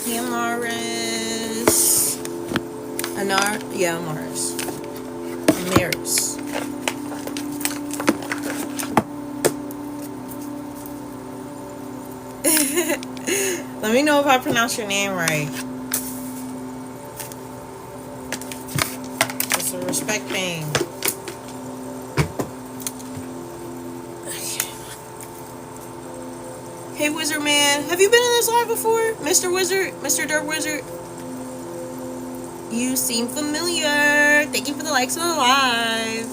Hey, Amaris. Yeah, Amaris. Amaris. Let me know if I pronounce your name right. It's a respect thing. Hey, Wizard Man. Have you been in this live before? Mr. Wizard? Mr. Dirt Wizard? You seem familiar. Thank you for the likes on the live.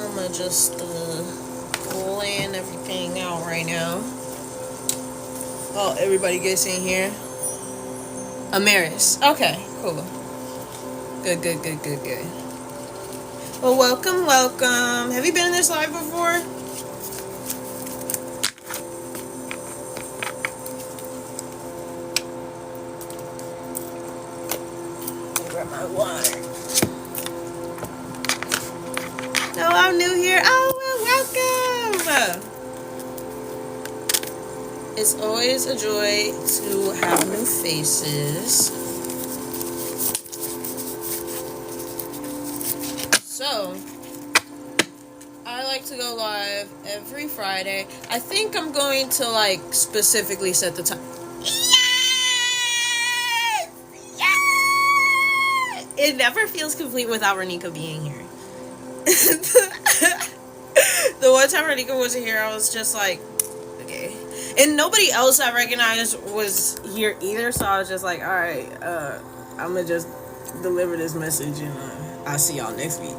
I'm gonna just plan everything out right now. Oh, everybody gets in here. Amaris. Okay, cool. Good. Well, welcome. Have you been in this live before? I'll grab my water. No, I'm new here. Oh, well, welcome. It's always a joy to have new faces. So, I like to go live every Friday. I think I'm going to, like, specifically set the time. Yes! Yes! It never feels complete without Renika being here. The one time Renika wasn't here, I was just like, okay. And nobody else I recognized was here either, so I was just like, alright, I'm gonna just deliver this message and I'll see y'all next week.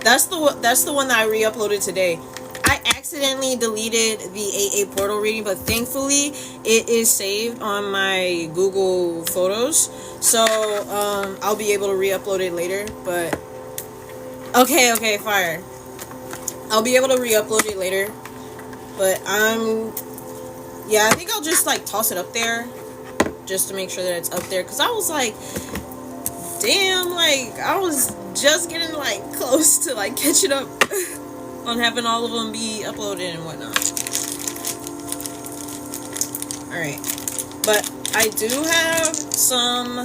That's the one that I re-uploaded today. I accidentally deleted the AA portal reading, but thankfully it is saved on my Google Photos, so I'll be able to re-upload it later. But okay, fire. I'll be able to re-upload it later, but I think I'll just like toss it up there just to make sure that it's up there, because I was like, damn, like I was just getting like close to like catching up on having all of them be uploaded and whatnot. Alright, but I do have some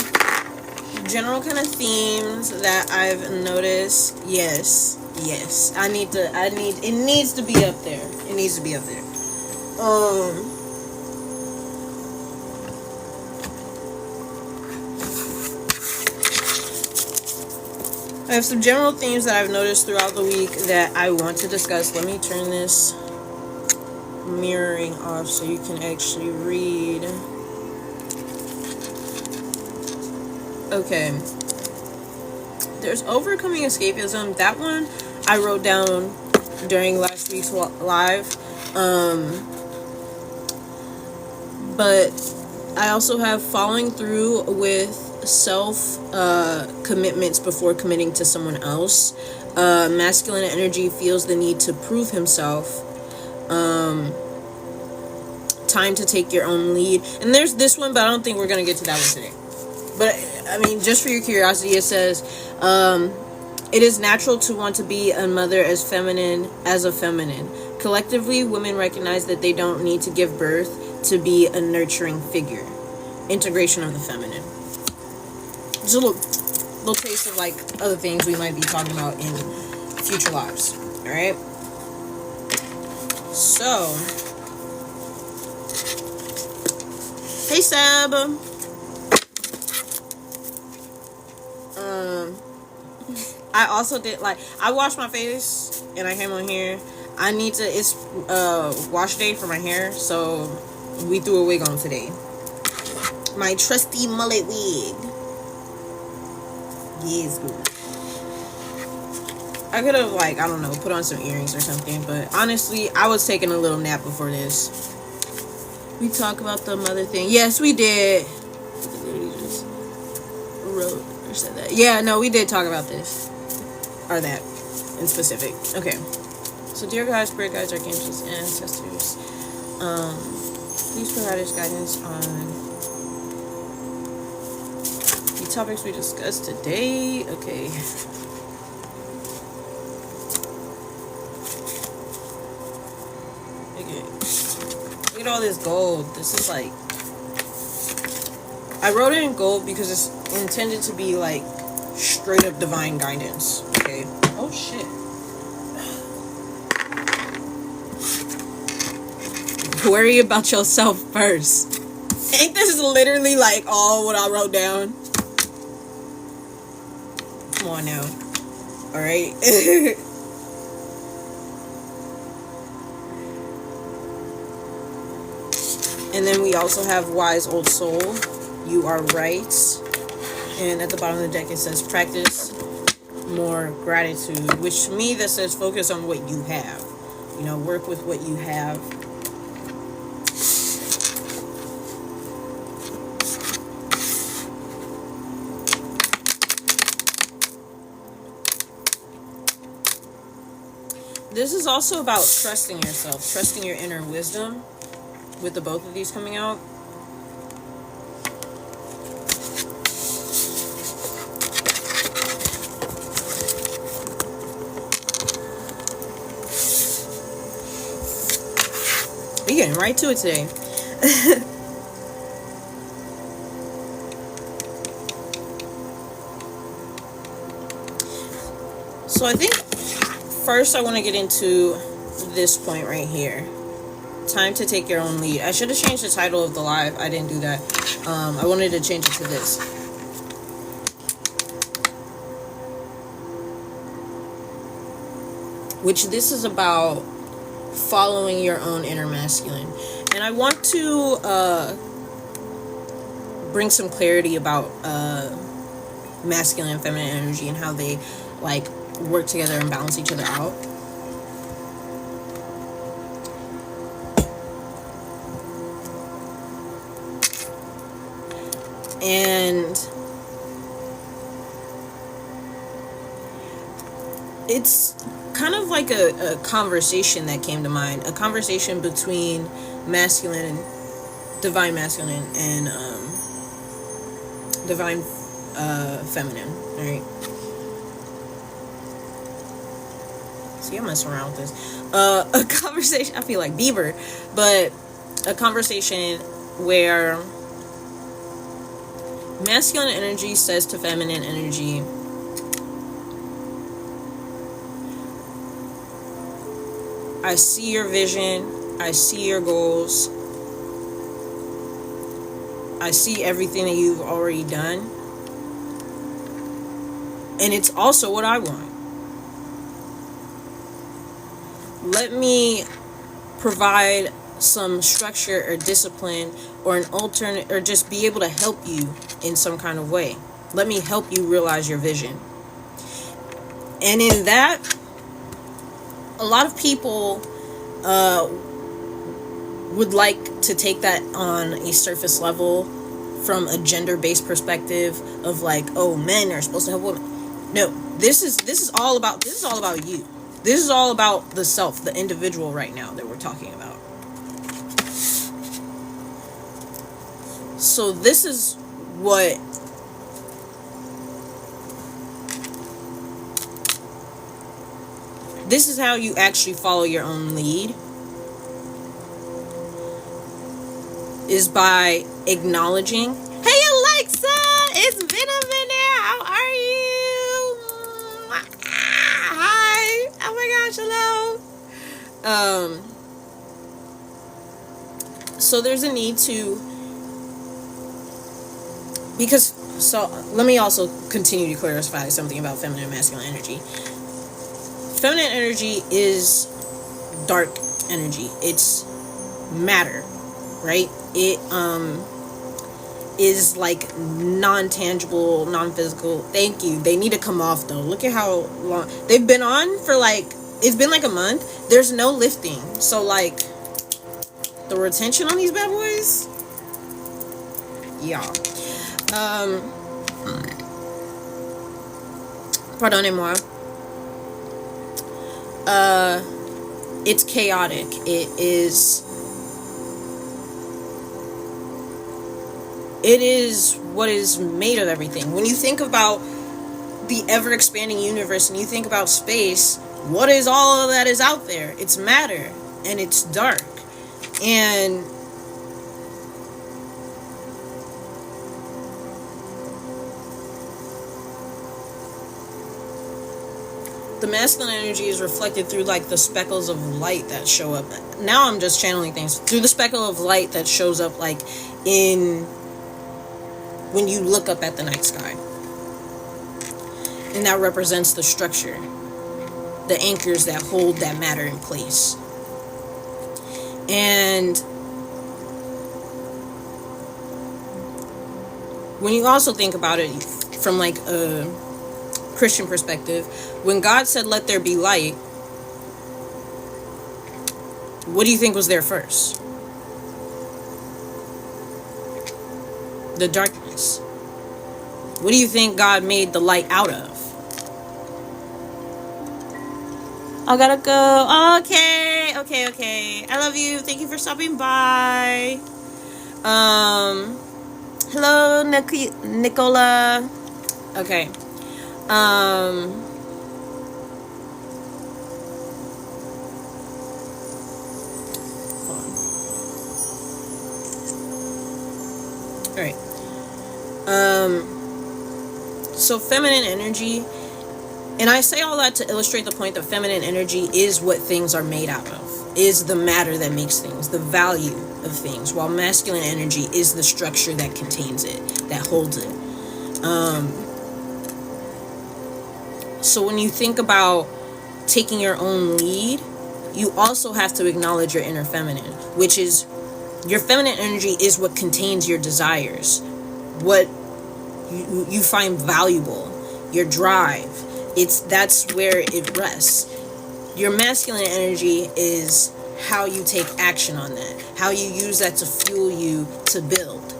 general kind of themes that I've noticed. Yes, it needs to be up there. It needs to be up there. I have some general themes that I've noticed throughout the week that I want to discuss. Let me turn this mirroring off so you can actually read. Okay. There's overcoming escapism. That one I wrote down during last week's live. But I also have following through with self commitments before committing to someone else. Masculine energy feels the need to prove himself. Time to take your own lead. And there's this one, but I don't think we're gonna get to that one today. But I mean, just for your curiosity, it says it is natural to want to be a mother as a feminine. Collectively, women recognize that they don't need to give birth to be a nurturing figure. Integration of the feminine. Just a little taste of like other things we might be talking about in future lives. Alright? So, hey Seb. I also did, like, I washed my face and I came on here. I need to, it's wash day for my hair, so we threw a wig on today. My trusty mullet wig. Yes, good. I could have, like, I don't know, put on some earrings or something, but honestly, I was taking a little nap before this. We talk about the mother thing. Yes, we did. I literally just wrote or said that. Yeah, no, we did talk about this. Or that in specific. Okay. So So dear guys, spirit guides, archangels, and ancestors, please provide us guidance on the topics we discussed today. Okay. Okay. Look at all this gold. This is like, I wrote it in gold because it's intended to be like straight up divine guidance. Okay. Oh shit. Worry about yourself first. Ain't this literally like all what I wrote down? Come on now. Alright. And then we also have Wise Old Soul. You are right. And at the bottom of the deck it says practice more gratitude, which to me that says focus on what you have. You know, work with what you have. This is also about trusting yourself, trusting your inner wisdom with the both of these coming out. We're getting right to it today. So I think first I want to get into this point right here. Time to take your own lead. I should have changed the title of the live. I didn't do that. I wanted to change it to this. Which this is about following your own inner masculine. And I want to bring some clarity about masculine and feminine energy and how they like work together and balance each other out. And it's kind of like a conversation that came to mind, a conversation between masculine, divine masculine, and divine feminine. All right. See, I'm messing around with this. A conversation. I feel like Bieber, but a conversation where masculine energy says to feminine energy, I see your vision, I see your goals, I see everything that you've already done, and it's also what I want. Let me provide some structure or discipline or an alternate, or just be able to help you in some kind of way. Let me help you realize your vision. And in that, a lot of people would like to take that on a surface level from a gender-based perspective of like, oh, men are supposed to help women. No, this is all about you. This is all about the self, the individual right now that we're talking about. So this is what this is how you actually follow your own lead, is by acknowledging, hey Alexa, it's been a minute, how are you? Hi, oh my gosh, hello. So there's a need to, because, so let me also continue to clarify something about feminine and masculine energy. Feminine energy is dark energy. It's matter, right? It is like non-tangible, non-physical. Thank you. They need to come off though. Look at how long they've been on for, like, it's been like a month. There's no lifting. So like the retention on these bad boys, yeah. Pardonnez-moi. it's chaotic. It is what is made of everything. When you think about the ever-expanding universe and you think about space, what is all of that is out there? It's matter, and it's dark. And the masculine energy is reflected through like the speckles of light that show up. Now I'm just channeling things through the speckle of light that shows up like in when you look up at the night sky. And that represents the structure, the anchors that hold that matter in place. And when you also think about it from like a Christian perspective, when God said let there be light, what do you think was there first? The darkness. What do you think God made the light out of? I gotta go. Okay. I love you. Thank you for stopping by. Hello, Nicola. Okay. All right. So feminine energy, and I say all that to illustrate the point that feminine energy is what things are made out of, is the matter that makes things, the value of things, while masculine energy is the structure that contains it, that holds it. So when you think about taking your own lead, you also have to acknowledge your inner feminine, which is your feminine energy is what contains your desires, what you find valuable, your drive. That's where it rests. Your masculine energy is how you take action on that, how you use that to fuel you to build.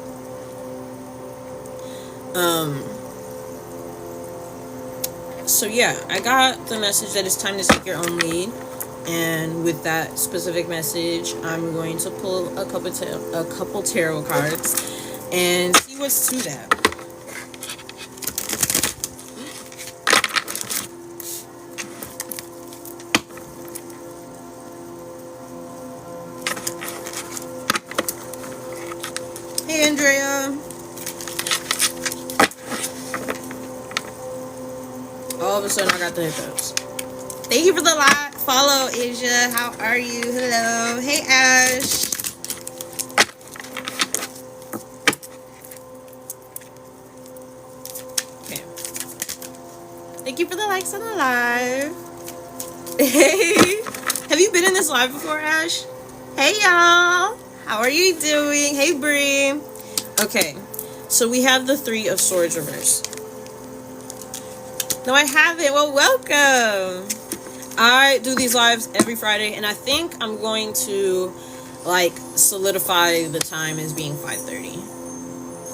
So yeah, I got the message that it's time to take your own lead. And with that specific message, I'm going to pull a couple tarot cards and see what's to that. Hey, Andrea. All of a sudden, I got the hiccups. Thank you for the follow, Asia. How are you? Hello. Hey, Ash. Okay. Thank you for the likes on the live. Hey. Have you been in this live before, Ash? Hey, y'all. How are you doing? Hey, Bree. Okay. So we have the Three of Swords reversed. No, I haven't. Well, welcome. I do these lives every Friday, and I think I'm going to like solidify the time as being 5:30.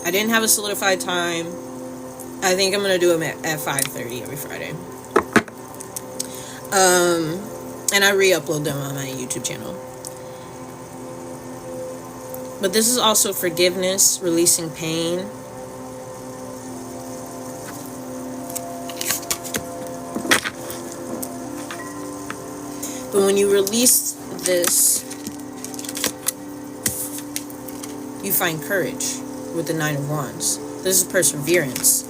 I didn't have a solidified time. I think I'm gonna do them at 5:30 every Friday. And I re-upload them on my YouTube channel. But this is also forgiveness, releasing pain. But when you release this, you find courage with the Nine of Wands. This is perseverance.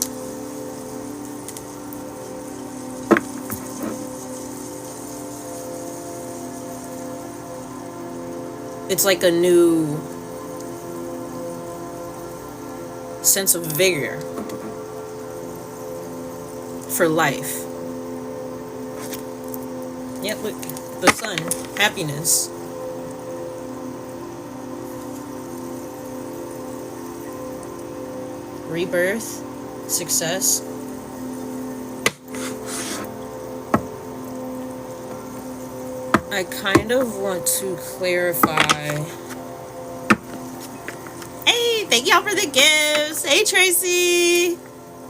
It's like a new sense of vigor for life. Yeah, look. The sun, happiness. Rebirth, success. I kind of want to clarify. Hey, thank y'all for the gifts. Hey, Tracy.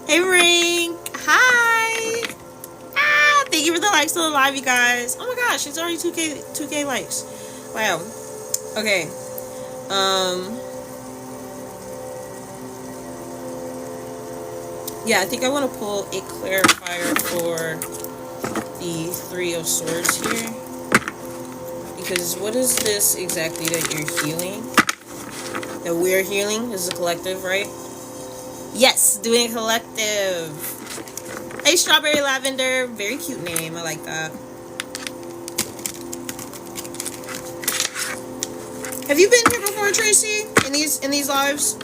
Hey, Rink. Hi. Thank you for the likes to the live, you guys. Oh my gosh, it's already 2K likes. Wow. Okay. Yeah, I think I want to pull a clarifier for the Three of Swords here. Because what is this exactly that you're healing? That we're healing? This is a collective, right? Yes, doing a collective. Hey, Strawberry Lavender. Very cute name. I like that. Have you been here before, Tracy? In these lives?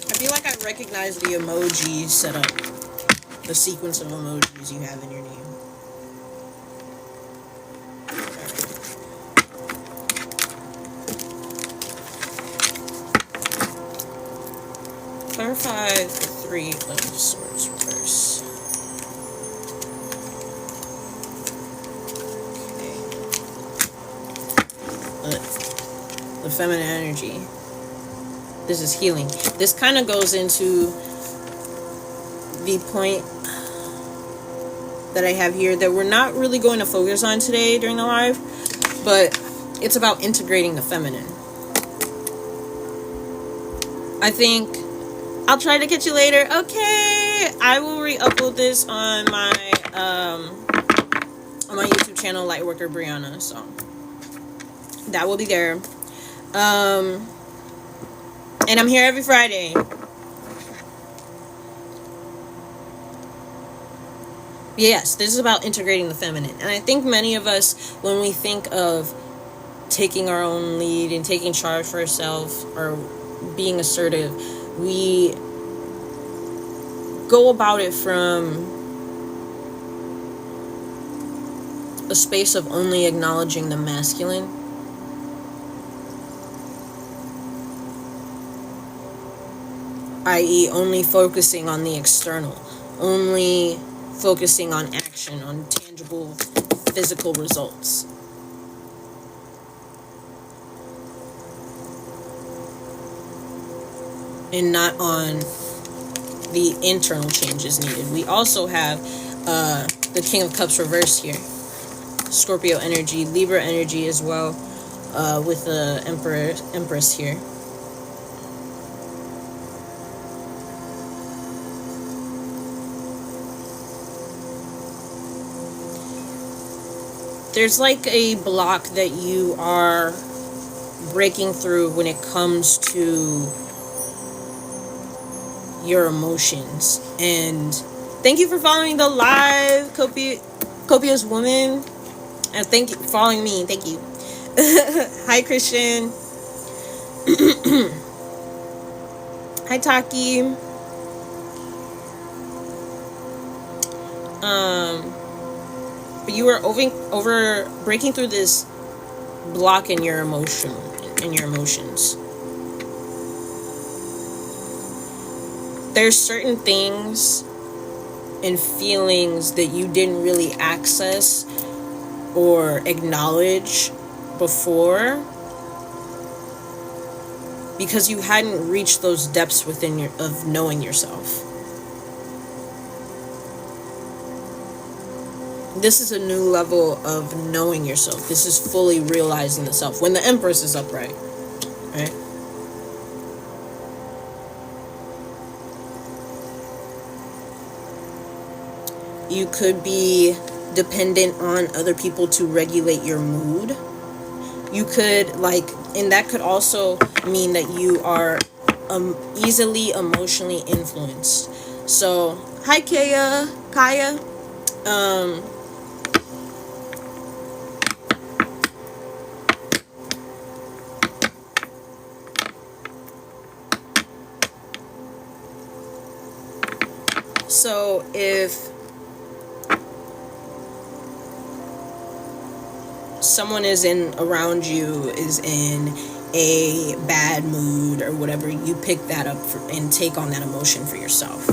I feel like I recognize the emoji setup. The sequence of emojis you have in your name. Clarify the Three of Swords reverse. Okay. The feminine energy. This is healing. This kind of goes into the point that I have here that we're not really going to focus on today during the live, but it's about integrating the feminine. I think I'll try to catch you later. Okay, I will re-upload this on my YouTube channel, Lightworker Brianna. So that will be there. And I'm here every Friday. Yes, this is about integrating the feminine. And I think many of us, when we think of taking our own lead and taking charge for ourselves or being assertive, we go about it from a space of only acknowledging the masculine. I.e., only focusing on the external, only focusing on action, on tangible physical results. And not on the internal changes needed. We also have the King of Cups reversed here. Scorpio energy, Libra energy as well, with the Empress here. There's like a block that you are breaking through when it comes to your emotions. And thank you for following the live, Copious Woman. And thank you for following me. Thank you. Hi, Christian. Hi, Taki. But you were over breaking through this block in your emotions. There's certain things and feelings that you didn't really access or acknowledge before because you hadn't reached those depths within of knowing yourself. This is a new level of knowing yourself. This is fully realizing the self. When the Empress is upright, right? You could be dependent on other people to regulate your mood. You could, and that could also mean that you are easily emotionally influenced. So, hi, Kaya. So if someone around you is in a bad mood or whatever, you pick that up and take on that emotion for yourself.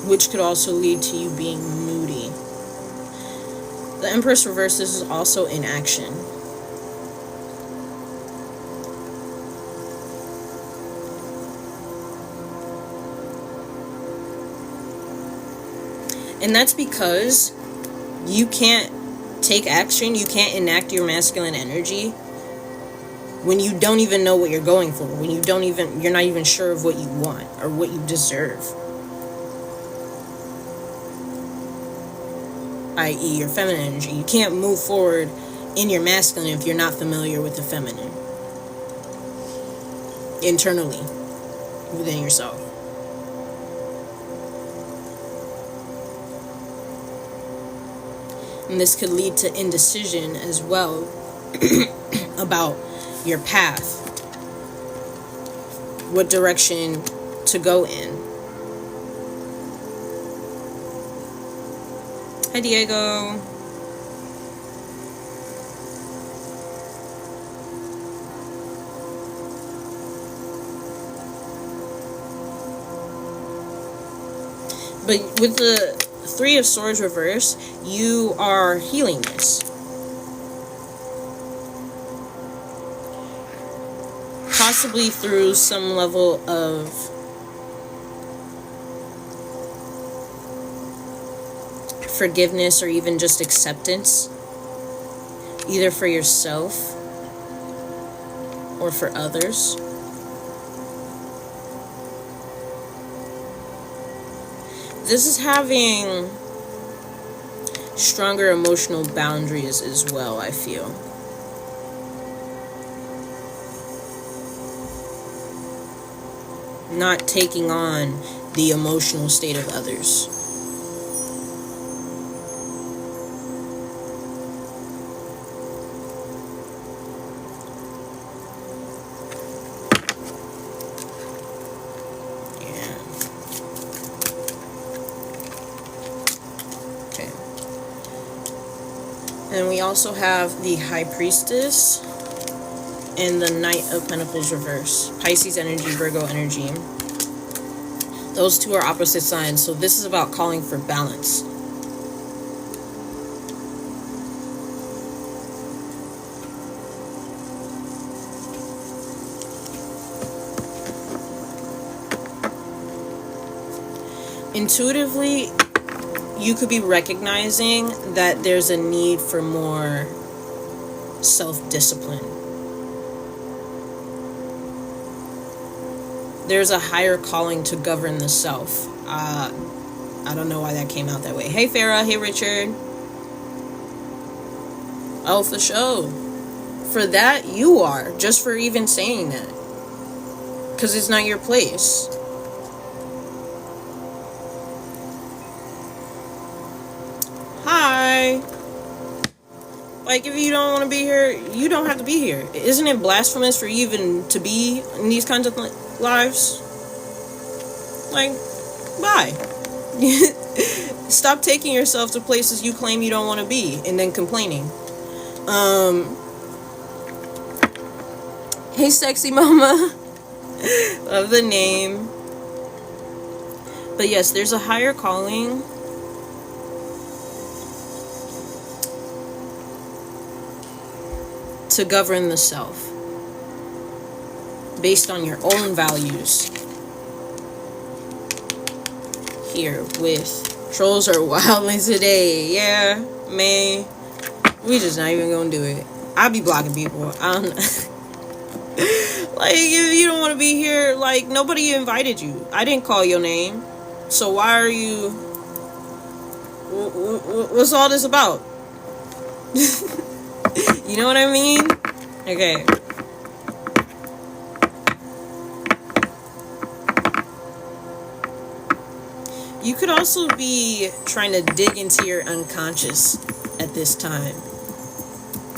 which could also lead to you being moody. The Empress reverse, this is also inaction. And that's because you can't take action, you can't enact your masculine energy when you don't even know what you're going for, when you're not even sure of what you want or what you deserve. I.e. your feminine energy. You can't move forward in your masculine if you're not familiar with the feminine. Internally, within yourself. And this could lead to indecision as well about your path, what direction to go in. Hi, Diego. But with the Three of Swords reverse, you are healing this. Possibly through some level of forgiveness or even just acceptance, either for yourself or for others. This is having stronger emotional boundaries as well, I feel. Not taking on the emotional state of others. And we also have the High Priestess and the Knight of Pentacles reverse. Pisces energy, Virgo energy. Those two are opposite signs. So this is about calling for balance. Intuitively, you could be recognizing that there's a need for more self-discipline. There's a higher calling to govern the self. I don't know why that came out that way. Hey, Farah. Hey, Richard. Oh, for sure. For that, you are. Just for even saying that. Because it's not your place. Hi. Like, if you don't want to be here, you don't have to be here. Isn't it blasphemous for you even to be in these kinds of lives? Like, bye. Stop taking yourself to places you claim you don't want to be and then complaining. Hey, sexy mama. Love the name. But yes, there's a higher calling to govern the self based on your own values. Here with trolls are wilding today. Yeah, man, we just not even gonna do it. I be blocking people. I don't know. Like, if you don't want to be here, like, nobody invited you. I didn't call your name, so why are you? What's all this about? You know what I mean? Okay. You could also be trying to dig into your unconscious at this time.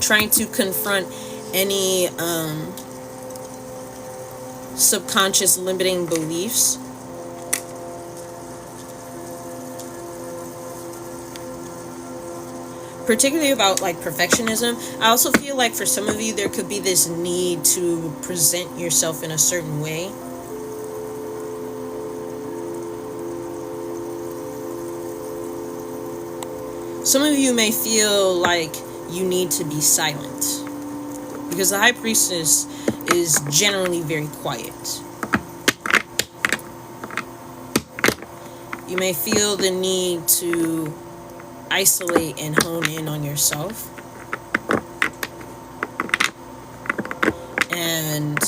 Trying to confront any subconscious limiting beliefs. Particularly about, like, perfectionism. I also feel like for some of you there could be this need to present yourself in a certain way. Some of you may feel like you need to be silent, because the High Priestess is generally very quiet. You may feel the need to isolate and hone in on yourself. And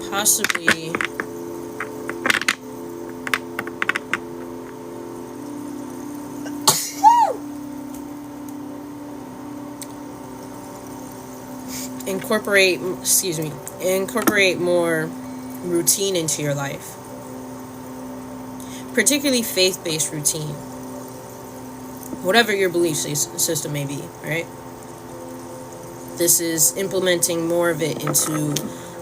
possibly incorporate more routine into your life, particularly faith-based routine, whatever your belief system may be, right? This is implementing more of it into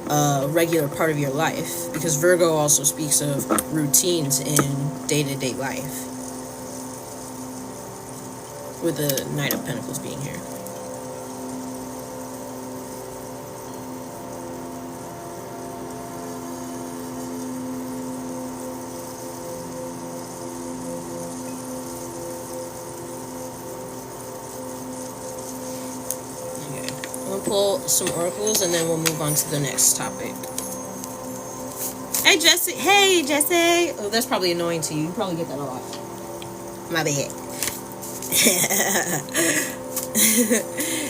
a regular part of your life, because Virgo also speaks of routines in day-to-day life, with the Knight of Pentacles being here. Pull some oracles and then we'll move on to the next topic. Hey Jesse. Hey Jesse. Oh, that's probably annoying to you. You probably get that a lot. My bad.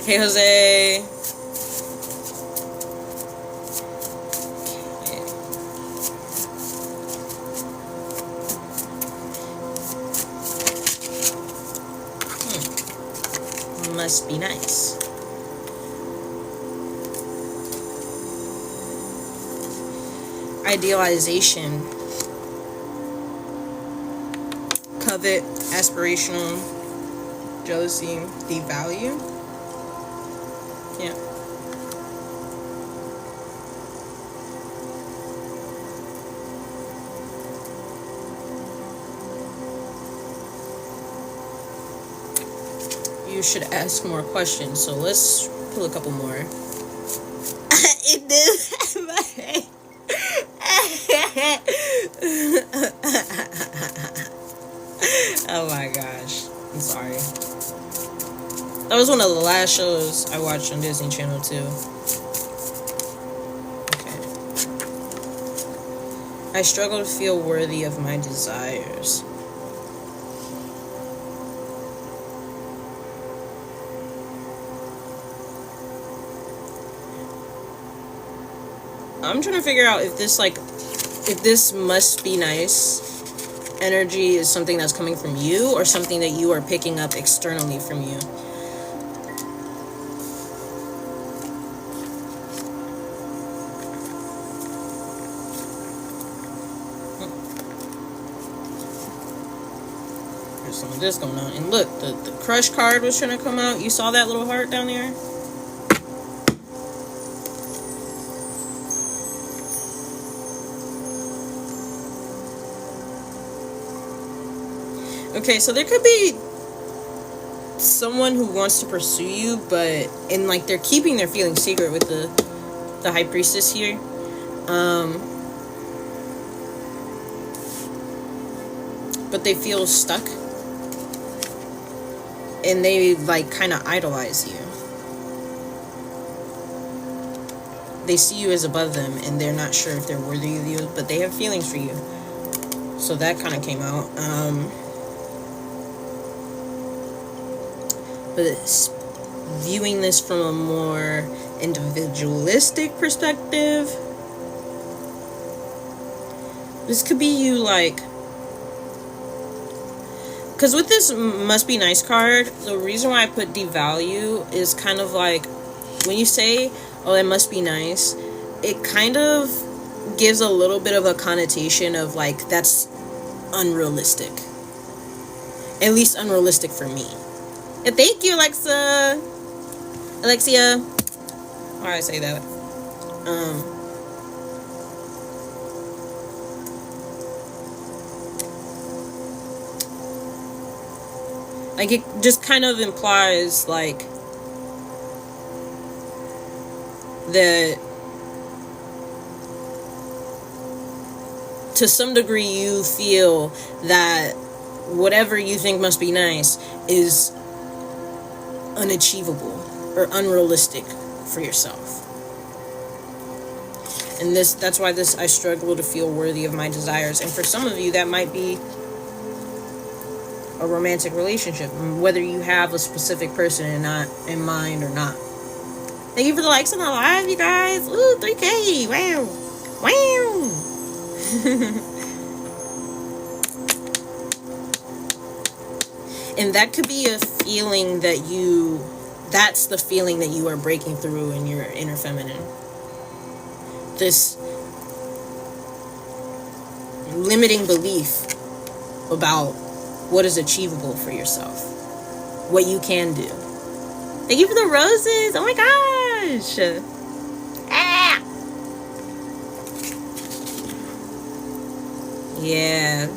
Hey Jose. Must be nice. Idealization, covet, aspirational, jealousy, devalue. Yeah. You should ask more questions, so let's pull a couple more. It did. Oh my gosh, I'm sorry. That was one of the last shows I watched on Disney Channel too. Okay. I struggle to feel worthy of my desires. I'm trying to figure out if this must be nice energy is something that's coming from you or something that you are picking up externally from you. There's some of this going on. And look, the crush card was trying to come out. You saw that little heart down there? Okay, so there could be someone who wants to pursue you, but they're keeping their feelings secret with the High Priestess here. But they feel stuck, and they kind of idolize you. They see you as above them, and they're not sure if they're worthy of you, but they have feelings for you. So that kind of came out. But viewing this from a more individualistic perspective, this could be you because with this must be nice card, the reason why I put devalue is kind of when you say, oh, it must be nice, it kind of gives a little bit of a connotation of that's unrealistic. At least unrealistic for me. And thank you, Alexia. Why do I say that? It just kind of implies that to some degree you feel that whatever you think must be nice is unachievable or unrealistic for yourself. And that's why I struggle to feel worthy of my desires. And for some of you, that might be a romantic relationship, whether you have a specific person in mind or not. Thank you for the likes on the live, you guys. Ooh, 3K. Wow. Wow. And that could be a feeling that's the feeling that you are breaking through in your inner feminine. This limiting belief about what is achievable for yourself, what you can do. Thank you for the roses. Oh my gosh. Ah. Yeah,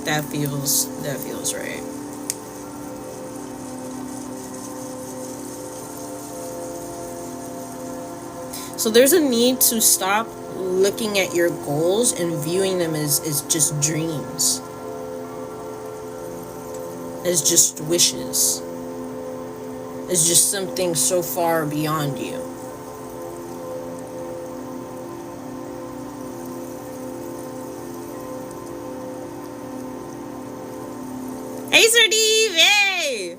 that feels right. So there's a need to stop looking at your goals and viewing them as just dreams, as just wishes, as just something so far beyond you. Hey, Sir Dave! Hey!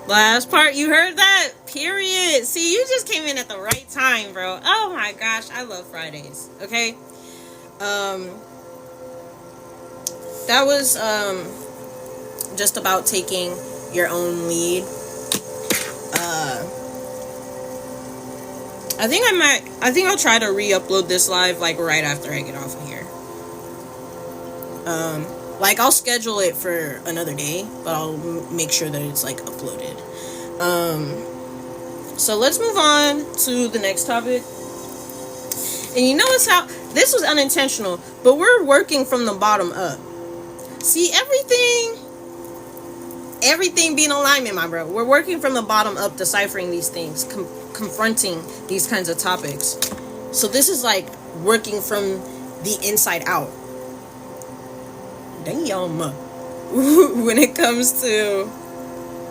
Last part, you heard that? Period. See, you just came in at the right time, bro. Oh my gosh, I love Fridays. Okay? That was just about taking your own lead. I think I'll try to re-upload this live like right after I get off of here. Like I'll schedule it for another day, but I'll make sure that it's like uploaded. So let's move on to the next topic. And you notice how this was unintentional, but we're working from the bottom up. See, everything being alignment, my bro. We're working from the bottom up, deciphering these things, confronting these kinds of topics. So this is like working from the inside out. Damn. When it comes to,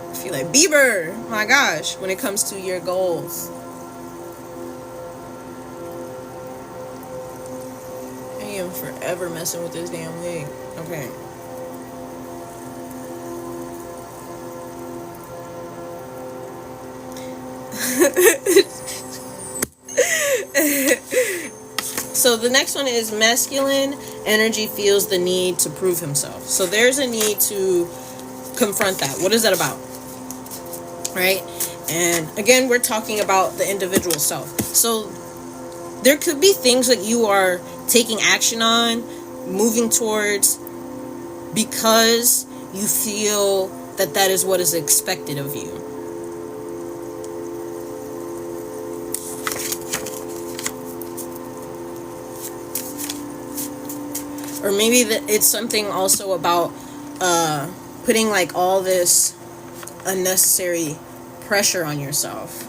I feel like Bieber, my gosh, when it comes to your goals. I am forever messing with this damn wig. Okay. So the next one is masculine energy feels the need to prove himself. So there's a need to confront that. What is that about? Right? And again, we're talking about the individual self. So there could be things that you are taking action on, moving towards, because you feel that is what is expected of you. Or maybe it's something also about putting like all this unnecessary pressure on yourself.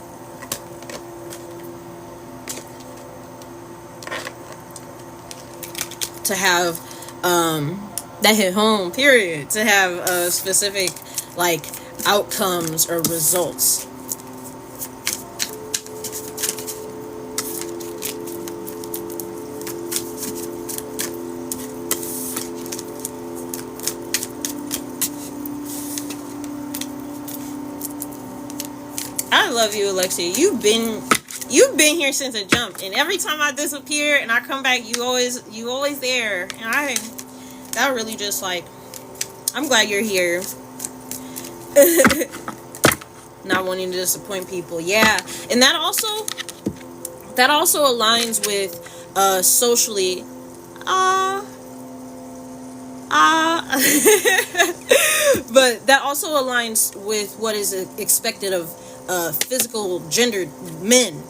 To have that hit home, period. To have specific like outcomes or results. I love you, Alexia. You've been here since the jump, and every time I disappear and I come back, you always there. And that really just like, I'm glad you're here. Not wanting to disappoint people, yeah. And that also aligns with socially. But that also aligns with what is expected of physical gendered men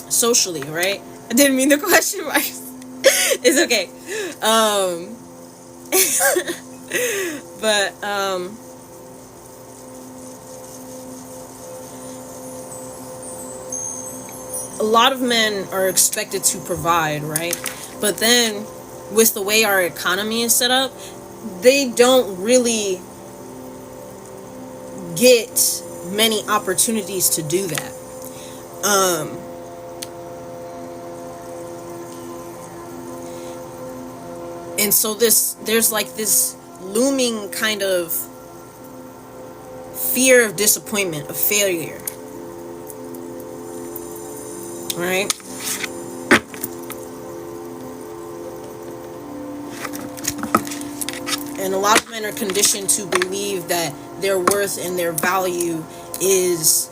socially, right? I didn't mean the question marks. It's okay. But a lot of men are expected to provide, right? But then with the way our economy is set up, they don't really get many opportunities to do that. And so there's like this looming kind of fear of disappointment, of failure, right? And a lot of men are conditioned to believe that their worth and their value is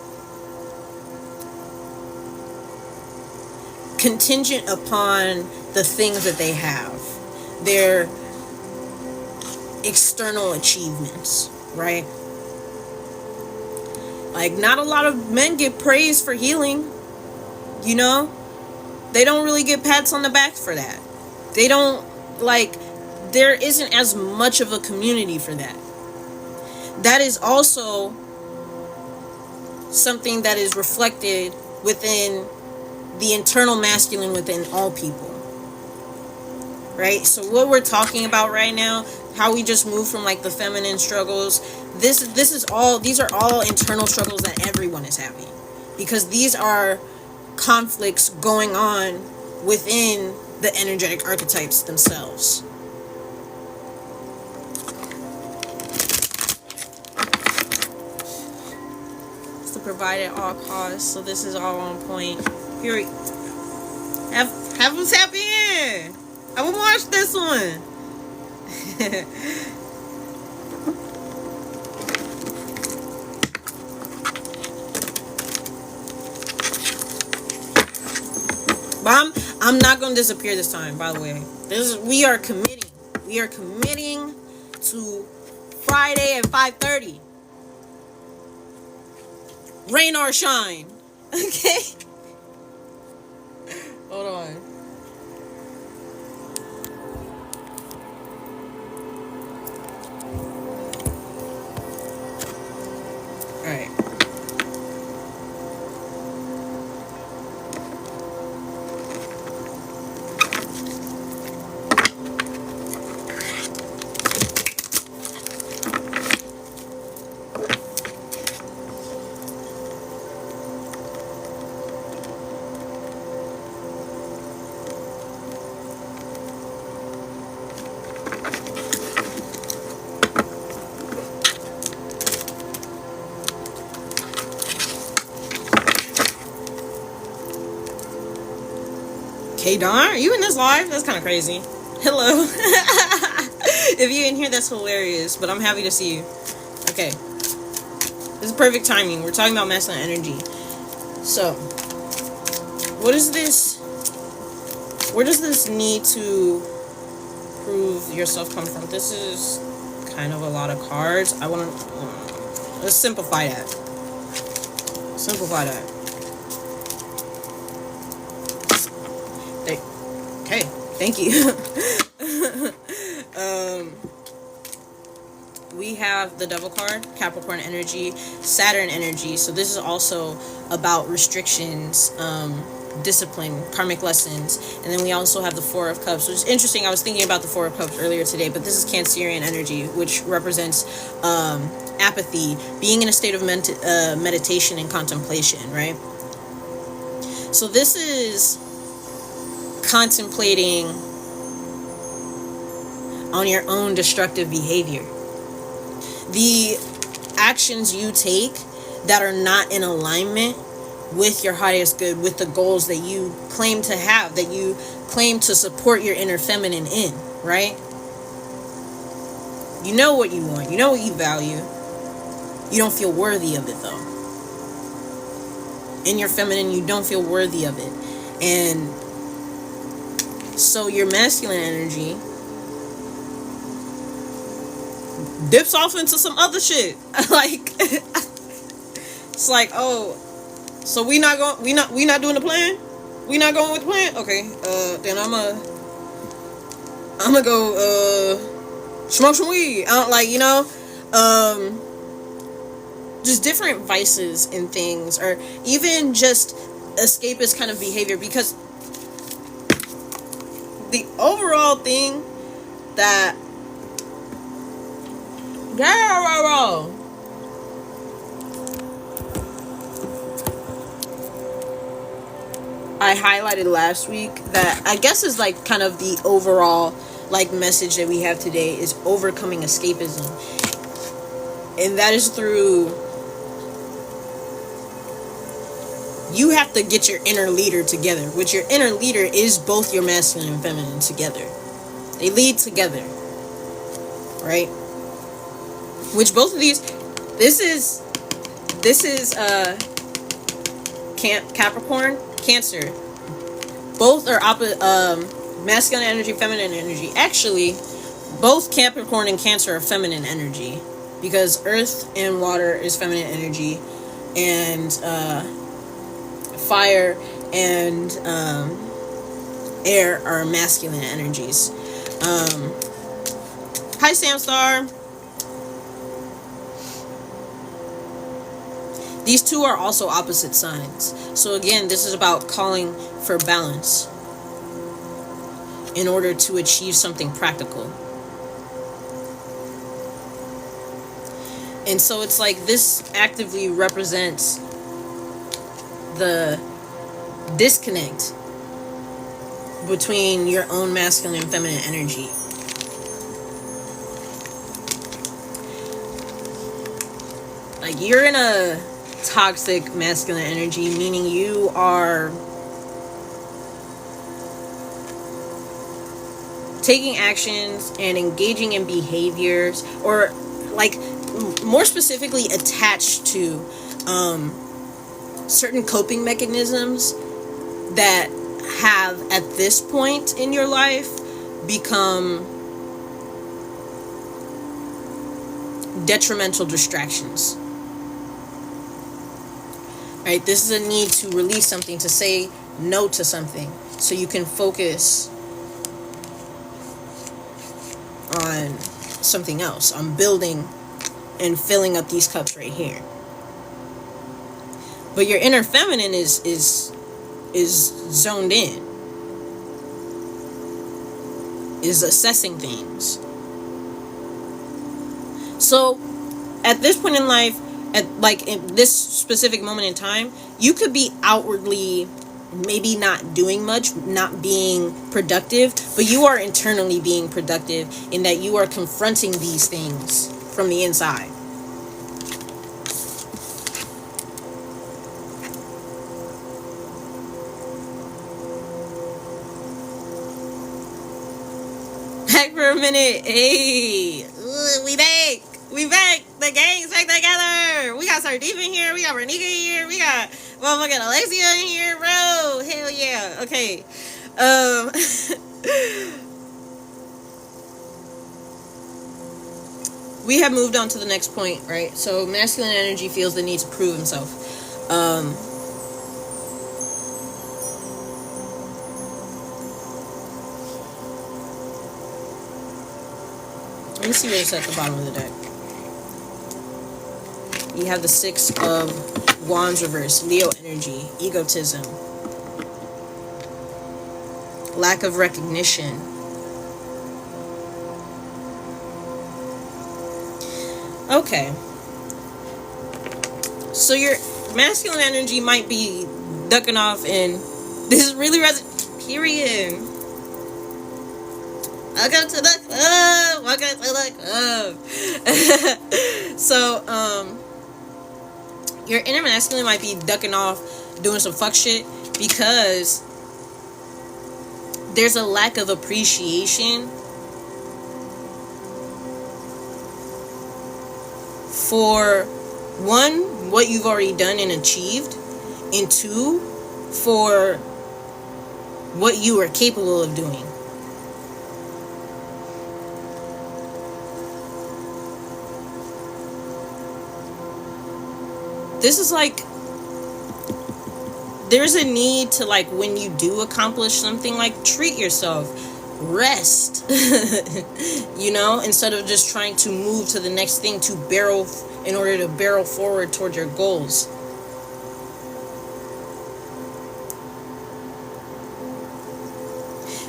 contingent upon the things that they have, their external achievements, right? Like, not a lot of men get praise for healing, you know? They don't really get pats on the back for that. They don't, like, there isn't as much of a community for that. That is also something that is reflected within the internal masculine within all people, right? So what we're talking about right now, how we just move from like the feminine struggles, these are all internal struggles that everyone is having, because these are conflicts going on within the energetic archetypes themselves. It's to provide at all costs, so this is all on point. Here, have us happy in. I will watch this one. But I'm not gonna disappear this time, by the way. We are committing. We are committing to Friday at 5:30. Rain or shine. Okay? Hold on. Alright. Hey Don, are you in this live? That's kind of crazy. Hello. If you're in here, that's hilarious, but I'm happy to see you. Okay. This is perfect timing. We're talking about masculine energy. So, what is this? Where does this need to prove yourself come from? This is kind of a lot of cards. I want to... let's simplify that. Simplify that. Okay, thank you. We have the Devil card, Capricorn energy, Saturn energy. So this is also about restrictions, discipline, karmic lessons. And then we also have the Four of Cups, which is interesting. I was thinking about the Four of Cups earlier today, but this is Cancerian energy, which represents apathy, being in a state of meditation and contemplation, right? So this is contemplating on your own destructive behavior. The actions you take that are not in alignment with your highest good, with the goals that you claim to have, that you claim to support your inner feminine in, right? You know what you want. You know what you value. You don't feel worthy of it, though. In your feminine, you don't feel worthy of it. And so your masculine energy dips off into some other shit. Like, it's like, oh, so we not doing the plan? We not going with the plan? Okay, then I'm gonna go smoke some weed. Like, you know, just different vices and things, or even just escapist kind of behavior, because the overall thing that girl I highlighted last week, that I guess is like kind of the overall like message that we have today, is overcoming escapism. And that is through, you have to get your inner leader together, which your inner leader is both your masculine and feminine together. They lead together, right? Which both of these, this is Capricorn, Cancer. Both are masculine energy, feminine energy. Actually, both Capricorn and Cancer are feminine energy, because earth and water is feminine energy, and fire and air are masculine energies. Hi, Samstar. These two are also opposite signs. So again, this is about calling for balance in order to achieve something practical. And so it's like this actively represents the disconnect between your own masculine and feminine energy. Like, you're in a toxic masculine energy, meaning you are taking actions and engaging in behaviors, or like more specifically attached to certain coping mechanisms that have at this point in your life become detrimental distractions. Right? This is a need to release something, to say no to something, so you can focus on something else, on building and filling up these cups right here. But your inner feminine is zoned in, is assessing things. So at this point in life, in this specific moment in time, you could be outwardly maybe not doing much, not being productive, but you are internally being productive, in that you are confronting these things from the inside. Back for a minute. Hey, we back. The gang's back together. We got Sardeep in here. We got Renika in here. We got motherfucking Alexia in here, bro. Hell yeah. Okay. We have moved on to the next point, right? So masculine energy feels the need to prove himself. Let me see what it's at the bottom of the deck. You have the Six of Wands reverse, Leo energy, egotism, lack of recognition. Okay. So your masculine energy might be ducking off, and this is really period. Welcome to the club. Welcome to the club. So, your inner masculine might be ducking off, doing some fuck shit, because there's a lack of appreciation for, one, what you've already done and achieved, and two, for what you are capable of doing. This is like, there's a need to, like, when you do accomplish something, like, treat yourself, rest, you know, instead of just trying to move to the next thing in order to barrel forward toward your goals.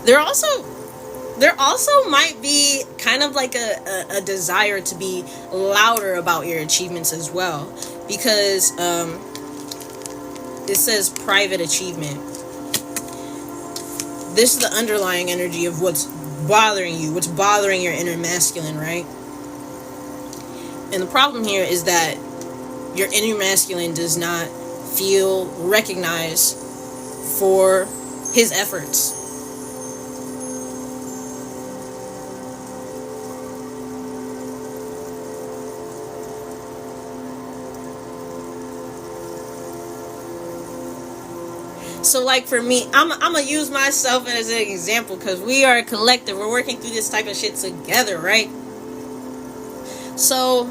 There also there also might be kind of like a desire to be louder about your achievements as well, because it says private achievement. This is the underlying energy of what's bothering you, what's bothering your inner masculine, right? And the problem here is that your inner masculine does not feel recognized for his efforts. So, like, for me, I'm gonna use myself as an example, because we are a collective. We're working through this type of shit together, right? So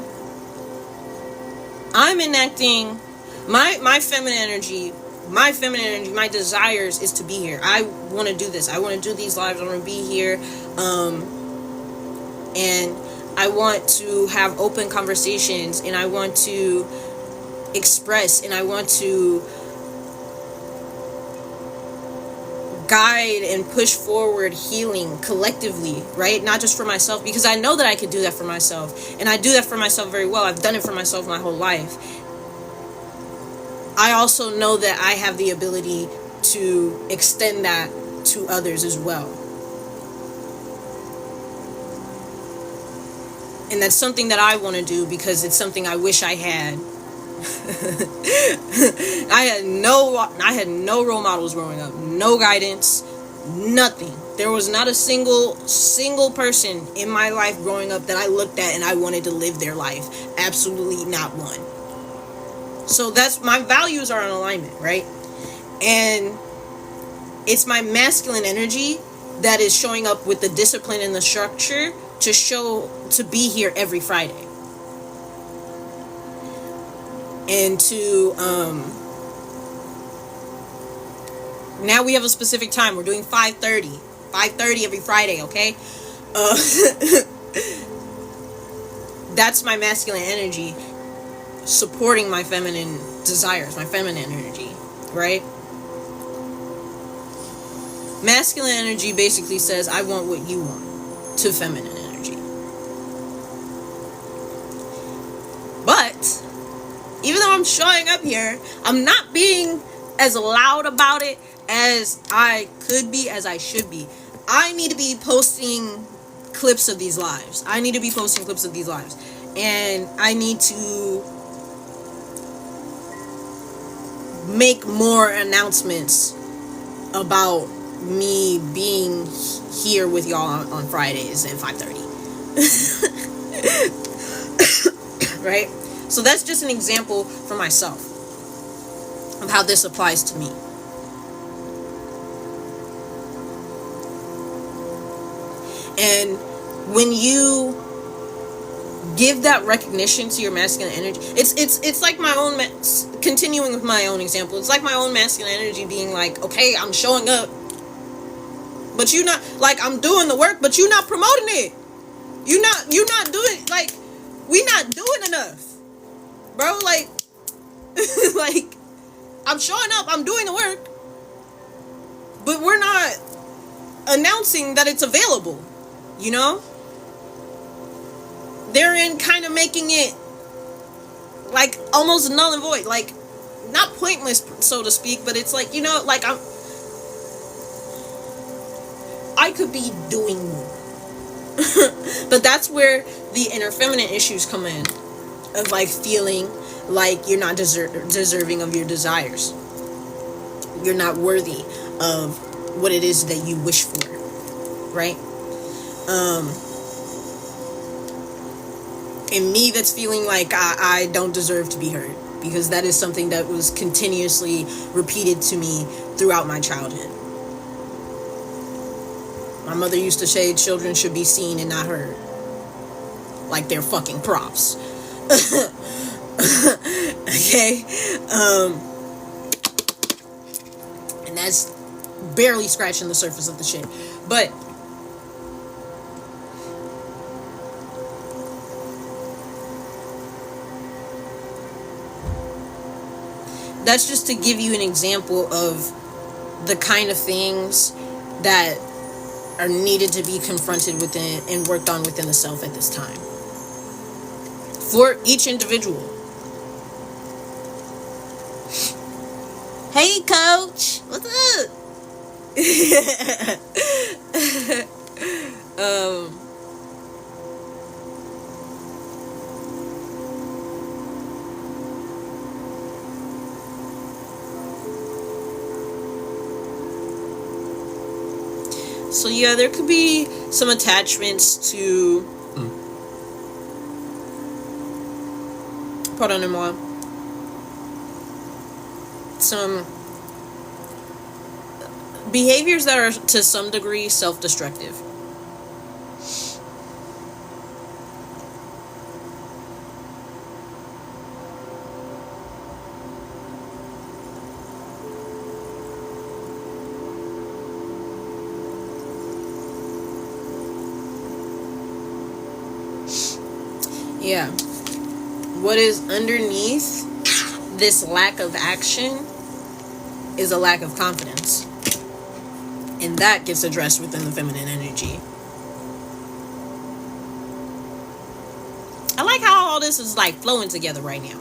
I'm enacting my feminine energy. My feminine energy, my desires is to be here. I want to do this. I want to do these lives. I want to be here. And I want to have open conversations, and I want to express, and I want to guide and push forward healing collectively, right? Not just for myself, because I know that I could do that for myself, and I do that for myself very well. I've done it for myself my whole life. I also know that I have the ability to extend that to others as well. And that's something that I want to do, because it's something I wish I had. I had no role models growing up, no guidance, nothing. There was not a single person in my life growing up that I looked at and I wanted to live their life. Absolutely not one. So that's, my values are in alignment, right? And it's my masculine energy that is showing up with the discipline and the structure to be here every Friday. And to now we have a specific time. We're doing 5:30 every Friday, okay? That's my masculine energy supporting my feminine desires, my feminine energy, right? Masculine energy basically says, I want what you want, to feminine energy. But even though I'm showing up here, I'm not being as loud about it as I could be, as I should be. I need to be posting clips of these lives. And I need to make more announcements about me being here with y'all on Fridays at 5:30. Right? So that's just an example for myself of how this applies to me. And when you give that recognition to your masculine energy, it's like my own, continuing with my own example, it's like my own masculine energy being like, okay, I'm showing up, but you not, like, I'm doing the work, but you not promoting it. You not doing, like, we not doing enough. Bro, like, like, I'm showing up, I'm doing the work, but we're not announcing that it's available, you know? They're in kind of making it, like, almost null and void, like, not pointless, so to speak, but it's like, you know, like, I could be doing more. But that's where the inner feminine issues come in. Of, like, feeling like you're not deserving of your desires. You're not worthy of what it is that you wish for, right? And me, that's feeling like I don't deserve to be heard, because that is something that was continuously repeated to me throughout my childhood. My mother used to say children should be seen and not heard, like they're fucking props. Okay, and that's barely scratching the surface of the shit, but that's just to give you an example of the kind of things that are needed to be confronted within and worked on within the self at this time. For each individual. Hey, coach. What's up? So yeah, there could be some attachments to. Pardonnez-moi. Some behaviors that are to some degree self-destructive. Yeah. What is underneath this lack of action is a lack of confidence. And that gets addressed within the feminine energy. I like how all this is like flowing together right now.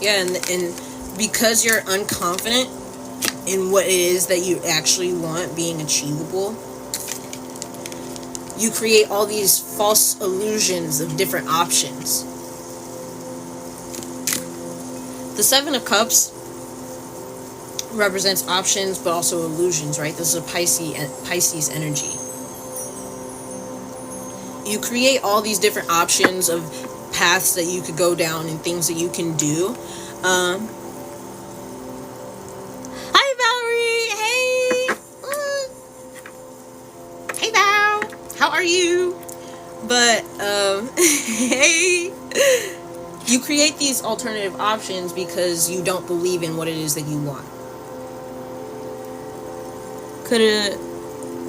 Yeah, and because you're unconfident in what it is that you actually want being achievable, you create all these false illusions of different options. The Seven of Cups represents options, but also illusions, right? This is a Pisces energy. You create all these different options of paths that you could go down and things that you can do. Hi, Valerie. Hey. Hey, Val. How are you? But, hey. You create these alternative options because you don't believe in what it is that you want. I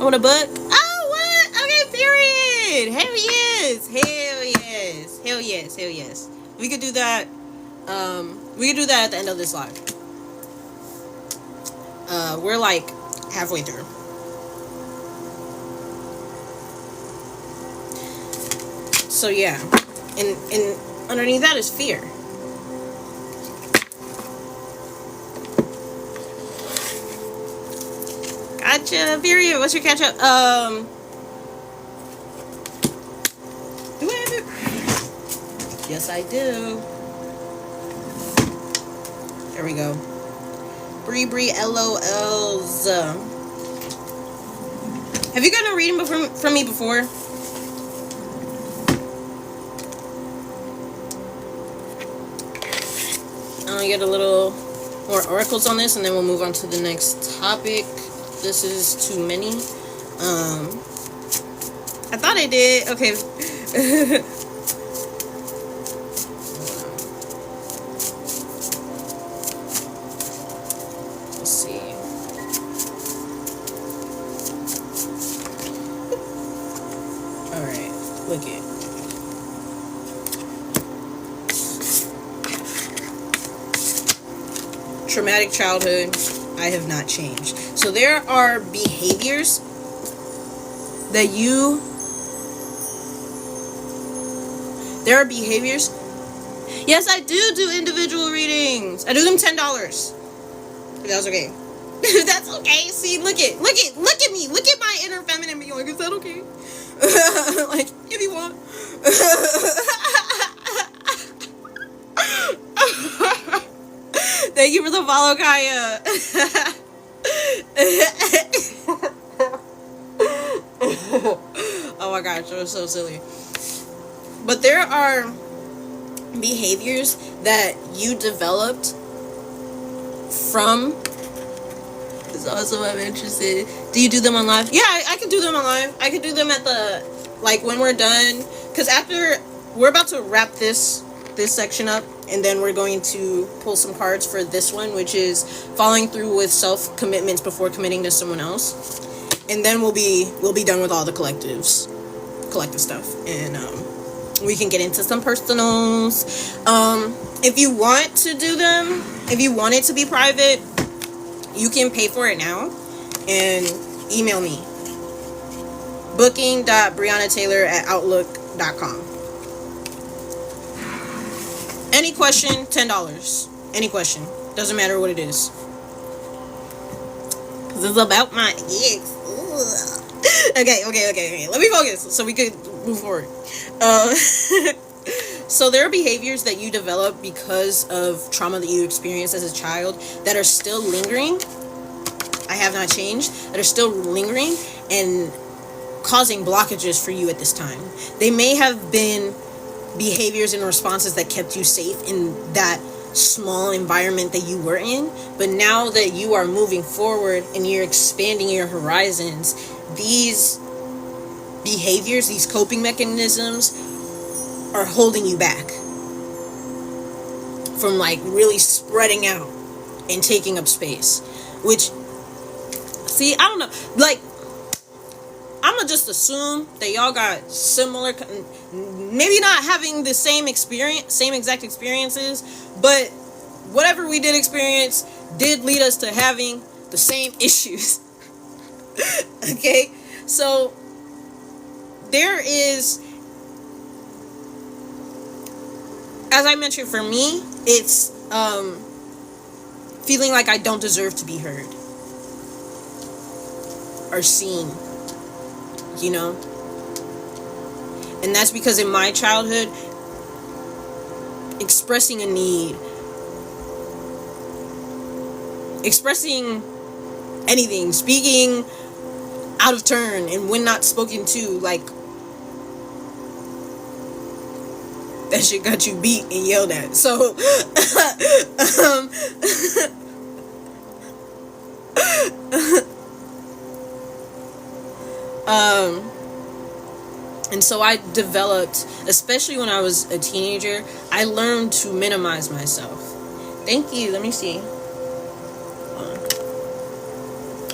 want a book? Oh, what? Okay, period. Hell yes. Hell yes. Hell yes. Hell yes. We could do that. We could do that at the end of this live. We're like halfway through. So yeah. And underneath that is fear. Gotcha, period. What's your catch up? Do I have it? Yes, I do. There we go. Bree LOLs. Have you gotten a reading from me before? I'll get a little more oracles on this, and then we'll move on to the next topic. This is too many. I thought I did. Okay. Let's see. All right. Look it. Traumatic childhood. I have not changed. So there are behaviors that there are behaviors. Yes, I do individual readings. I do them $10. If that's okay. If that's okay. See, look at me. Look at my inner feminine being like, is that okay? Like, if you want. Thank you for the follow, Kaya. Oh my gosh, that was so silly. But there are behaviors that you developed from. It's awesome. I'm interested. Do you do them on live? Yeah, I can do them on live. I could do them at the, like, when we're done. Because after, we're about to wrap this section up. And then we're going to pull some cards for this one, which is following through with self-commitments before committing to someone else. And then we'll be done with all the collective stuff. And We can get into some personals. If you want to do them, if you want it to be private, you can pay for it now and email me. booking.briannataylor@outlook.com. Any question, $10. Any question. Doesn't matter what it is. This is about my gigs. Okay. Let me focus so we could move forward. So there are behaviors that you develop because of trauma that you experienced as a child that are still lingering. I have not changed. That are still lingering and causing blockages for you at this time. They may have been behaviors and responses that kept you safe in that small environment that you were in, but now that you are moving forward and you're expanding your horizons, these behaviors, these coping mechanisms are holding you back from like really spreading out and taking up space. Which, see, I don't know, like, I'm gonna just assume that y'all got similar, maybe not having the same exact experiences, but whatever we did experience did lead us to having the same issues. Okay, so there is, as I mentioned, for me, it's feeling like I don't deserve to be heard or seen, you know? And that's because in my childhood, expressing a need, expressing anything, speaking out of turn and when not spoken to, like, that shit got you beat and yelled at. So and so I developed, especially when I was a teenager, I learned to minimize myself. Thank you. Let me see.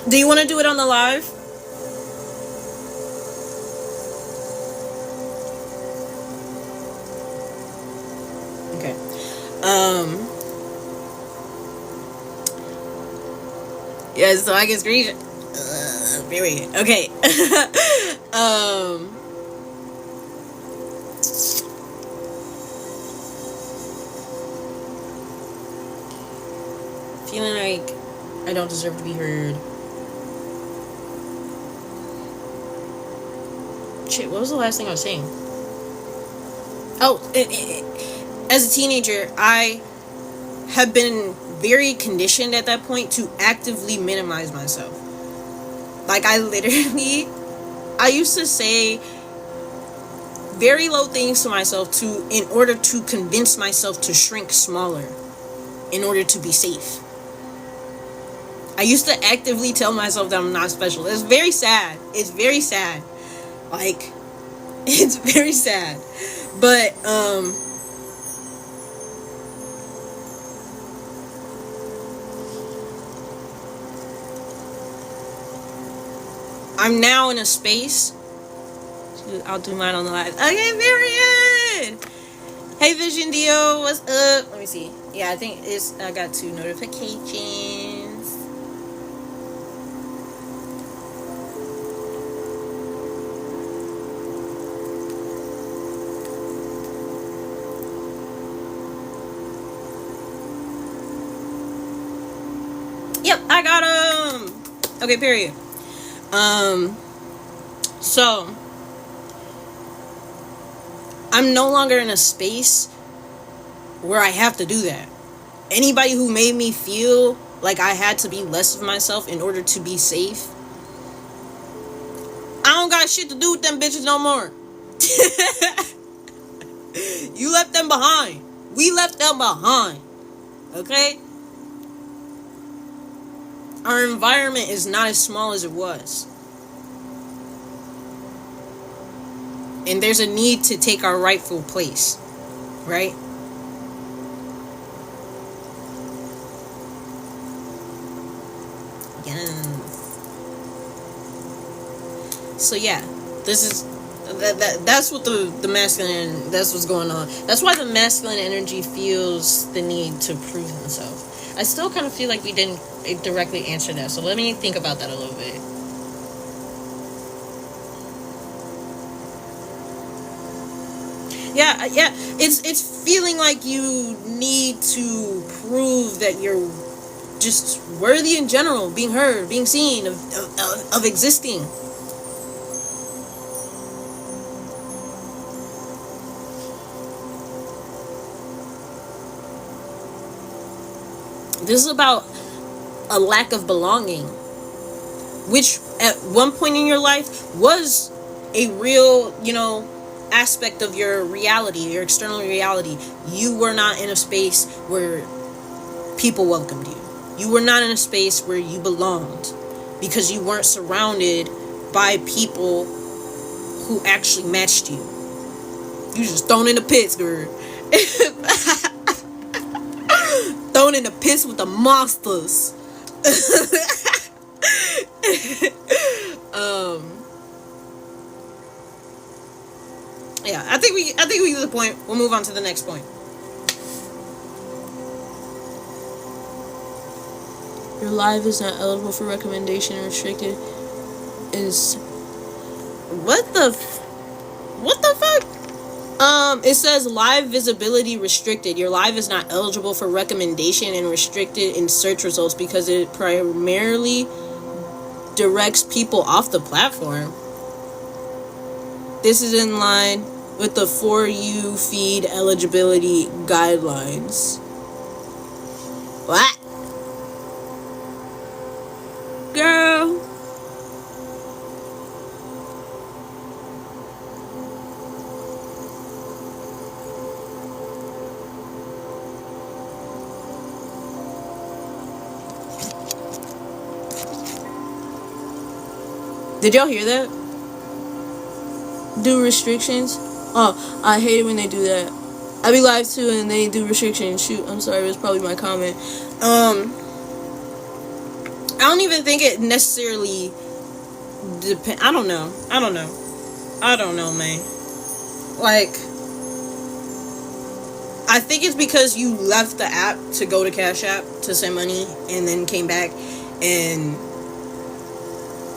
Do you want to do it on the live? Okay. Yeah, so I can screenshot. Very okay. Feeling like I don't deserve to be heard. Shit, what was the last thing I was saying? Oh, as a teenager, I have been very conditioned at that point to actively minimize myself. Like, I used to say very low things to myself in order to convince myself to shrink smaller in order to be safe. I used to actively tell myself that I'm not special. It's very sad. It's very sad. Like, it's very sad. But, I'm now in a space. I'll do mine on the live. Okay, period. Hey, Vision Dio, what's up? Let me see. Yeah, I think I got 2 notifications. Yep, I got them. Okay, period. So I'm no longer in a space where I have to do that. Anybody who made me feel like I had to be less of myself in order to be safe, I don't got shit to do with them bitches no more. You left them behind. We left them behind. Okay? Our environment is not as small as it was. And there's a need to take our rightful place. Right? Yes. So yeah, this is That's what the masculine, that's what's going on. That's why the masculine energy feels the need to prove himself. I still kind of feel like we didn't directly answer that, so let me think about that a little bit. Yeah, it's feeling like you need to prove that you're just worthy in general, being heard, being seen, of existing. This is about a lack of belonging, which at one point in your life was a real, aspect of your reality, your external reality. You were not in a space where people welcomed you. You were not in a space where you belonged because you weren't surrounded by people who actually matched you. You just thrown in the pits, girl. Thrown in the pits with the monsters. Yeah, I think we get the point. We'll move on to the next point. Your live is not eligible for recommendation and restricted. Is what the fuck? It says live visibility restricted. Your live is not eligible for recommendation and restricted in search results because it primarily directs people off the platform. This is in line with the For You feed eligibility guidelines. What? Girl. Did y'all hear that? Do restrictions? Oh, I hate it when they do that. I be live too and they do restrictions. Shoot, I'm sorry, it was probably my comment. I don't even think it necessarily depend. I don't know, man. Like, I think it's because you left the app to go to Cash App to send money and then came back and...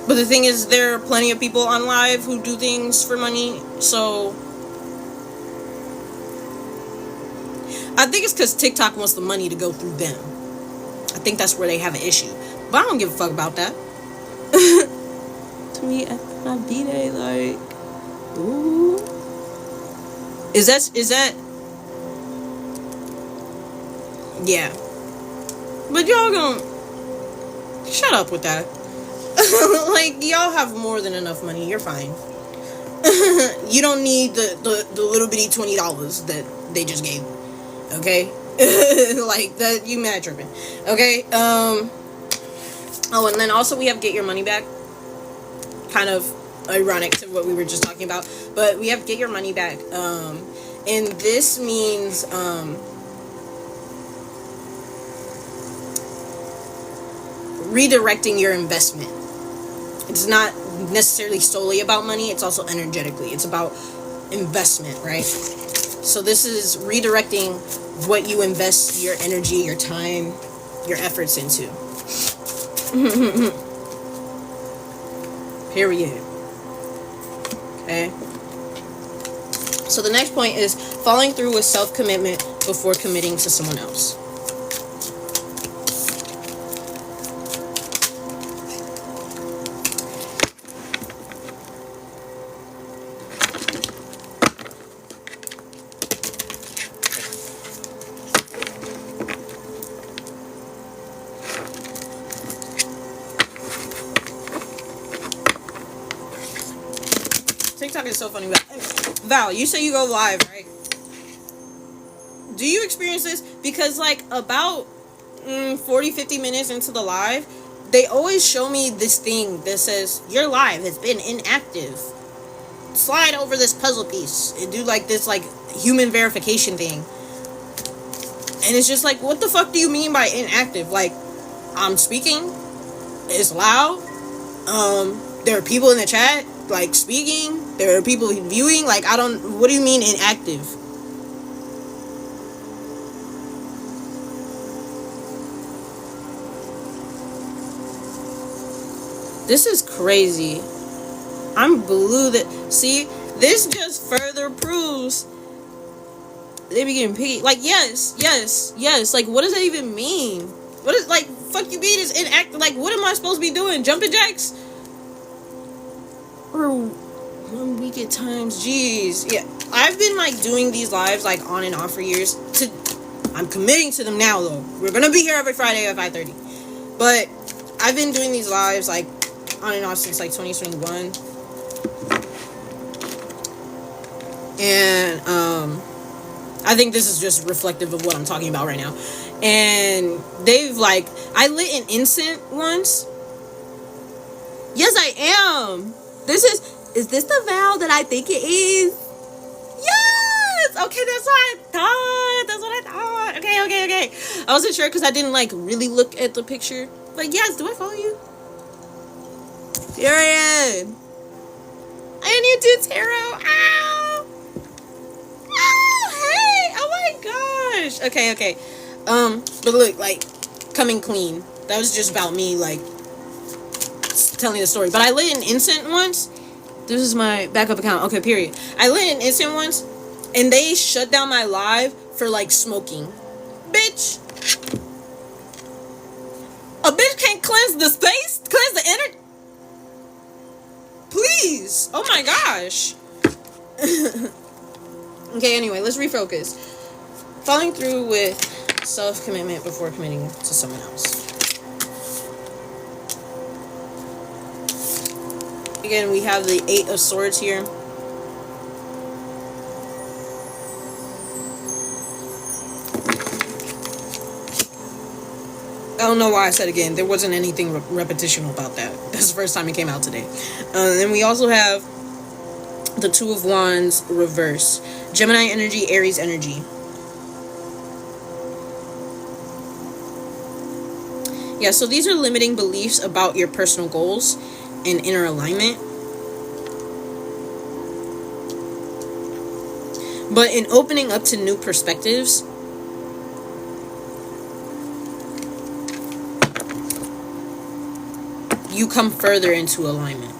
But the thing is, there are plenty of people on live who do things for money, so... I think it's because TikTok wants the money to go through them. I think that's where they have an issue. But I don't give a fuck about that. To me, at my B-Day, like... Ooh. Is that... Yeah. But y'all gonna... Shut up with that. Like, y'all have more than enough money. You're fine. You don't need the little bitty $20 that they just gave. Okay? Like, that, you mad tripping. Okay? Oh, and then also we have Get Your Money Back. Kind of ironic to what we were just talking about. But we have Get Your Money Back. And this means, redirecting your investment. It's not necessarily solely about money, it's also energetically. It's about investment, right? So this is redirecting what you invest your energy, your time, your efforts into. Period. Okay? So the next point is following through with self-commitment before committing to someone else. TikTok is so funny. Val, you say you go live, right? Do you experience this? Because, like, about 40-50 minutes into the live, they always show me this thing that says, your live has been inactive. Slide over this puzzle piece and do, like, this, like, human verification thing. And it's just like, what the fuck do you mean by inactive? Like, I'm speaking. It's loud. There are people in the chat, like, speaking. There are people viewing. Like, I don't. What do you mean inactive? This is crazy. I'm blue that. See, this just further proves they be getting picky. Like, yes. Like, what does that even mean? What is, like, fuck you mean is inactive? Like, what am I supposed to be doing? Jumping jacks? Or 1 week at times? Jeez. Yeah, I've been, like, doing these lives, like, on and off for years. I'm committing to them now, though. We're gonna be here every Friday at 5:30. But I've been doing these lives, like, on and off since, like, 2021. And, I think this is just reflective of what I'm talking about right now. And they've, like, I lit an incense once. Yes, I am. Is this the vow that I think it is? Yes! Okay, that's what I thought. Okay. I wasn't sure because I didn't, like, really look at the picture. Like, yes, do I follow you? Period. And you do tarot. Ow! Oh, hey! Oh my gosh! Okay. But look, like, coming clean. That was just about me, like, telling the story. But I lit an incense once. This is my backup account. Okay, period. I lit an incense once, and they shut down my live for, like, smoking. Bitch! A bitch can't cleanse the space? Cleanse the energy? Please! Oh my gosh! Okay, anyway, let's refocus. Following through with self-commitment before committing to someone else. Again, we have the 8 of Swords here. I don't know why I said again. There wasn't anything repetition about that. That's the first time it came out today. And we also have the 2 of Wands reverse. Gemini energy, Aries energy. Yeah, so these are limiting beliefs about your personal goals and inner alignment. But in opening up to new perspectives, you come further into alignment.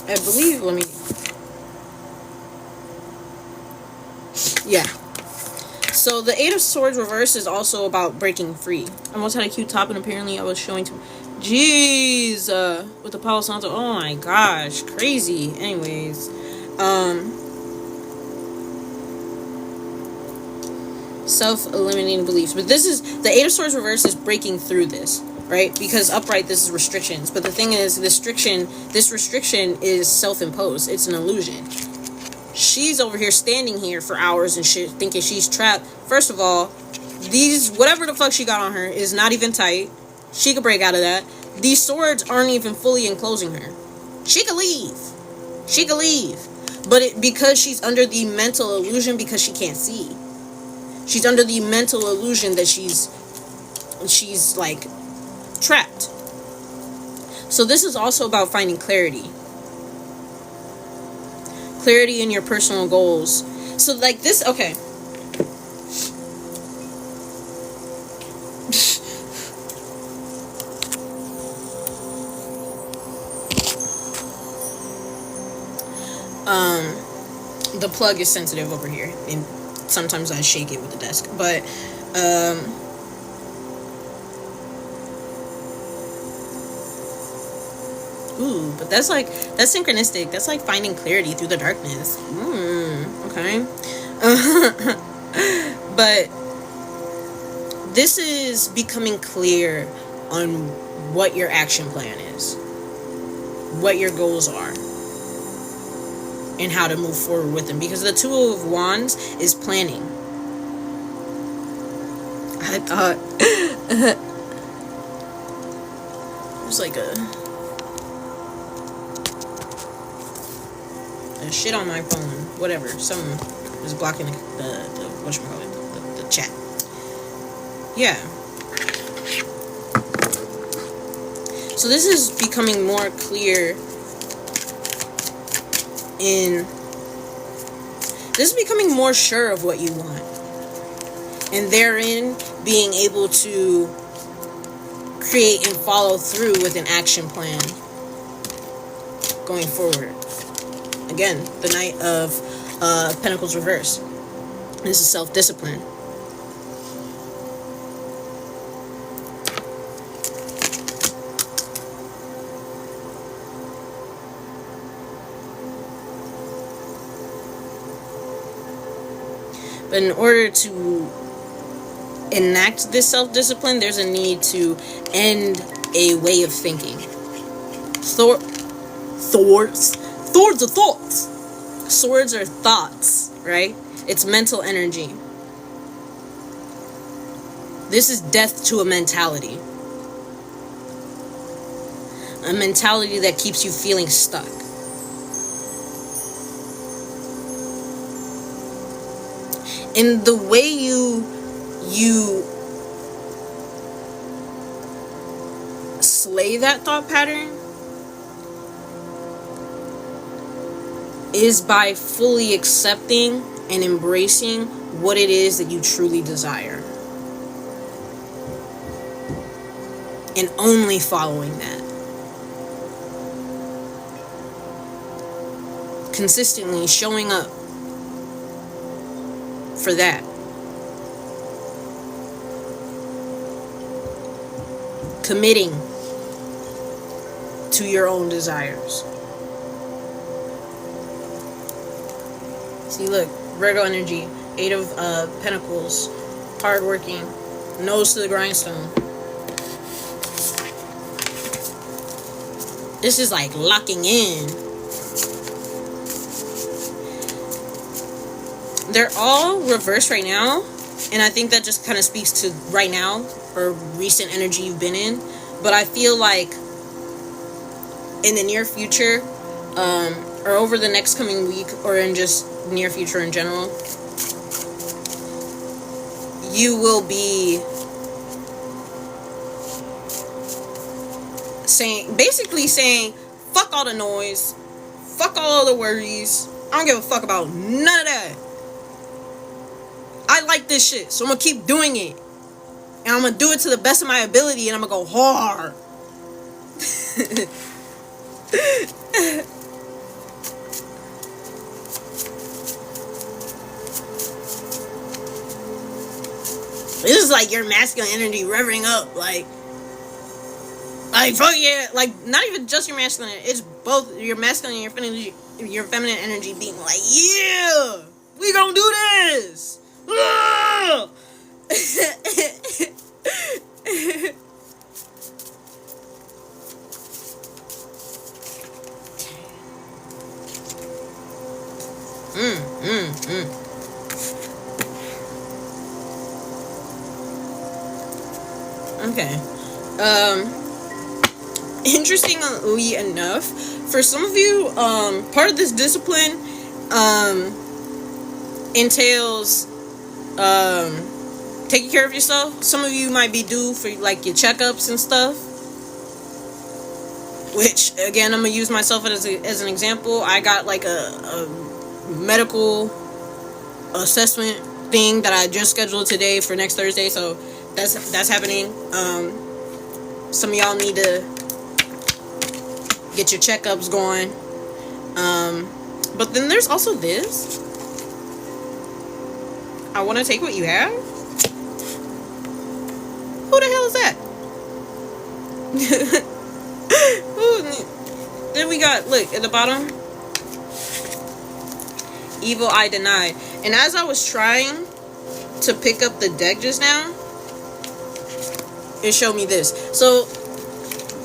I believe, yeah. So the 8 of Swords reverse is also about breaking free. I almost had a cute top, and apparently I was showing to... Jeez! With the Palo Santo. Oh my gosh. Crazy. Anyways. Self-eliminating beliefs. But this is... The 8 of Swords reverse is breaking through this. Right? Because upright, this is restrictions. But the thing is, this restriction is self-imposed. It's an illusion. She's over here standing here for hours and shit, thinking she's trapped. First of all, whatever the fuck she got on her is not even tight. She could break out of that. These swords aren't even fully enclosing her. She could leave. But because she's under the mental illusion, because she can't see. She's under the mental illusion that she's like trapped. So this is also about finding clarity. Clarity in your personal goals. So like this, okay. The plug is sensitive over here, and sometimes I shake it with the desk, but ooh, but that's synchronistic. That's like finding clarity through the darkness. Okay. But this is becoming clear on what your action plan is, what your goals are, and how to move forward with them. Because the 2 of Wands is planning. I thought there's like a shit on my phone. Whatever. Something was blocking the whatchamacallit, the chat. Yeah. So this is becoming more clear this is becoming more sure of what you want, and therein being able to create and follow through with an action plan going forward. Again, the Knight of Pentacles reverse. This is self-discipline. But in order to enact this self-discipline, there's a need to end a way of thinking. Swords are thoughts. Swords are thoughts, right? It's mental energy. This is death to a mentality. A mentality that keeps you feeling stuck. And the way you slay that thought pattern is by fully accepting and embracing what it is that you truly desire. And only following that. Consistently showing up for that. Committing to your own desires. See, look, Virgo energy, 8 of Pentacles, hardworking, nose to the grindstone. This is like locking in. They're all reversed right now, and I think that just kind of speaks to right now or recent energy you've been in. But I feel like in the near future, or over the next coming week, or in just near future in general, you will be basically saying, fuck all the noise, fuck all the worries, I don't give a fuck about none of that. I like this shit, so I'm gonna keep doing it. And I'm gonna do it to the best of my ability, and I'm gonna go hard. This is like your masculine energy revving up, like fuck yeah, like not even just your masculine, it's both your masculine and your feminine energy being like, yeah, we gonna do this. Okay. Interestingly enough, for some of you, part of this discipline entails taking care of yourself. Some of you might be due for like your checkups and stuff, which again, I'm gonna use myself as an example. I got like a medical assessment thing that I just scheduled today for next Thursday, so that's happening. Some of y'all need to get your checkups going. But then there's also this. I want to take what you have. Who the hell is that? Then we got, look, at the bottom, evil eye denied. And as I was trying to pick up the deck just now, it showed me this. So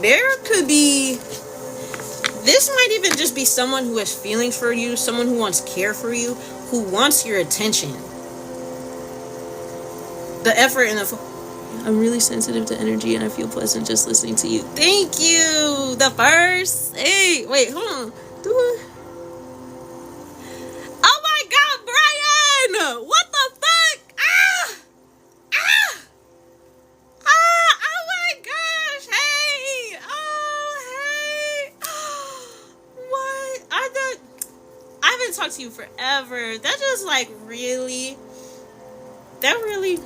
there could be, this might even just be someone who has feelings for you, someone who wants care for you, who wants your attention. The effort and the I'm really sensitive to energy and I feel pleasant just listening to you. Thank you. The first. Hey, wait, hold on. Do it. Oh my God, Brian! What the fuck? Oh my gosh. Hey. Oh to you forever. That just like really, that really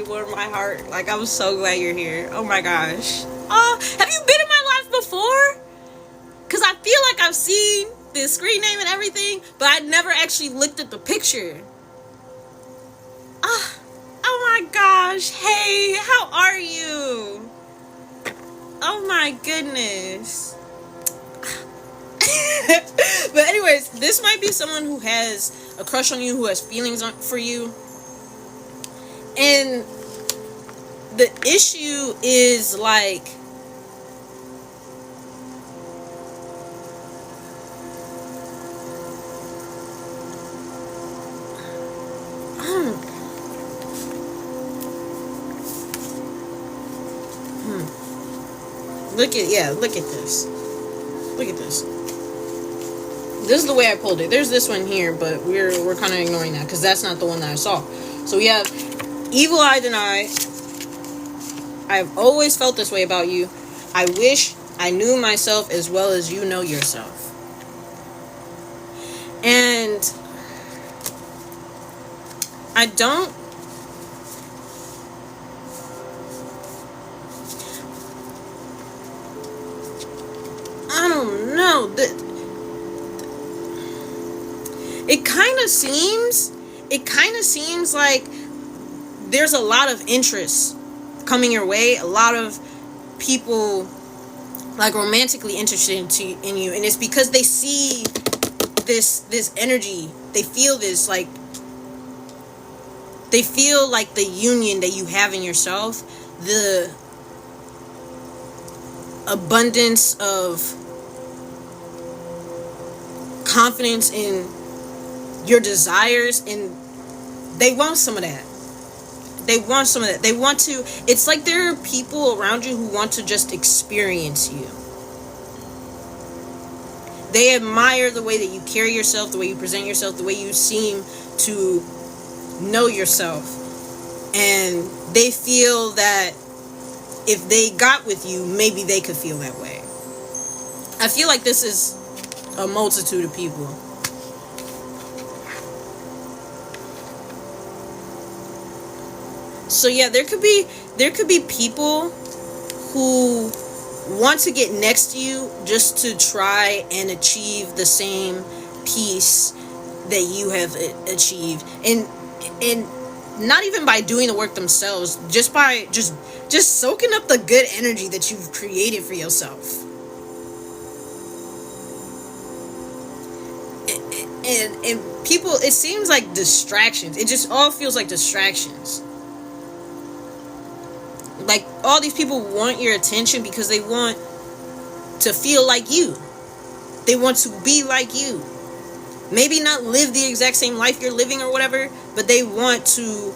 warmed my heart. Like, I'm so glad you're here. Oh my gosh. Oh, have you been in my life before? Because I feel like I've seen the screen name and everything, but I never actually looked at the picture. Ah, oh my gosh. Hey, how are you? Oh my goodness. But anyways, this might be someone who has a crush on you, who has feelings for you. And the issue is like, look at this. Look at this. This is the way I pulled it. There's this one here, but we're kind of ignoring that because that's not the one that I saw. So we have Evil Eye Deny. I've always felt this way about you. I wish I knew myself as well as you know yourself. And I don't know. It kind of seems like there's a lot of interest coming your way, a lot of people like romantically interested in you, and it's because they see this energy. They feel this, like they feel like the union that you have in yourself, the abundance of confidence in your desires, and they want some of that. They want to, it's like there are people around you who want to just experience you. They admire the way that you carry yourself, the way you present yourself, the way you seem to know yourself. And they feel that if they got with you, maybe they could feel that way. I feel like this is a multitude of people. So yeah, there could be people who want to get next to you just to try and achieve the same peace that you have achieved, and not even by doing the work themselves, just by just soaking up the good energy that you've created for yourself. And people, it seems like distractions. It just all feels like distractions. Like, all these people want your attention because they want to feel like you. They want to be like you. Maybe not live the exact same life you're living or whatever, but they want to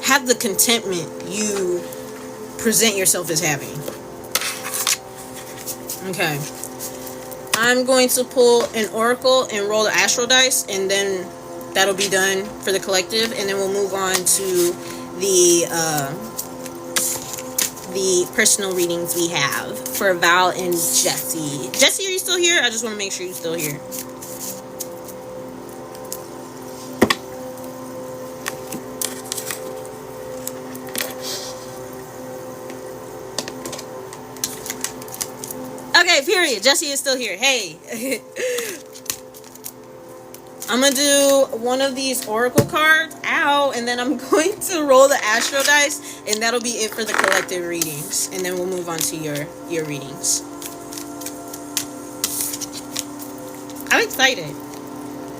have the contentment you present yourself as having. Okay. I'm going to pull an oracle and roll the astral dice, and then that'll be done for the collective, and then we'll move on to the personal readings we have for Val and Jesse. Jesse, are you still here? I just want to make sure you're still here. Okay, period. Jesse is still here. Hey. I'm going to do one of these oracle cards. Ow. And then I'm going to roll the astro dice. And that'll be it for the collective readings. And then we'll move on to your readings. I'm excited.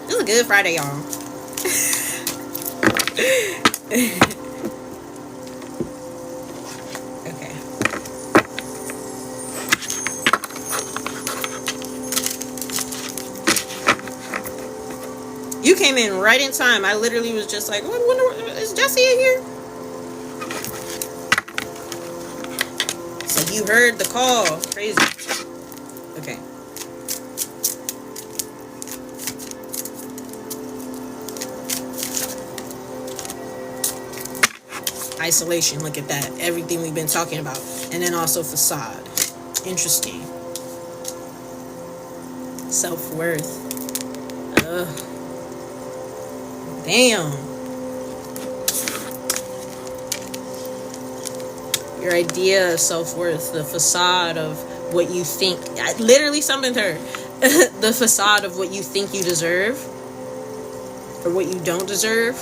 This is a good Friday, y'all. Okay. You came in right in time. I literally was just like, is Jesse in here? So you heard the call. Crazy. Okay. Isolation. Look at that. Everything we've been talking about. And then also facade. Interesting. self-worth. Ugh. Damn. Your idea of self-worth, the facade of what you think. I literally summoned her. The facade of what you think you deserve or what you don't deserve.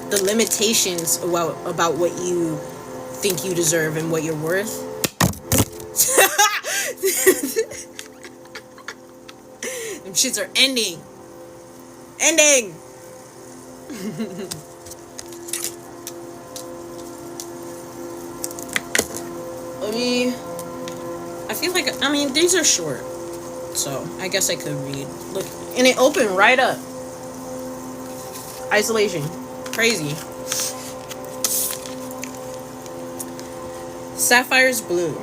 The limitations about what you think you deserve and what you're worth. Them shits are ending. I feel like, these are short, so I guess I could read. Look, and it opened right up. Isolation. Crazy. Sapphire's blue.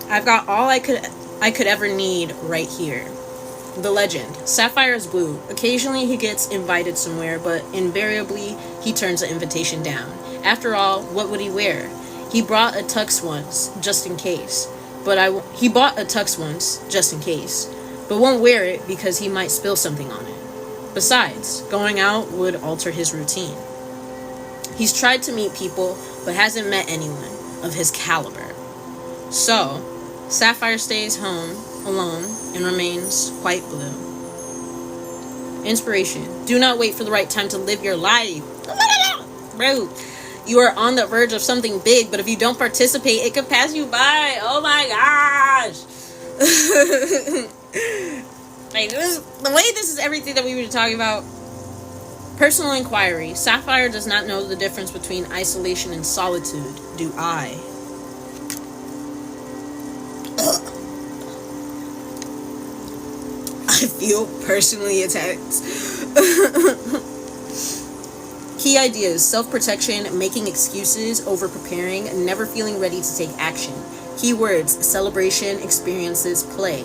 I've got all I could ever need right here. The legend. Sapphire is blue. Occasionally he gets invited somewhere, but invariably he turns the invitation down. After all, what would he wear? He brought a tux once, just in case. He bought a tux once, just in case. But won't wear it because he might spill something on it. Besides, going out would alter his routine. He's tried to meet people, but hasn't met anyone of his caliber. So, Sapphire stays home alone and remains quite blue. Inspiration. Do not wait for the right time to live your life. Bro, you are on the verge of something big, but if you don't participate, it could pass you by. Oh my gosh. Like, the way this is everything that we were talking about. Personal inquiry. Sapphire does not know the difference between isolation and solitude. Do I? I feel personally attacked. Key ideas: self-protection, making excuses, over-preparing, never feeling ready to take action. Keywords: celebration, experiences, play.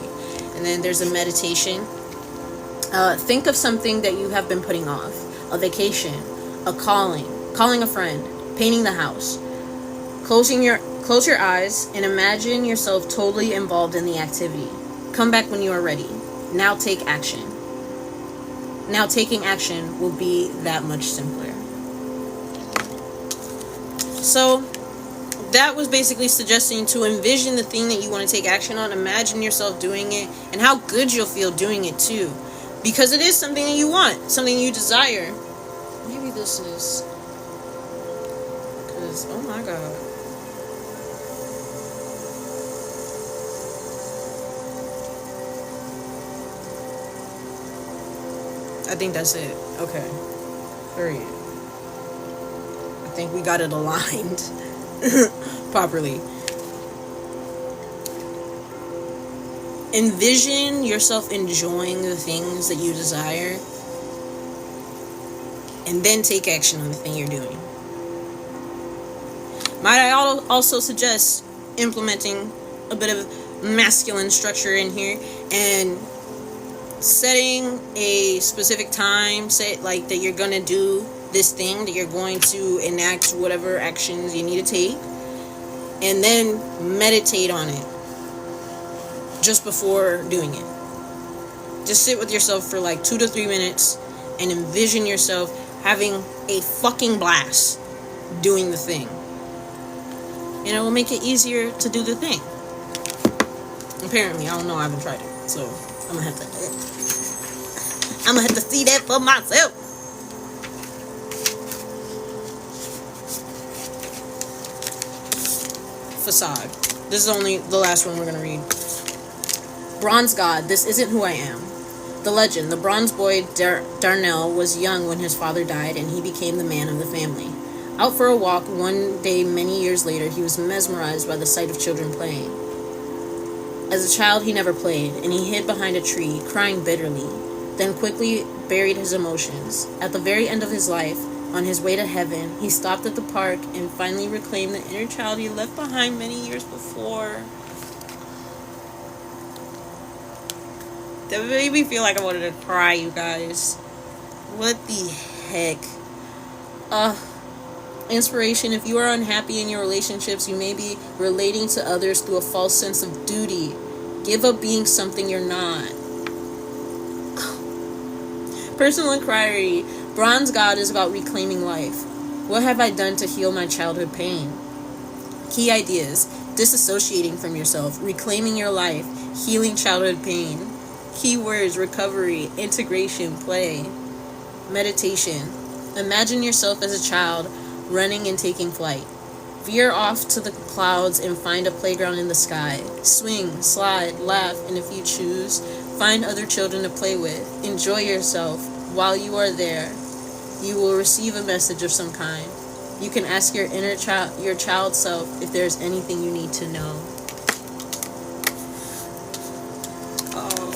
And then there's a meditation. Think of something that you have been putting off. A vacation, a calling a friend, painting the house. Close your eyes and imagine yourself totally involved in the activity. Come back when you are ready. Now take action. Now taking action will be that much simpler. So that was basically suggesting to envision the thing that you want to take action on. Imagine yourself doing it and how good you'll feel doing it too. Because it is something that you want, something you desire. Maybe this is... Because, oh my god. I think that's it. Okay. Period. I think we got it aligned properly. Envision yourself enjoying the things that you desire, and then take action on the thing you're doing. Might I also suggest implementing a bit of masculine structure in here and setting a specific time, say like that you're gonna do this thing, that you're going to enact whatever actions you need to take, and then meditate on it just before doing it. Just sit with yourself for like 2 to 3 minutes and envision yourself having a fucking blast doing the thing. And it will make it easier to do the thing. Apparently, I don't know, I haven't tried it. So I'm gonna have to see that for myself. Facade. This is only the last one we're gonna read. Bronze God, this isn't who I am. The legend, the bronze boy Darnell was young when his father died and he became the man of the family. Out for a walk one day many years later, he was mesmerized by the sight of children playing. As a child, he never played, and he hid behind a tree, crying bitterly, then quickly buried his emotions. At the very end of his life, on his way to heaven, he stopped at the park and finally reclaimed the inner child he left behind many years before. That made me feel like I wanted to cry, you guys. What the heck? Inspiration. If you are unhappy in your relationships, you may be relating to others through a false sense of duty. Give up being something you're not. Personal inquiry. Bronze God is about reclaiming life. What have I done to heal my childhood pain? Key ideas. Disassociating from yourself, reclaiming your life, healing childhood pain. Keywords: recovery, integration, play. Meditation. Imagine yourself as a child running and taking flight. Veer off to the clouds and find a playground in the sky. Swing, slide, laugh, and if you choose, find other children to play with. Enjoy yourself. While you are there, you will receive a message of some kind. You can ask your inner child, your child self, if there's anything you need to know. Oh.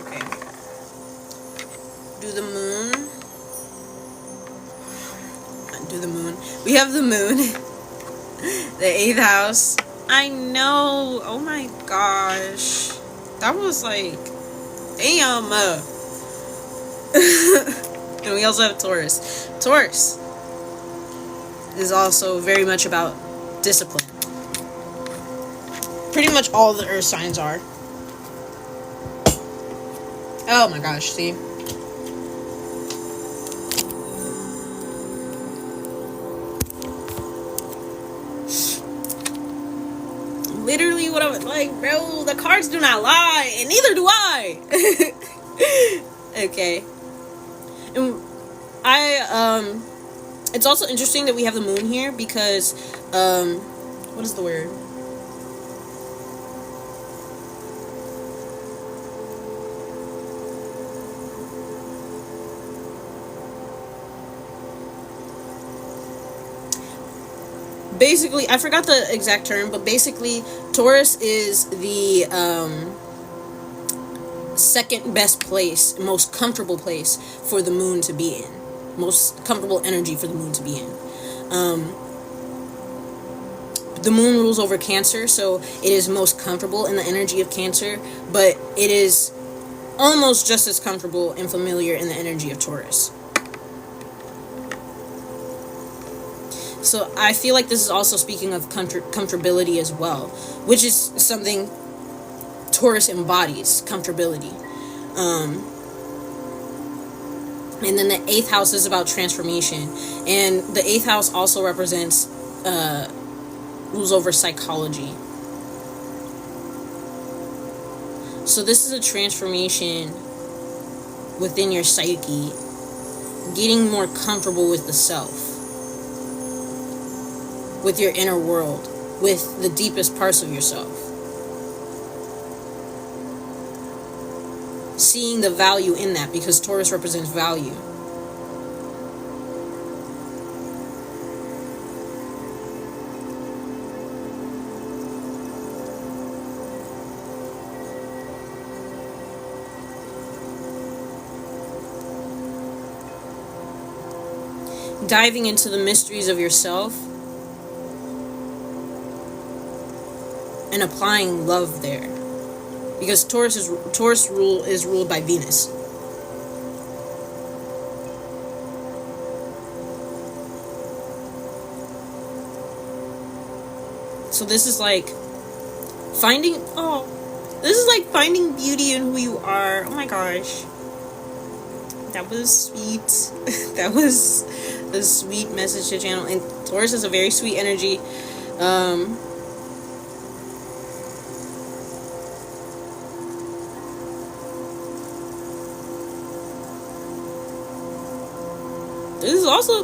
Okay. Do the moon. Do the moon. We have the moon. The 8th house. I know. Oh my gosh. That was like, damn. And we also have Taurus. Taurus is also very much about discipline. Pretty much all the earth signs are. Oh my gosh, see? Literally what I was like, bro, the cards do not lie, and neither do I. Okay. And it's also interesting that we have the moon here because, what is the word? Basically, I forgot the exact term, but basically, Taurus is the second best place, most comfortable place for the moon to be in. Most comfortable energy for the moon to be in. The moon rules over Cancer, so it is most comfortable in the energy of Cancer, but it is almost just as comfortable and familiar in the energy of Taurus. So I feel like this is also speaking of comfortability as well, which is something Taurus embodies, comfortability. And then the 8th house is about transformation. And the 8th house also represents, rules over psychology. So this is a transformation within your psyche, getting more comfortable with the self, with your inner world, with the deepest parts of yourself. Seeing the value in that, because Taurus represents value. Diving into the mysteries of yourself and applying love there, because Taurus rule is ruled by Venus. So this is like finding beauty in who you are. Oh my gosh, that was sweet. That was a sweet message to channel. And Taurus is a very sweet energy. This is also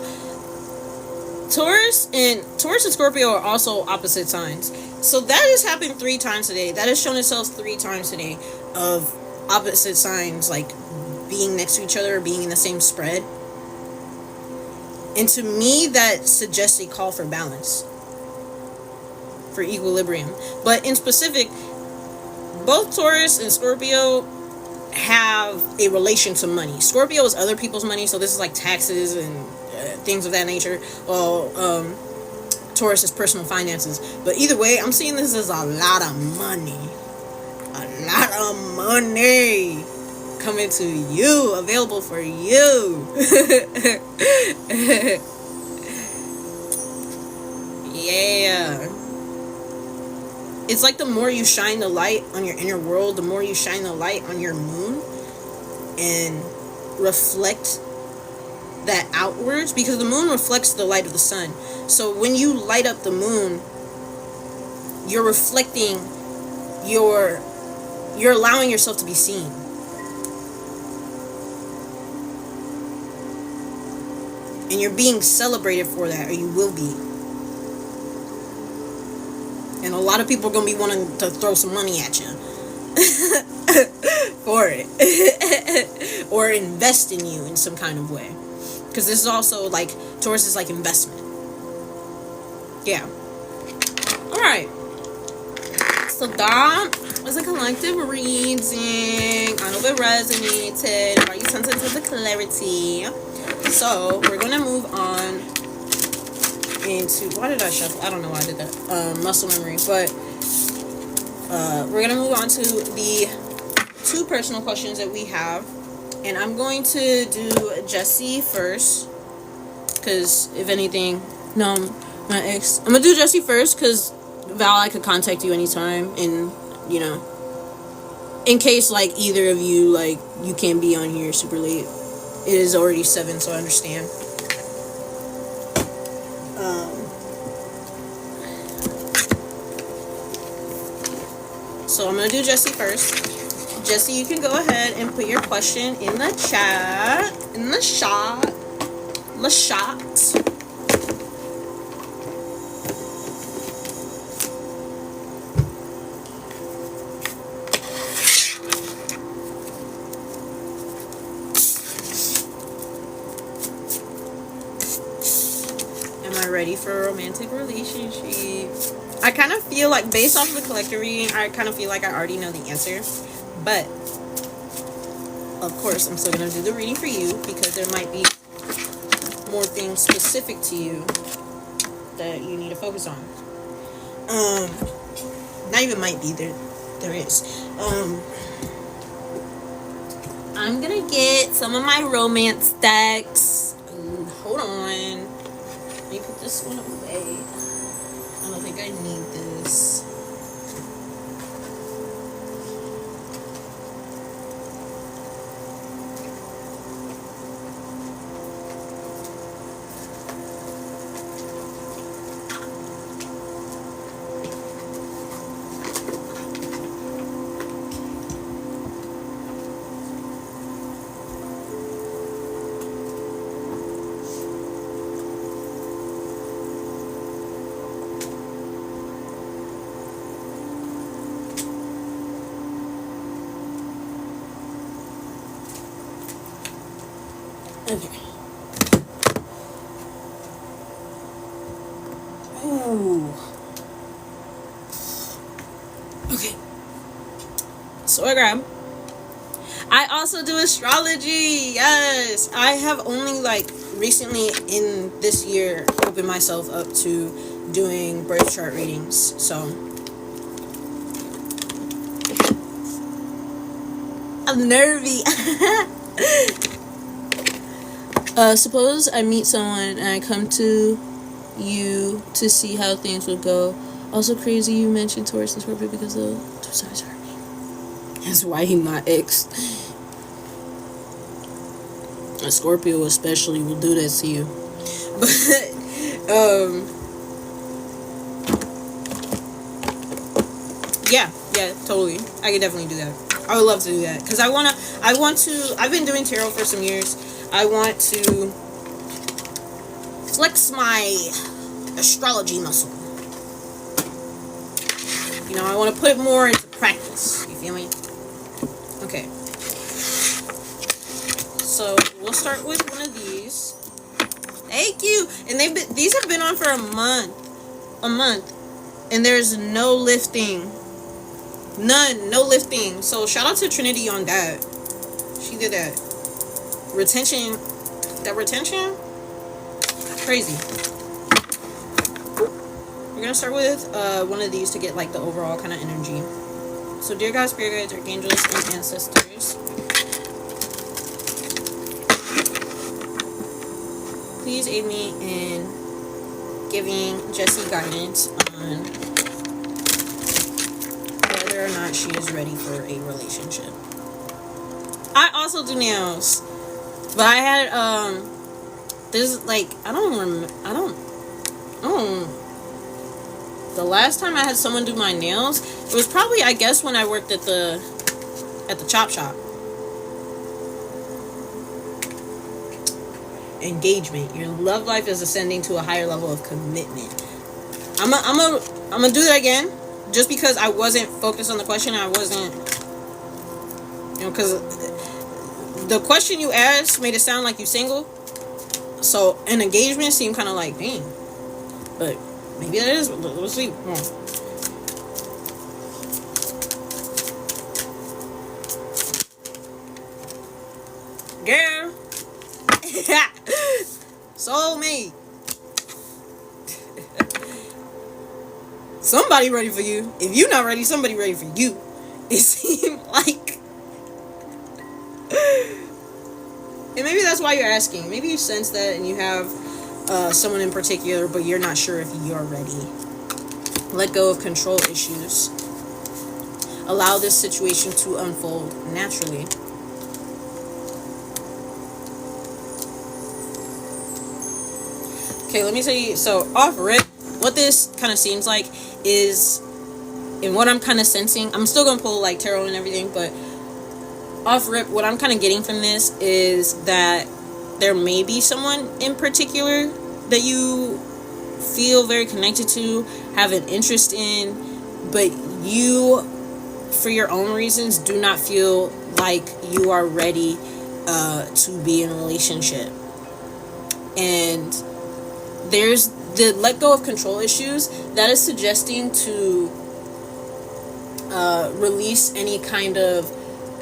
Taurus and Scorpio are also opposite signs. So that has happened 3 times today. That has shown itself 3 times today of opposite signs like being next to each other or being in the same spread. And to me, that suggests a call for balance, for equilibrium. But in specific, both Taurus and Scorpio have a relation to money. Scorpio is other people's money, so this is like taxes and things of that nature. Well, Taurus is personal finances. But either way, I'm seeing this as a lot of money. A lot of money coming to you, available for you. Yeah. it's like the more you shine the light on your inner world, the more you shine the light on your moon and reflect that outwards, because the moon reflects the light of the sun. So when you light up the moon, you're reflecting, you're allowing yourself to be seen. And you're being celebrated for that, or you will be. And a lot of people are going to be wanting to throw some money at you for it. Or invest in you in some kind of way. Because this is also like, Taurus is like investment. Yeah. Alright. So that was a collective reading. I hope it resonated. Are you sensitive to clarity? So we're gonna move on into, why did I shuffle? I don't know why I did that. Muscle memory. But we're gonna move on to the 2 personal questions that we have, and I'm going to do Jessie first, because if anything, no, my ex. I'm gonna do Jessie first because Val, I could contact you anytime, and you know, in case like either of you like you can't be on here super late. It is already 7, so I understand. So I'm gonna do Jessie first. Jessie, you can go ahead and put your question in the chat. In the shot. The shot. Ready for a romantic relationship? I kind of feel like, based off of the collector reading, I kind of feel like I already know the answer, but of course I'm still gonna do the reading for you because there might be more things specific to you that you need to focus on. Not even might be, there is. I'm gonna get some of my romance decks. Hold on. Let me put this one away. I don't think I need this. Okay. Ooh. Okay. So I also do astrology. Yes. I have only like recently in this year opened myself up to doing birth chart readings. So I'm nervy. Suppose I meet someone and I come to you to see how things would go. Also crazy you mentioned Taurus and Scorpio because the two sides hurt me. That's why he my ex. A Scorpio especially will do that to you. But yeah, totally. I could definitely do that. I would love to do that because I want to. I've been doing tarot for some years. I want to flex my astrology muscle. You know, I want to put it more into practice. You feel me? Okay. So we'll start with one of these. Thank you. And these have been on for a month, and there's no lifting. No lifting. So shout out to Trinity on that. She did that. Retention, crazy. We're gonna start with one of these to get like the overall kind of energy. So dear God, spirit guides, archangels, and ancestors, please aid me in giving Jessie guidance on that she is ready for a relationship. I also do nails, but I had this like I don't. The last time I had someone do my nails, it was probably, I guess, when I worked at the chop shop. Engagement. Your love life is ascending to a higher level of commitment. I'm gonna do that again, just because I wasn't focused on the question. I wasn't, because the question you asked made it sound like you single. So an engagement seemed kind of like, dang, but maybe that is. Let's see. Girl. Soulmate. Somebody ready for you. If you're not ready, somebody ready for you. It seemed like. And maybe that's why you're asking. Maybe you sense that and you have someone in particular, but you're not sure if you're ready. Let go of control issues. Allow this situation to unfold naturally. Okay, let me tell you. So, off rip, what this kind of seems like is, and what I'm kind of sensing, I'm still going to pull like tarot and everything, but off rip, what I'm kind of getting from this is that there may be someone in particular that you feel very connected to, have an interest in, but you, for your own reasons, do not feel like you are ready to be in a relationship. And there's the let go of control issues that is suggesting to release any kind of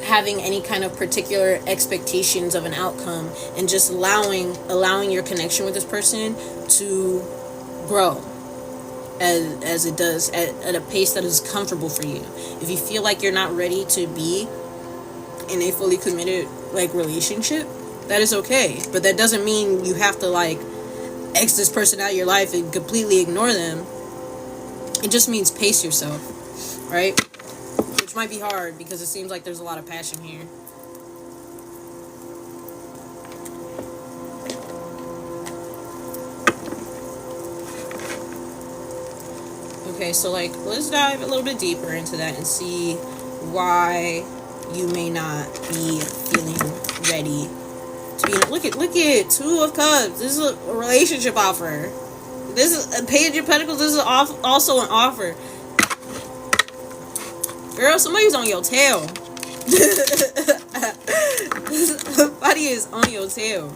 having any kind of particular expectations of an outcome, and just allowing your connection with this person to grow as it does at a pace that is comfortable for you. If you feel like you're not ready to be in a fully committed like relationship, that is okay, but that doesn't mean you have to like X this person out of your life and completely ignore them. It just means pace yourself, right? Which might be hard because it seems like there's a lot of passion here. Okay, so like let's dive a little bit deeper into that and see why you may not be feeling ready to be. Look at Two of Cups. This is a relationship offer. This is a Page of Pentacles. This is also an offer. Girl, somebody's on your tail. Somebody is on your tail.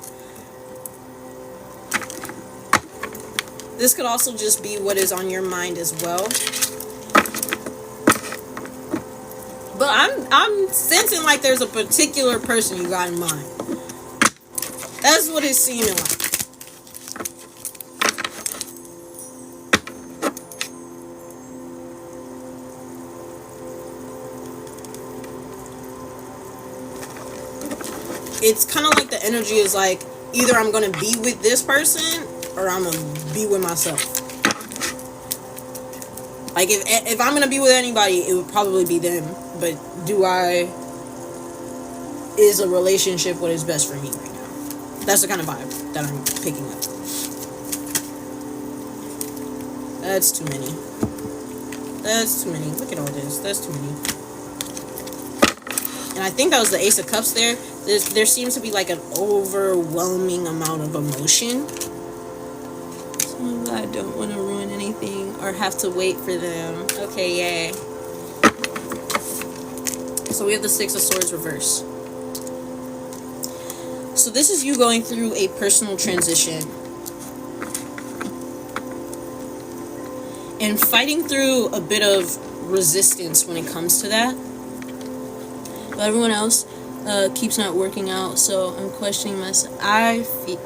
This could also just be what is on your mind as well. But I'm sensing like there's a particular person you got in mind. That's what it's seeming like. It's kind of like the energy is like, either I'm going to be with this person or I'm going to be with myself. Like, if I'm going to be with anybody, it would probably be them. But is a relationship what is best for me right now? That's the kind of vibe that I'm picking up. That's too many. That's too many. Look at all this. That's too many. And I think that was the Ace of Cups there. There seems to be like an overwhelming amount of emotion. So I don't want to ruin anything or have to wait for them. Okay, yay. So we have the Six of Swords reverse. So this is you going through a personal transition and fighting through a bit of resistance when it comes to that. But everyone else keeps not working out, so I'm questioning myself. I feel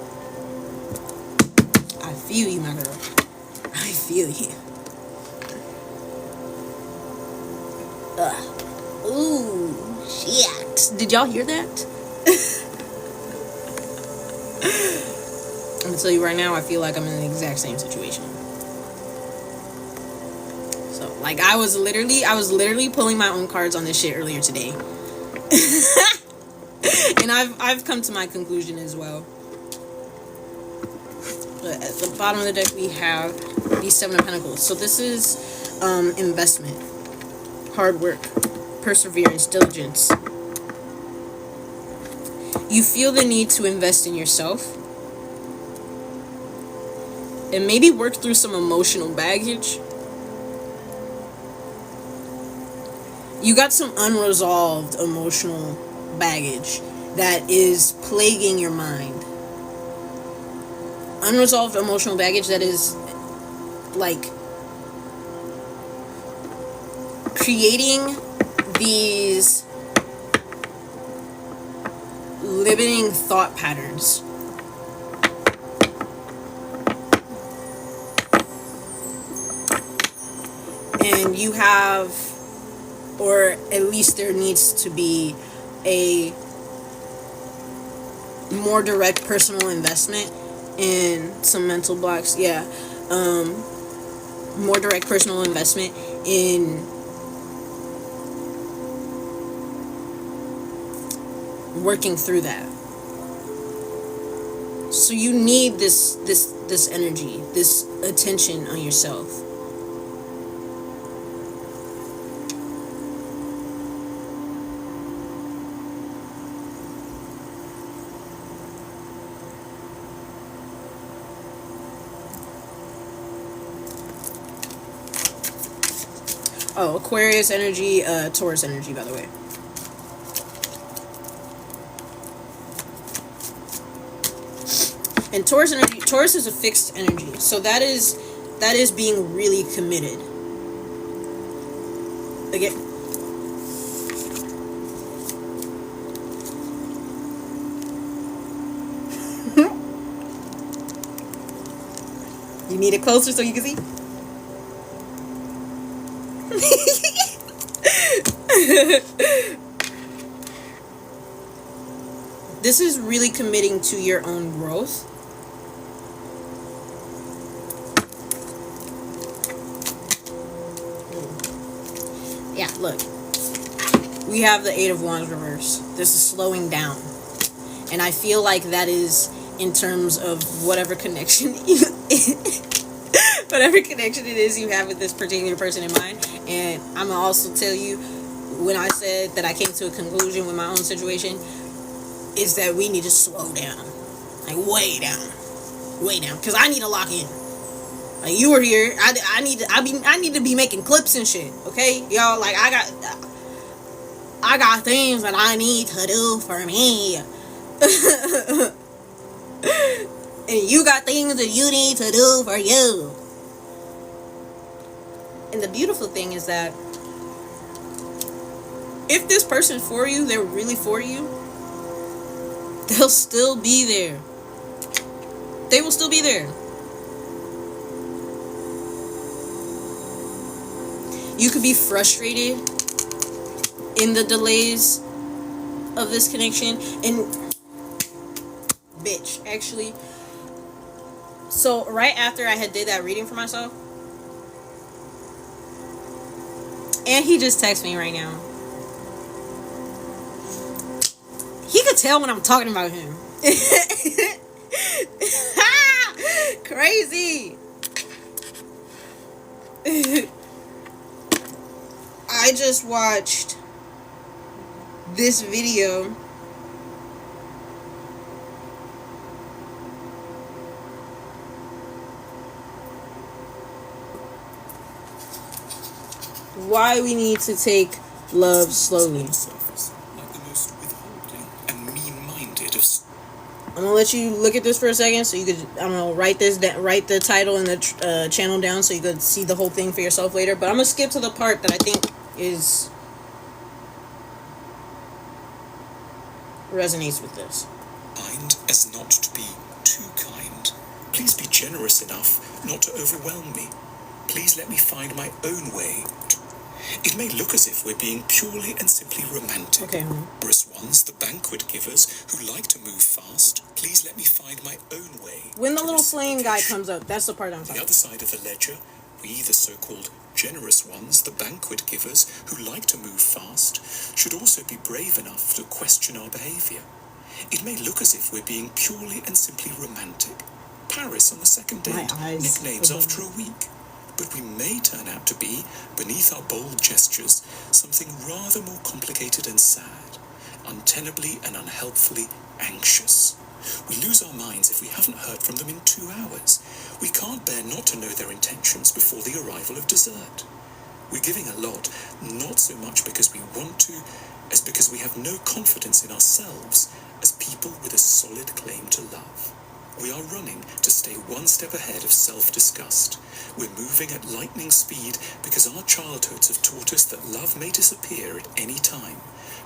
you, my girl. I feel you. Ooh, shit. Did y'all hear that? I'm gonna tell you right now, I feel like I'm in the exact same situation. So, Like, I was literally pulling my own cards on this shit earlier today. And I've come to my conclusion as well. But at the bottom of the deck, we have the Seven of Pentacles. So this is investment, hard work, perseverance, diligence. You feel the need to invest in yourself and maybe work through some emotional baggage. You got some unresolved emotional baggage that is plaguing your mind. Unresolved emotional baggage that is like creating these limiting thought patterns. And you have, or at least there needs to be, a more direct personal investment in some mental blocks. Yeah. More direct personal investment in working through that. So you need this energy, this attention on yourself. Oh, Aquarius energy, Taurus energy, by the way. And Taurus energy, Taurus is a fixed energy. So that is being really committed. Again. You need it closer so you can see? This is really committing to your own growth. Yeah, look. We have the Eight of Wands reverse. This is slowing down. And I feel like that is in terms of whatever connection whatever connection it is you have with this particular person in mind. And I'm gonna also tell you, when I said that I came to a conclusion with my own situation, is that we need to slow down, like way down, because I need to lock in. Like, you were here, I need to be making clips and shit. Okay, y'all, like I got things that I need to do for me, and you got things that you need to do for you. And the beautiful thing is that if this person's for you, they're really for you, they'll still be there. They will still be there. You could be frustrated in the delays of this connection. And bitch, actually, so right after I had did that reading for myself, and he just texted me right now. He could tell when I'm talking about him. Crazy. I just watched this video. Why we need to take love slowly. I'm gonna let you look at this for a second, so you could, I don't know, write the title and the channel down, so you could see the whole thing for yourself later. But I'm gonna skip to the part that I think resonates with this. Kind as not to be too kind. Please be generous enough not to overwhelm me. Please let me find my own way. It may look as if we're being purely and simply romantic. Okay. Generous ones, the banquet givers, who like to move fast. Please let me find my own way. When the little flame guy comes up, that's the part I'm talking about. On the other side of the ledger, we, the so-called Generous ones, the banquet givers, who like to move fast, should also be brave enough to question our behaviour. It may look as if we're being purely and simply romantic. Paris on the second date, nicknames after a week. But we may turn out to be, beneath our bold gestures, something rather more complicated and sad, untenably and unhelpfully anxious. We lose our minds if we haven't heard from them in 2 hours. We can't bear not to know their intentions before the arrival of dessert. We're giving a lot, not so much because we want to, as because we have no confidence in ourselves as people with a solid claim to love. We are running to stay one step ahead of self-disgust. We're moving at lightning speed because our childhoods have taught us that love may disappear at any time,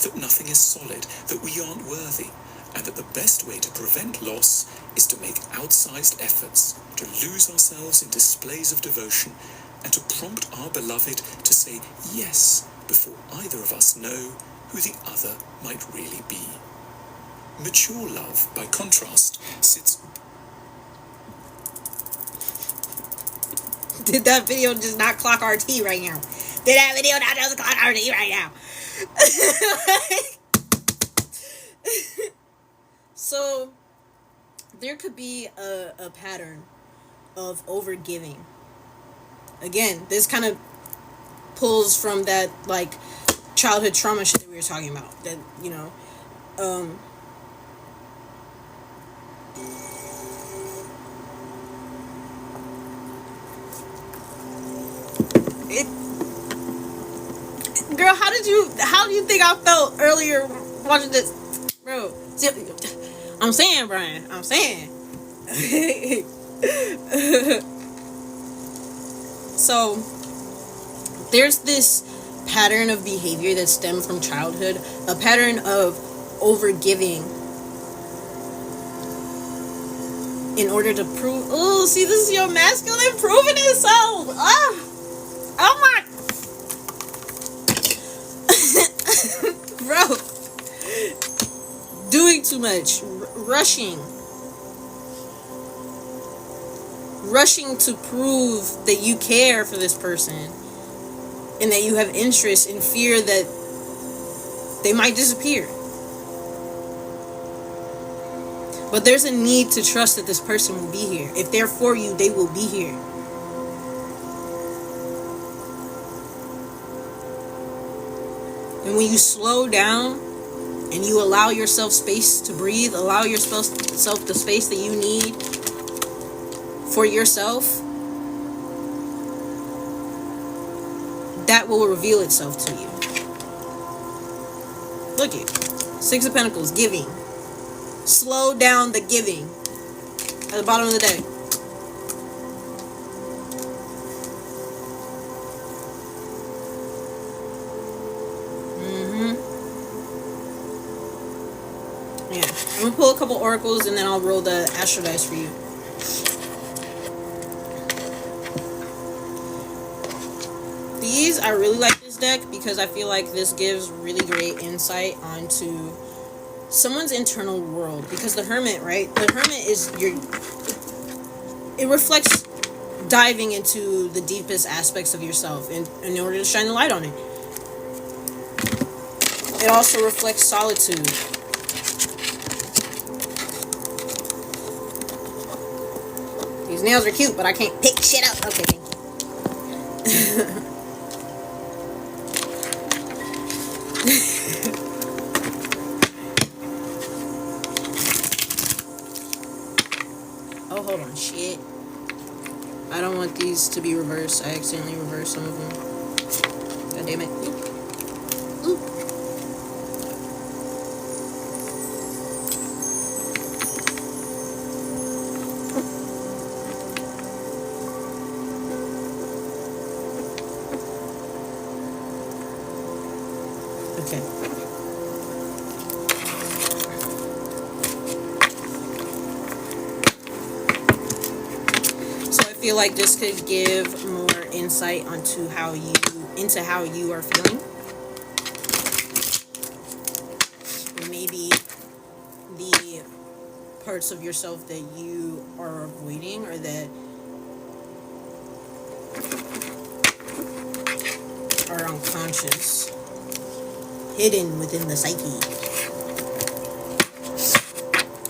that nothing is solid, that we aren't worthy, and that the best way to prevent loss is to make outsized efforts, to lose ourselves in displays of devotion, and to prompt our beloved to say yes before either of us know who the other might really be. Mature love, by contrast, sits... Did that video just not clock RT right now? Did that video not just clock RT right now? So, there could be a pattern of overgiving. Again, this kind of pulls from that, like, childhood trauma shit that we were talking about. That, you know, girl, how do you think I felt earlier watching this? Bro, I'm saying, Brian, I'm saying. So, there's this pattern of behavior that stems from childhood, a pattern of overgiving in order to prove. Oh, see, this is your masculine proving itself. Oh my. Bro, doing too much, rushing to prove that you care for this person and that you have interest, in fear that they might disappear. But there's a need to trust that this person will be here. If they're for you, they will be here. And when you slow down and you allow yourself space to breathe, allow yourself the space that you need for yourself, that will reveal itself to you. Look it. 6 of Pentacles, giving. Slow down the giving at the bottom of the day. Yeah, I'm gonna pull a couple oracles and then I'll roll the astro dice for you. I really like this deck because I feel like this gives really great insight onto someone's internal world. Because the Hermit, right? The Hermit is it reflects diving into the deepest aspects of yourself in order to shine the light on it. It also reflects solitude. These nails are cute, but I can't pick shit up. Okay, thank you. Oh, hold on. Shit. I don't want these to be reversed. I accidentally reversed some of them. God damn it. Oop. Okay. So I feel like this could give more insight into how you are feeling. Maybe the parts of yourself that you are avoiding, or that subconscious, hidden within the psyche.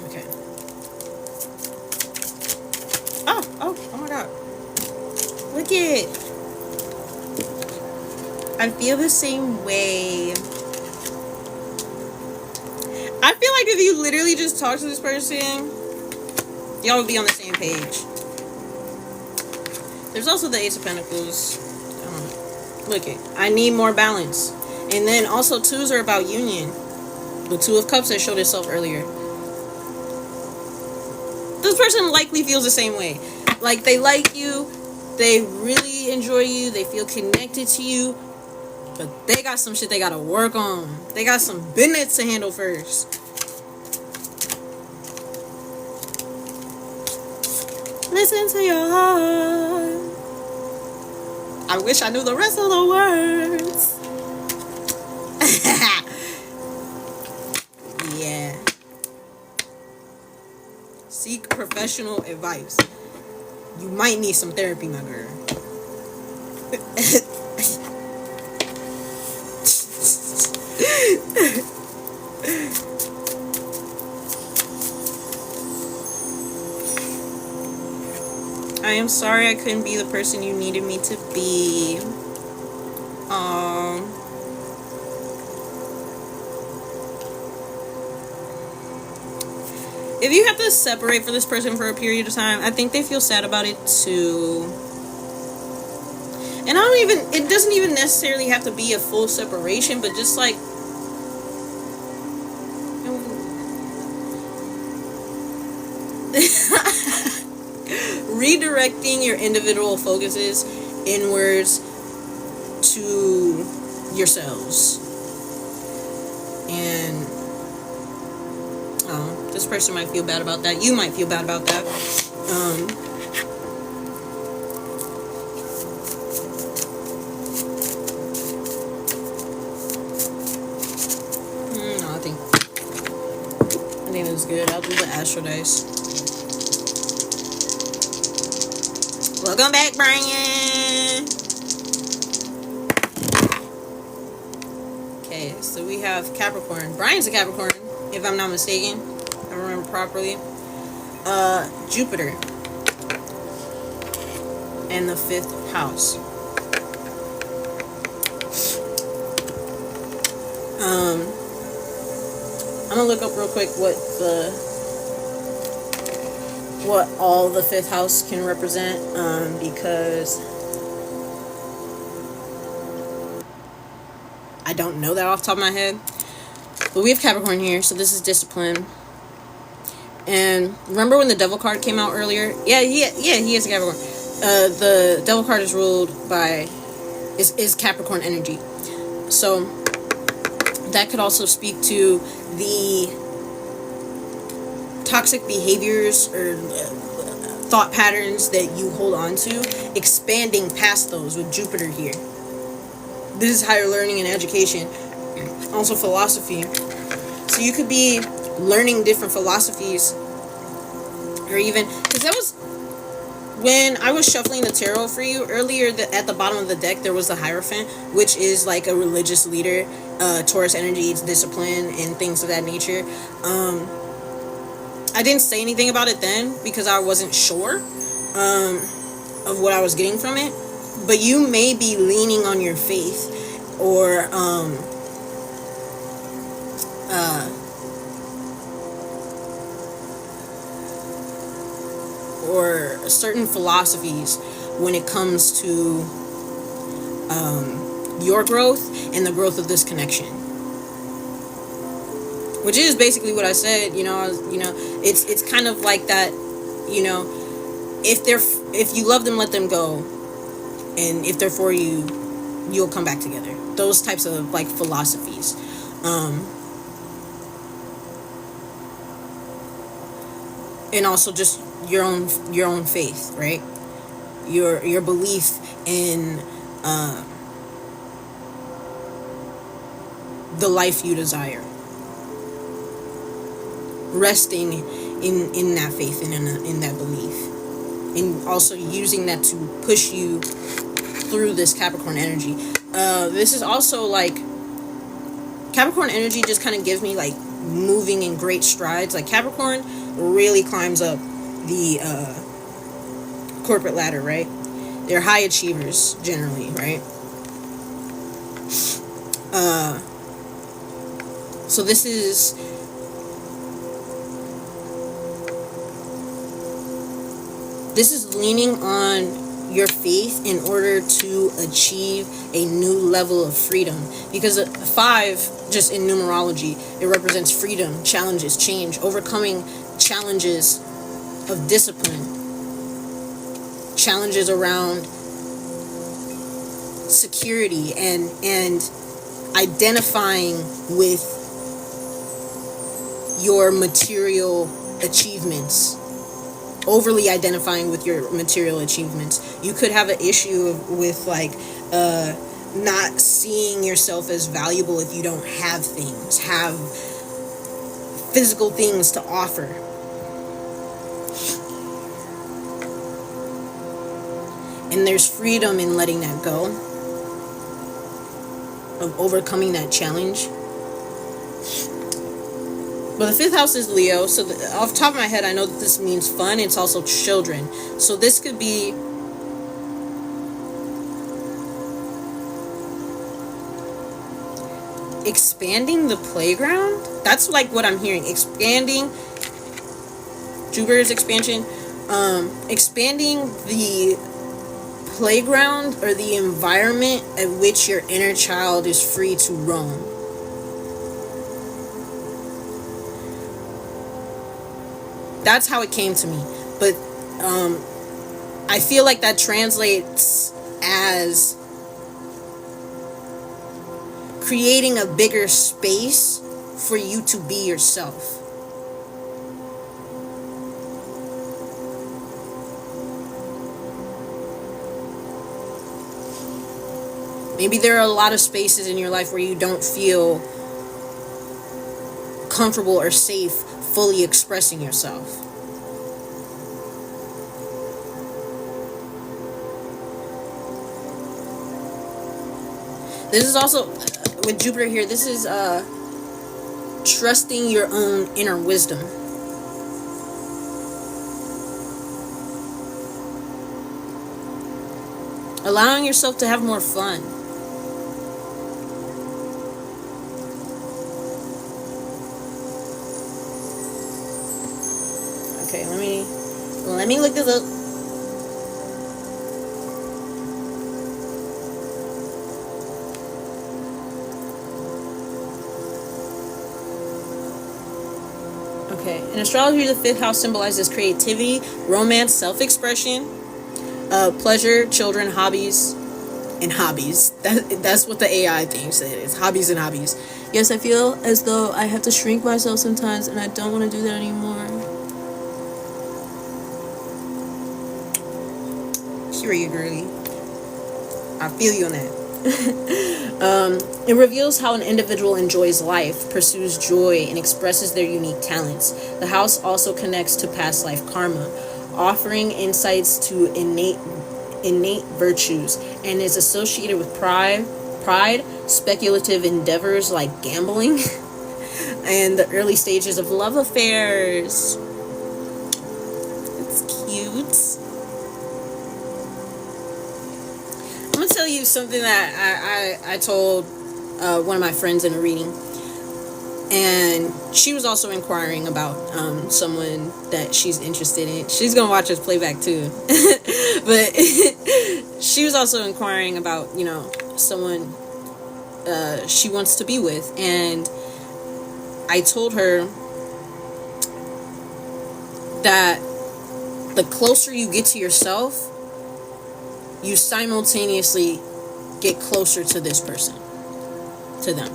Okay. Oh my god. Look it. I feel the same way. I feel like if you literally just talk to this person, y'all would be on the same page. There's also the Ace of Pentacles. Look it. I need more balance. And then also twos are about union. The Two of Cups that showed itself earlier. This person likely feels the same way. Like they like you. They really enjoy you. They feel connected to you. But they got some shit they gotta work on. They got some business to handle first. Listen to your heart. I wish I knew the rest of the words. Yeah. Seek professional advice. You might need some therapy, my girl. I am sorry I couldn't be the person you needed me to be. If you have to separate for this person for a period of time, I think they feel sad about it too. And it doesn't even necessarily have to be a full separation, but just like, redirecting your individual focuses inwards to yourselves. And this person might feel bad about that. You might feel bad about that. No, I think it was good. I'll do the Astro Dice. Welcome back, Brian. Okay, so we have Capricorn. Brian's a Capricorn, if I'm not mistaken. If I remember properly. Jupiter. And the 5th house. I'm gonna look up real quick what all the 5th house can represent, because I don't know that off the top of my head. But we have Capricorn here, so this is discipline. And remember when the Devil card came out earlier? Yeah, he is a Capricorn. The Devil card is ruled by is Capricorn energy. So that could also speak to the toxic behaviors or thought patterns that you hold on to, expanding past those with Jupiter here. This is higher learning and education, also philosophy. So you could be learning different philosophies, or even, because that was when I was shuffling the tarot for you earlier, at the bottom of the deck there was the Hierophant, which is like a religious leader, Taurus energy, it's discipline and things of that nature. I didn't say anything about it then because I wasn't sure of what I was getting from it. But you may be leaning on your faith or certain philosophies when it comes to your growth and the growth of this connection. Which is basically what I said, it's kind of like that, if you love them, let them go, and if they're for you, you'll come back together. Those types of like philosophies. And also just your own faith, right? Your belief in the life you desire. Resting in that faith and in that belief, and also using that to push you through this Capricorn energy. This is also like Capricorn energy just kind of gives me like moving in great strides. Like Capricorn really climbs up the corporate ladder, right? They're high achievers generally, right? So this is leaning on your faith in order to achieve a new level of freedom, because 5, just in numerology, it represents freedom, challenges, change, overcoming challenges of discipline, challenges around security, and identifying with your material achievements, overly identifying with your material achievements. You could have an issue with like not seeing yourself as valuable if you don't have physical things to offer. And there's freedom in letting that go, of overcoming that challenge. But the 5th house is Leo, so off the top of my head, I know that this means fun. It's also children. So this could be expanding the playground. That's like what I'm hearing. Expanding Jupiter's expansion. Expanding the playground or the environment at which your inner child is free to roam. That's how it came to me. But I feel like that translates as creating a bigger space for you to be yourself. Maybe there are a lot of spaces in your life where you don't feel comfortable or safe fully expressing yourself. This is also, with Jupiter here, this is trusting your own inner wisdom. Allowing yourself to have more fun. Okay, let me look this up. Okay, in astrology, the 5th house symbolizes creativity, romance, self-expression, pleasure, children, hobbies, and hobbies. That's what the AI thing said. It's hobbies and hobbies. Yes, I feel as though I have to shrink myself sometimes, and I don't want to do that anymore. Period, girly. I feel you on that. It reveals how an individual enjoys life, pursues joy, and expresses their unique talents. The house also connects to past life karma, offering insights to innate virtues, and is associated with pride, speculative endeavors like gambling, and the early stages of love affairs. It's cute. I'm gonna tell you something that I told one of my friends in a reading, and she was also inquiring about someone that she's interested in. She's gonna watch us playback too. But she was also inquiring about, someone she wants to be with, and I told her that the closer you get to yourself, you simultaneously get closer to this person, to them.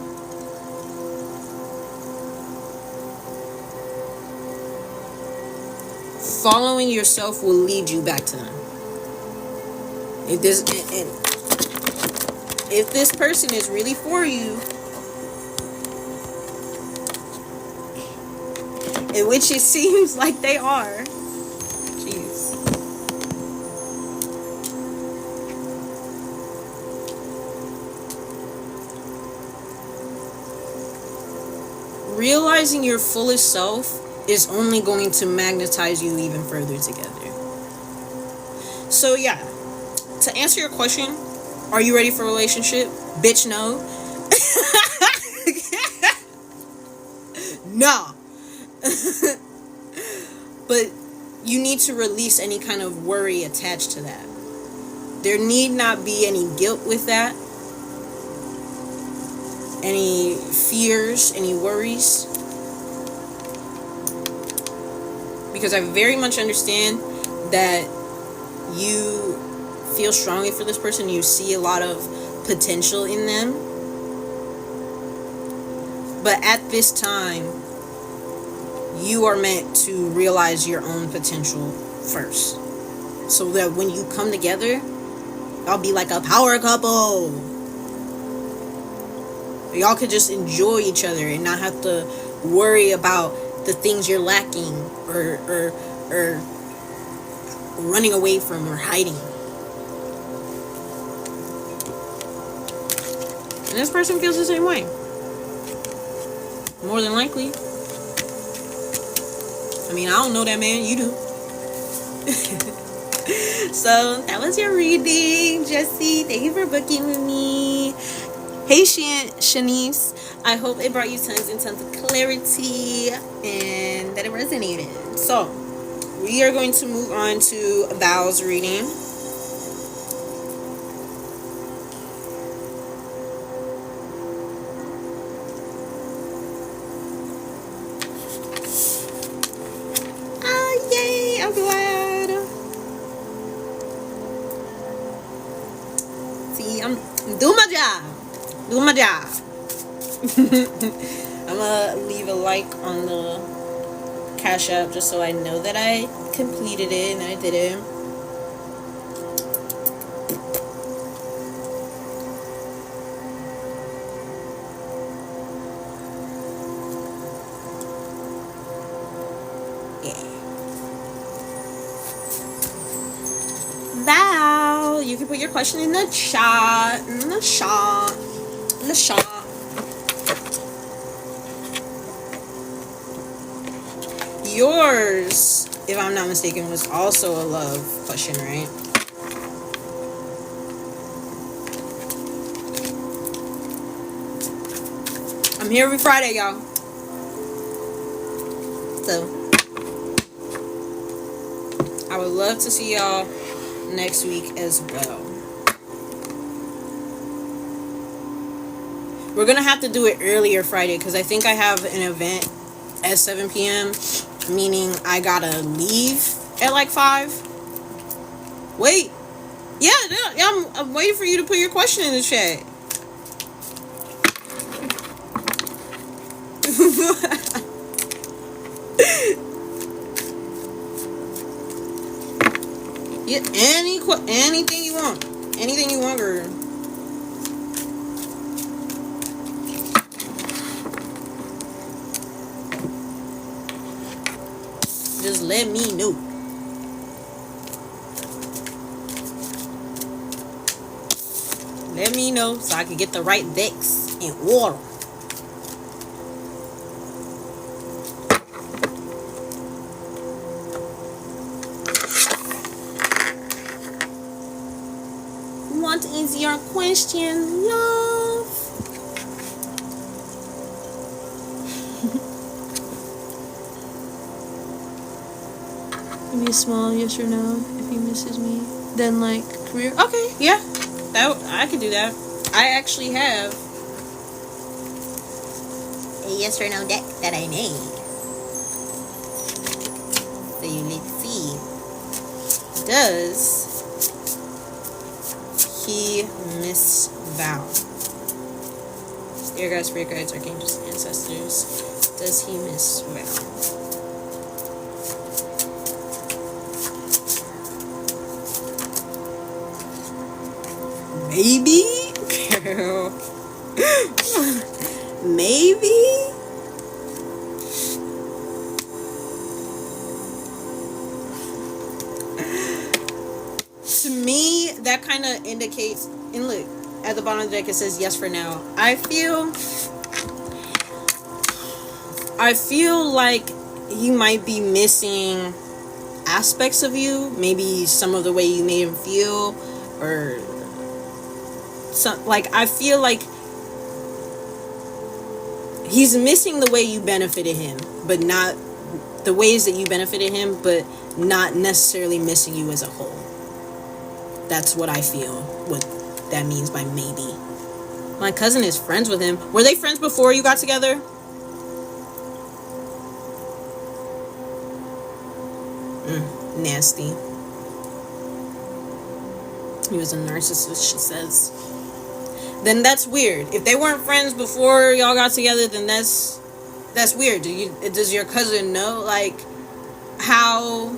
Following yourself will lead you back to them. If this person is really for you, in which it seems like they are, jeez. realizing your fullest self is only going to magnetize you even further together. So yeah, to answer your question, are you ready for a relationship? Bitch, no. Nah. But you need to release any kind of worry attached to that. There need not be any guilt with that, any fears, any worries. Because I very much understand that you feel strongly for this person. You see a lot of potential in them. But at this time, you are meant to realize your own potential first. So that when you come together, y'all be like a power couple. Y'all could just enjoy each other and not have to worry about the things you're lacking or running away from or hiding. And this person feels the same way. More than likely. I mean, I don't know that man. You do. So, that was your reading, Jessie. Thank you for booking with me. Hey, Shanice. I hope it brought you tons and tons of clarity and that it resonated. So, we are going to move on to Val's reading. Oh, yay! I'm glad. See, I'm doing my job. Doing my job. I'm gonna leave a like on the Cash App just so I know that I completed it and I did it. Yeah. Val, you can put your question in the chat. In the chat. Yours, if I'm not mistaken, was also a love question, right? I'm here every Friday, y'all. So, I would love to see y'all next week as well. We're gonna have to do it earlier Friday because I think I have an event at 7 p.m. meaning I gotta leave at like 5. Wait. Yeah, I'm waiting for you to put your question in the chat. Yeah, anything you want. Anything you want, girl. Just let me know. Let me know so I can get the right decks in order. What is your question, love? Give me a small yes or no if he misses me. Then like career. Okay, yeah. I could do that. I actually have a yes or no deck that I made. So you need to see. Does he miss Val? Spirit guides, archangels, ancestors. Does he miss Val? Maybe? Maybe? To me, that kind of indicates, and look, at the bottom of the deck it says yes for now. I feel I feel like he might be missing aspects of you. Maybe some of the way you made him feel, or some, like, I feel like he's missing the way you benefited him, but not the ways that you benefited him, but not necessarily missing you as a whole. That's what I feel, what that means by maybe. My cousin is friends with him. Were they friends before you got together? Nasty. He was a narcissist, she says. Then that's weird. If they weren't friends before y'all got together, then that's weird. Does your cousin know, like, how,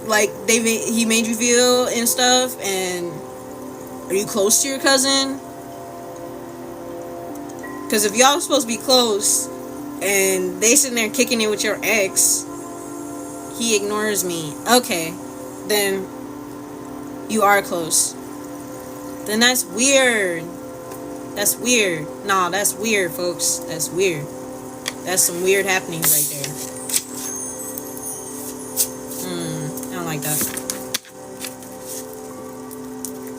like, he made you feel and stuff? And are you close to your cousin? Because if y'all supposed to be close and they sitting there kicking it with your ex, he ignores me. Okay, then you are close. Then that's weird. That's weird. Nah, that's weird, folks. That's weird. That's some weird happenings right there. I don't like that.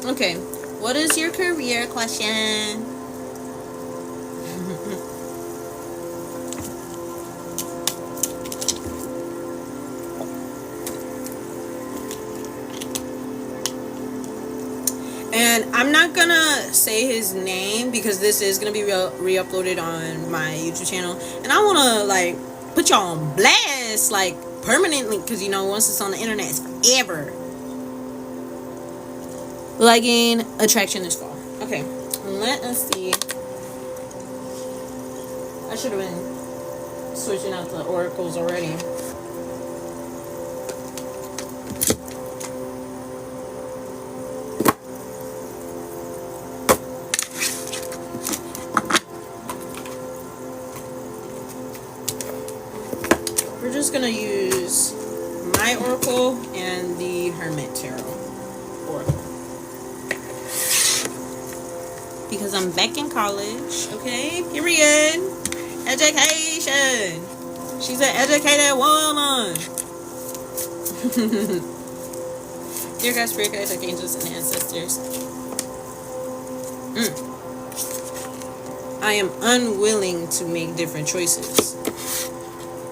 Okay, what is your career question? And I'm not gonna say his name because this is gonna be re-uploaded on my YouTube channel, and I wanna, like, put y'all on blast, like, permanently, because, you know, once it's on the internet, it's forever. Liking attraction is fall. Okay, let us see. I should have been switching out the oracles already. We're just gonna use my oracle and the Hermit Tarot oracle because I'm back in college. Okay, period. Education. She's an educated woman. Dear God, spirit guides, archangels, and ancestors. I am unwilling to make different choices.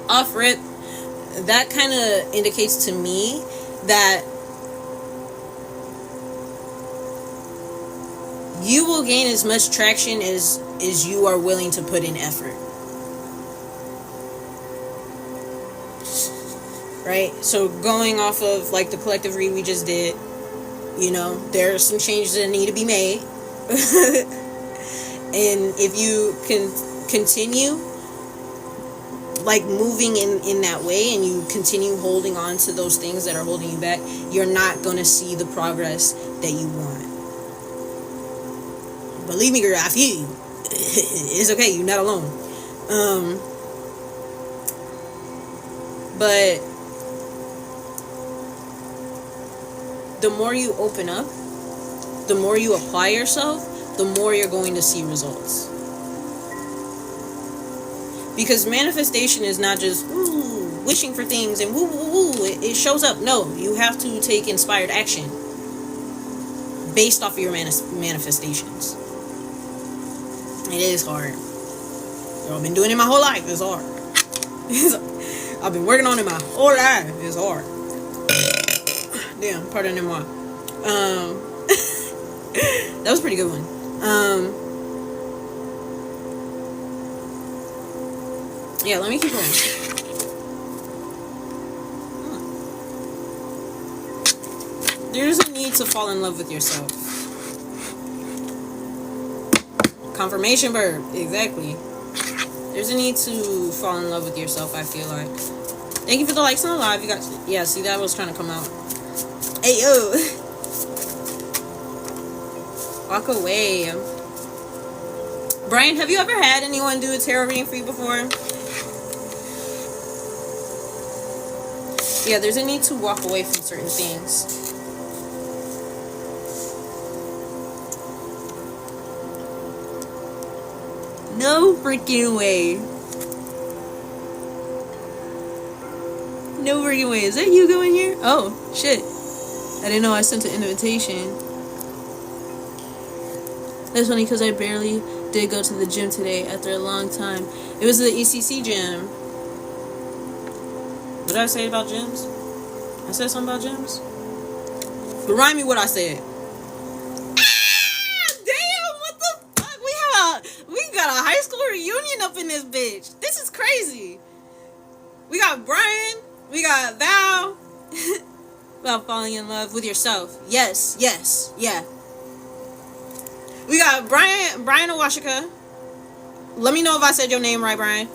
Off rip, that kind of indicates to me that you will gain as much traction as you are willing to put in effort. Right? So going off of, like, the collective read we just did, you know, there are some changes that need to be made. And if you can continue, like, moving in that way, and you continue holding on to those things that are holding you back, you're not going to see the progress that you want. Believe me, girl, I feel you. It's okay, you're not alone. But the more you open up, the more you apply yourself, the more you're going to see results. Because manifestation is not just wishing for things and woo woo woo. It shows up. No, you have to take inspired action based off of your manifestations. It is hard. I've been doing it my whole life. It's hard. I've been working on it my whole life. It's hard. Damn, pardon moi. That was a pretty good one. Yeah, let me keep going. There's a need to fall in love with yourself. Confirmation verb, exactly. There's a need to fall in love with yourself, I feel like. Thank you for the likes on the live. You got, yeah, see, that was trying to come out. Hey, yo. Walk away. Brian, have you ever had anyone do a tarot reading for you before? Yeah, there's a need to walk away from certain things. No freaking way. No freaking way. Is that you going here? Oh, shit. I didn't know I sent an invitation. That's funny because I barely did go to the gym today after a long time. It was the ECC gym. What did I say about gyms? I said something about gyms? Remind me what I said. Damn, what the fuck? We got a high school reunion up in this bitch. This is crazy. We got Brian. We got Val. About falling in love with yourself. Yes, yeah. We got Brian Owashika. Let me know if I said your name right, Brian.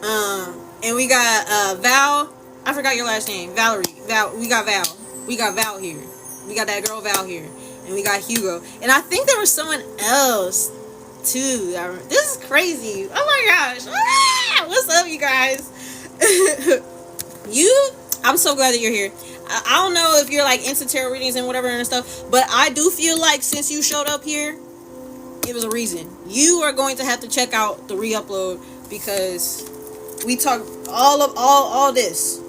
And we got Val. I forgot your last name. Valerie. We got Val. We got Val here. We got that girl Val here. And we got Hugo. And I think there was someone else too. This is crazy. Oh my gosh. Ah, what's up, you guys? I'm so glad that you're here. I don't know if you're like into tarot readings and whatever and stuff, but I do feel like since you showed up here, it was a reason. You are going to have to check out the re-upload because we talked all this.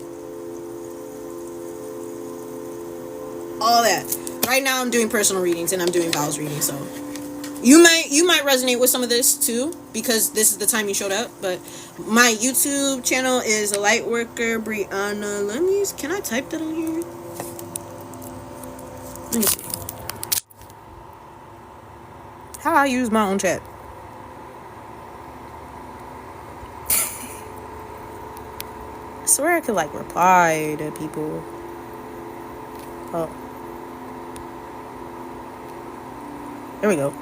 All that. Right now I'm doing personal readings and I'm doing Val's readings, so you might resonate with some of this too because this is the time you showed up. But my YouTube channel is a Lightworker Brianna. Can I type that on here? Let me see. How I use my own chat. I swear I could like reply to people. Oh. There we go.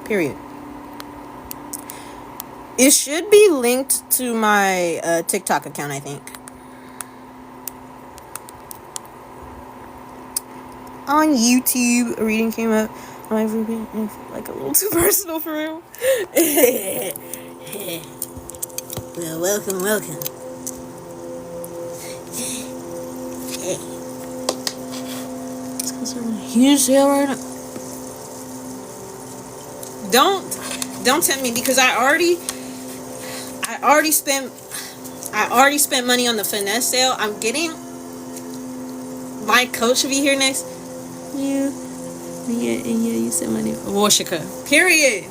Period. It should be linked to my TikTok account, I think. On YouTube, a reading came up. Like a little too personal for real. Well, welcome. Huge sale right now. Don't tempt me because I already spent money on the finesse sale. I'm getting my coach to be here next. Yeah, you said my name. Washika. Period.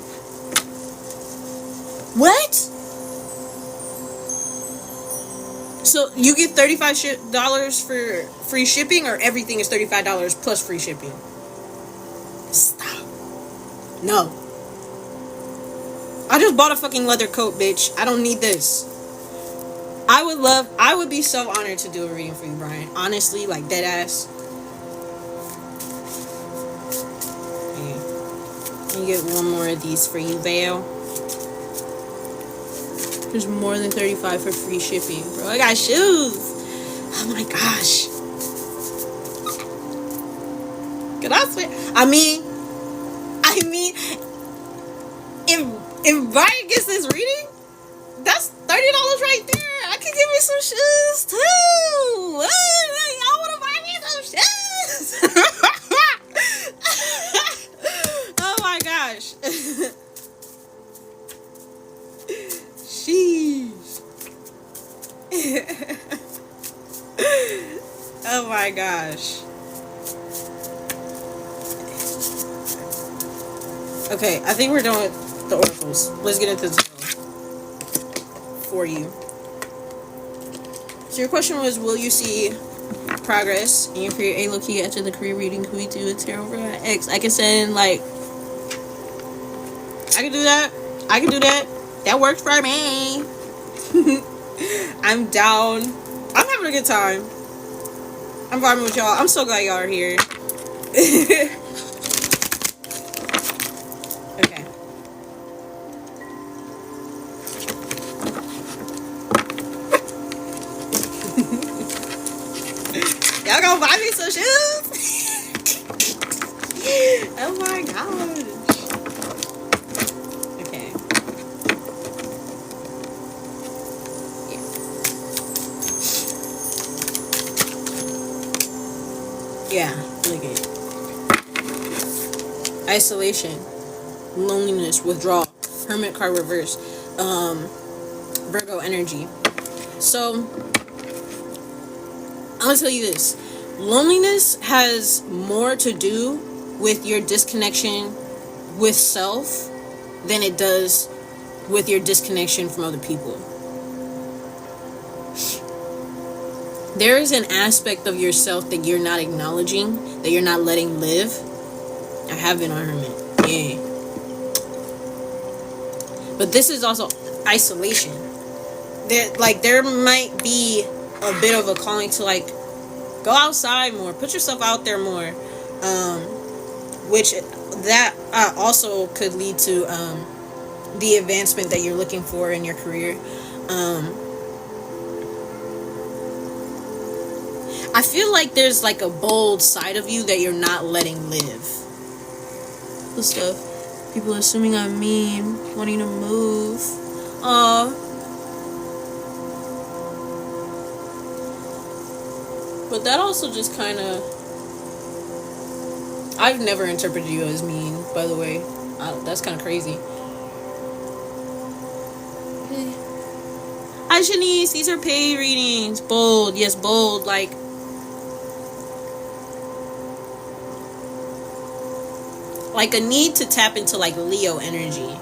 What? So you get $35 for free shipping, or everything is $35 plus free shipping? Stop. No. I just bought a fucking leather coat, bitch. I don't need this. I would be so honored to do a reading for you, Brian. Honestly, like dead ass. Let me get one more of these for you, Val. There's more than $35 for free shipping, bro. I got shoes. Oh my gosh. Can I swear? I mean, if Brian gets this reading, that's $30 right there. I could give me some shoes too. Y'all want to buy me some shoes? Oh my gosh. Sheesh. Oh my gosh. Okay, I think we're done with the oracles. Let's get into the tarot for you. So your question was, will you see progress in your career? A low-key after the career reading, could we do a tarot for my ex? I can send I can do that. That works for me. I'm down. I'm having a good time. I'm vibing with y'all. I'm so glad y'all are here. Okay. Y'all gonna buy me some shoes? Oh my gosh. Okay. Yeah, really good. Isolation, loneliness, withdrawal, hermit card reverse, Virgo energy. So I'm gonna tell you this. Loneliness has more to do with your disconnection with self than it does with your disconnection from other people. There is an aspect of yourself that you're not acknowledging, that you're not letting live. I have been on hermit. Yeah. But this is also isolation. There might be a bit of a calling to like go outside more, put yourself out there more, which that also could lead to the advancement that you're looking for in your career. I feel like there's like a bold side of you that you're not letting live. The stuff people assuming I'm mean, wanting to move. But that also just kind of... I've never interpreted you as mean, by the way. That's kind of crazy. Hi, Shanice. These are paid readings. Bold. Yes, bold. Like a need to tap into like Leo energy.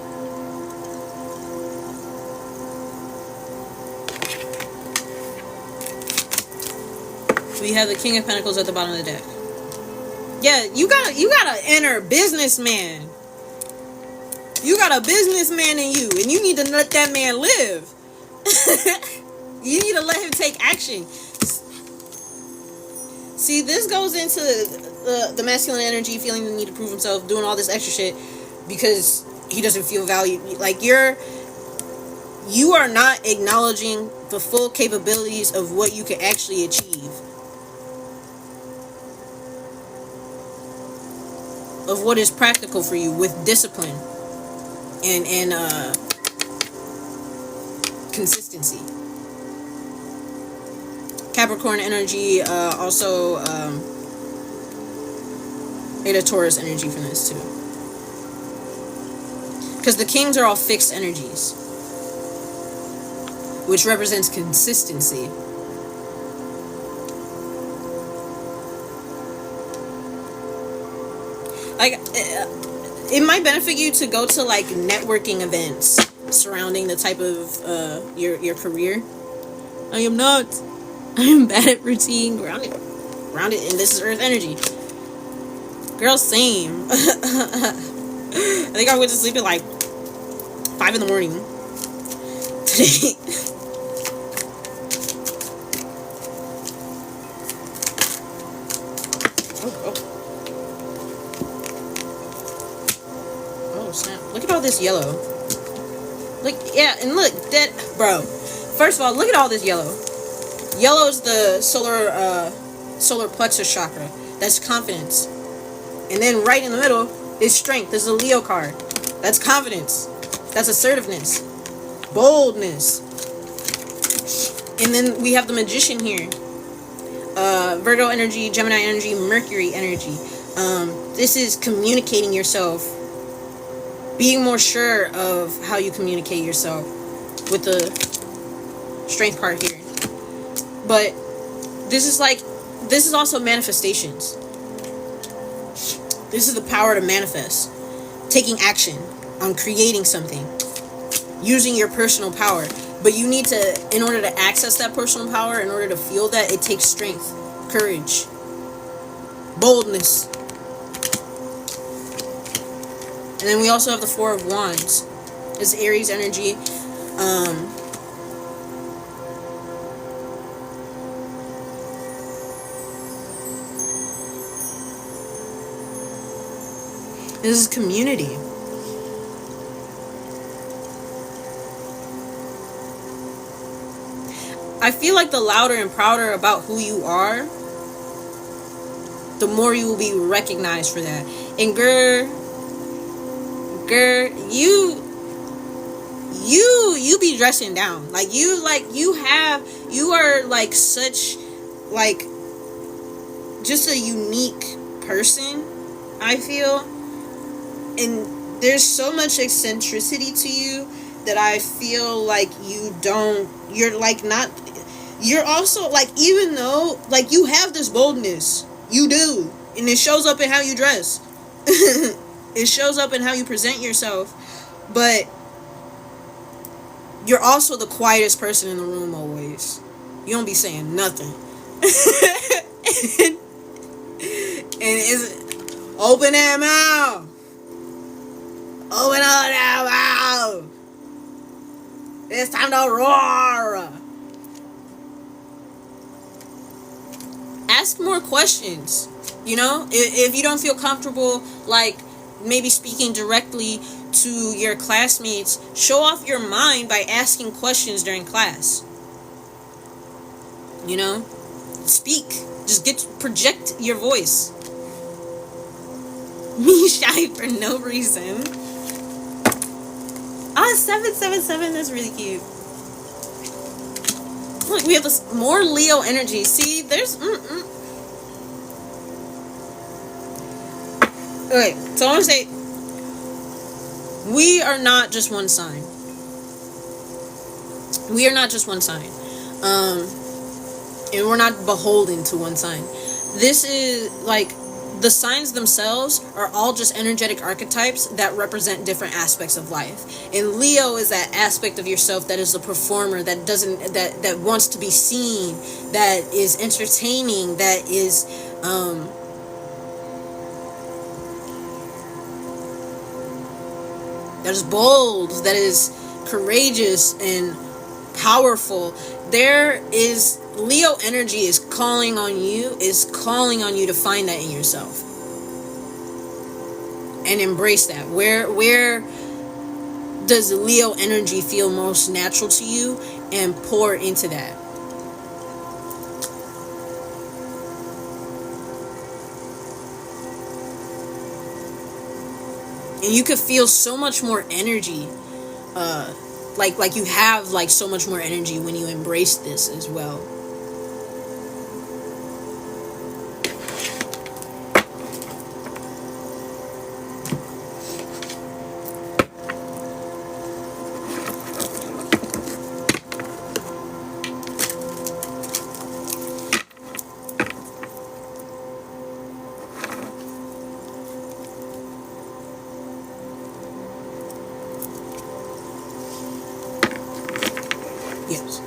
We have the King of Pentacles at the bottom of the deck. Yeah, you got an inner businessman. You got a businessman in you, and you need to let that man live. You need to let him take action. See, this goes into the masculine energy, feeling the need to prove himself, doing all this extra shit because he doesn't feel valued. Like you are not acknowledging the full capabilities of what you can actually achieve, of what is practical for you with discipline and consistency. Capricorn energy also a Taurus energy from this too, because the kings are all fixed energies, which represents consistency. Like it might benefit you to go to like networking events surrounding the type of your career. I am not. I am bad at routine, grounded, and this is Earth energy. Girl, same. I think I went to sleep at like 5 a.m. today. Oh snap! Look at all this yellow. Look, yeah, and look that, bro. First of all, look at all this yellow. Yellow is the solar plexus chakra. That's confidence. And then right in the middle is strength. This is a Leo card. That's confidence. That's assertiveness. Boldness. And then we have the magician here. Virgo energy, Gemini energy, Mercury energy. This is communicating yourself. Being more sure of how you communicate yourself with the strength card here. But this is also manifestations. This is the power to manifest. Taking action on creating something. Using your personal power. But you need to, in order to access that personal power, in order to feel that, it takes strength, courage, boldness. And then we also have the Four of Wands. It's Aries energy. This is community. I feel like the louder and prouder about who you are, the more you will be recognized for that. And girl, you be dressing down. You are like such, like, just a unique person, I feel. And there's so much eccentricity to you that I feel like you're you're also like, even though like you have this boldness, you do, and it shows up in how you dress. It shows up in how you present yourself, but you're also the quietest person in the room always. You don't be saying nothing. And it's open that mouth. Open up that mouth. It's time to roar. Ask more questions. You know, if you don't feel comfortable, like maybe speaking directly to your classmates, show off your mind by asking questions during class. You know, speak. Just project your voice. Me shy for no reason. Oh, 777. That's really cute. Look, we have this more Leo energy. See, there's. Okay, so I want to say, we are not just one sign. We are not just one sign. And we're not beholden to one sign. This is like, the signs themselves are all just energetic archetypes that represent different aspects of life. And Leo is that aspect of yourself that is a performer, that wants to be seen, that is entertaining, that is bold, that is courageous and powerful. There is Leo energy is calling on you to find that in yourself and embrace that. Where does Leo energy feel most natural to you, and pour into that. And you could feel so much more energy, like you have like so much more energy when you embrace this as well. Yes.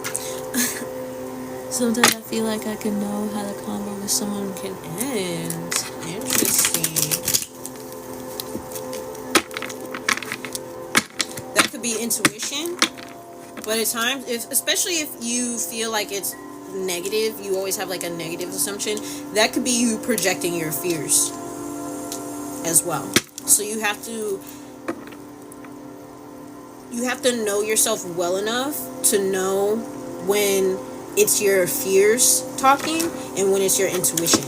Sometimes I feel like I can know how the convo with someone can end. Interesting. That could be intuition, but at times, especially if you feel like it's negative, you always have like a negative assumption, that could be you projecting your fears as well. So you have to know yourself well enough to know when it's your fears talking and when it's your intuition.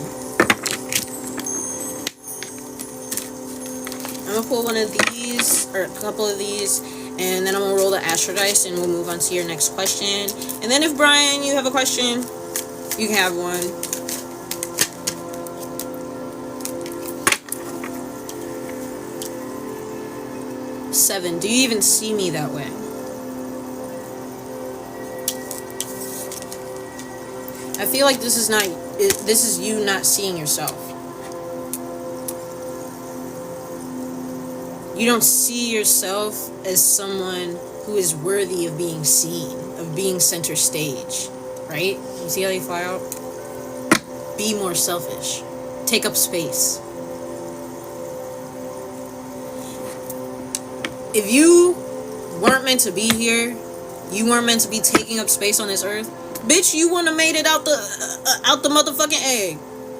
I'm gonna pull one of these, or a couple of these, and then I'm gonna roll the astro dice, and we'll move on to your next question. And then if Brian, you have a question, you can have one. Seven. Do you even see me that way? I feel like this is you not seeing yourself. You don't see yourself as someone who is worthy of being seen, of being center stage, right? You see how they fly out? Be more selfish. Take up space. If you weren't meant to be here, you weren't meant to be taking up space on this earth, bitch, you wouldn't have made it out the motherfucking egg.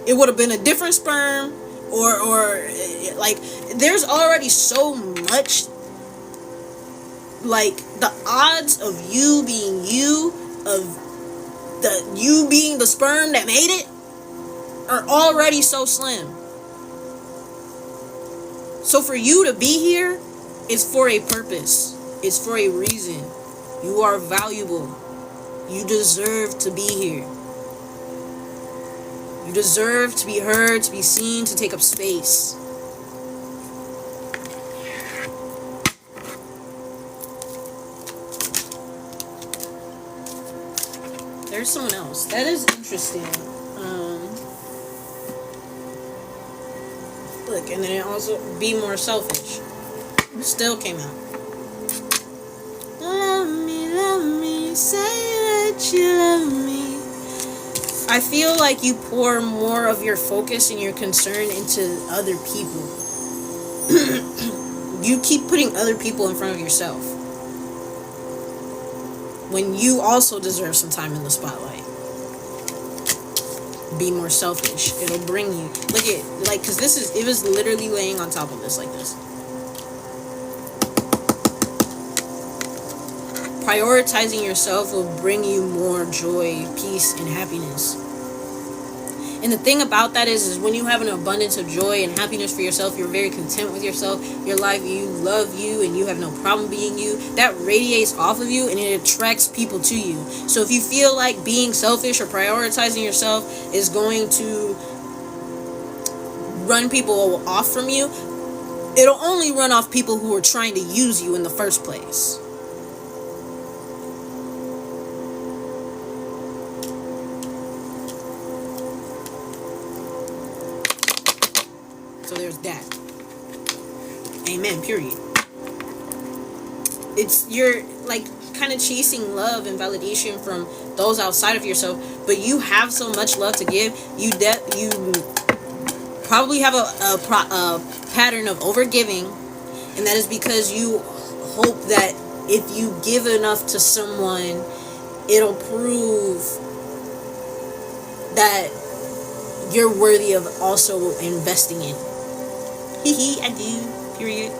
It would have been a different sperm, or like, there's already so much, like, the odds of you being you, of you being the sperm that made it, are already so slim. So for you to be here, it's for a purpose. It's for a reason. You are valuable. You deserve to be here. You deserve to be heard, to be seen, to take up space. there's someone else. That is interesting. Look, and then it also be more selfish. Still came out. Love me, say that you love me. I feel like you pour more of your focus and your concern into other people. You keep putting other people in front of yourself, when you also deserve some time in the spotlight. Be more selfish. It'll bring you. Look at, like, because it was literally laying on top of this like this. Prioritizing yourself will bring you more joy, peace, and happiness. And the thing about that is when you have an abundance of joy and happiness for yourself, you're very content with yourself, your life, you love you, and you have no problem being you. That radiates off of you and it attracts people to you. So if you feel like being selfish or prioritizing yourself is going to run people off from you, it'll only run off people who are trying to use you in the first place. So there's that. Amen, period. You're like kind of chasing love and validation from those outside of yourself, but you have so much love to give. You probably have a pattern of overgiving, and that is because you hope that if you give enough to someone, it'll prove that you're worthy of also investing in. Heyyyy, I do, period.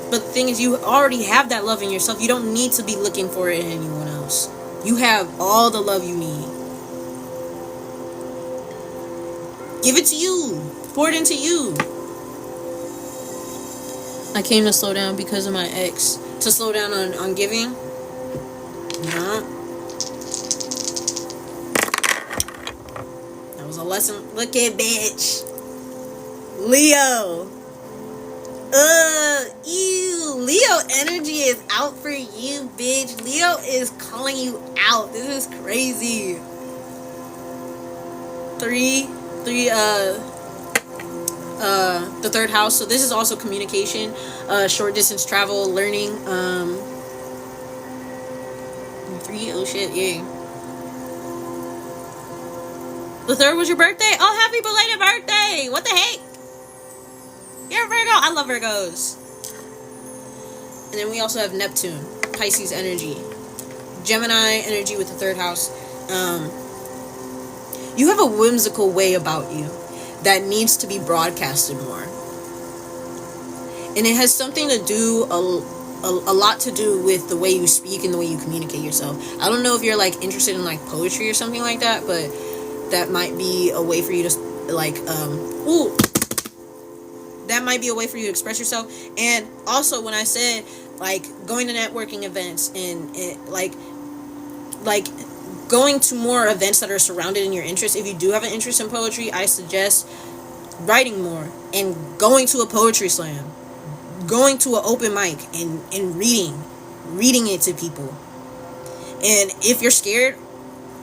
But the thing is, you already have that love in yourself. You don't need to be looking for it in anyone else. You have all the love you need. Give it to you. Pour it into you. I came to slow down because of my ex. To slow down on giving? Nah. That was a lesson. Look at bitch. Leo. Ew. Leo energy is out for you, bitch. Leo is calling you out. This is crazy. The third house. So this is also communication, short distance travel, learning. 3. Oh shit, yeah. The 3rd was your birthday? Oh, happy belated birthday! What the heck? You're a Virgo. I love Virgos. And then we also have Neptune, Pisces energy, Gemini energy with the 3rd house. You have a whimsical way about you that needs to be broadcasted more. And it has something to do, a lot to do with the way you speak and the way you communicate yourself. I don't know if you're like interested in like poetry or something like that, but that might be a way for you to like, that might be a way for you to express yourself. And also when I said like going to networking events and like going to more events that are surrounded in your interest. If you do have an interest in poetry, I suggest writing more and going to a poetry slam, going to an open mic and reading it to people. And if you're scared,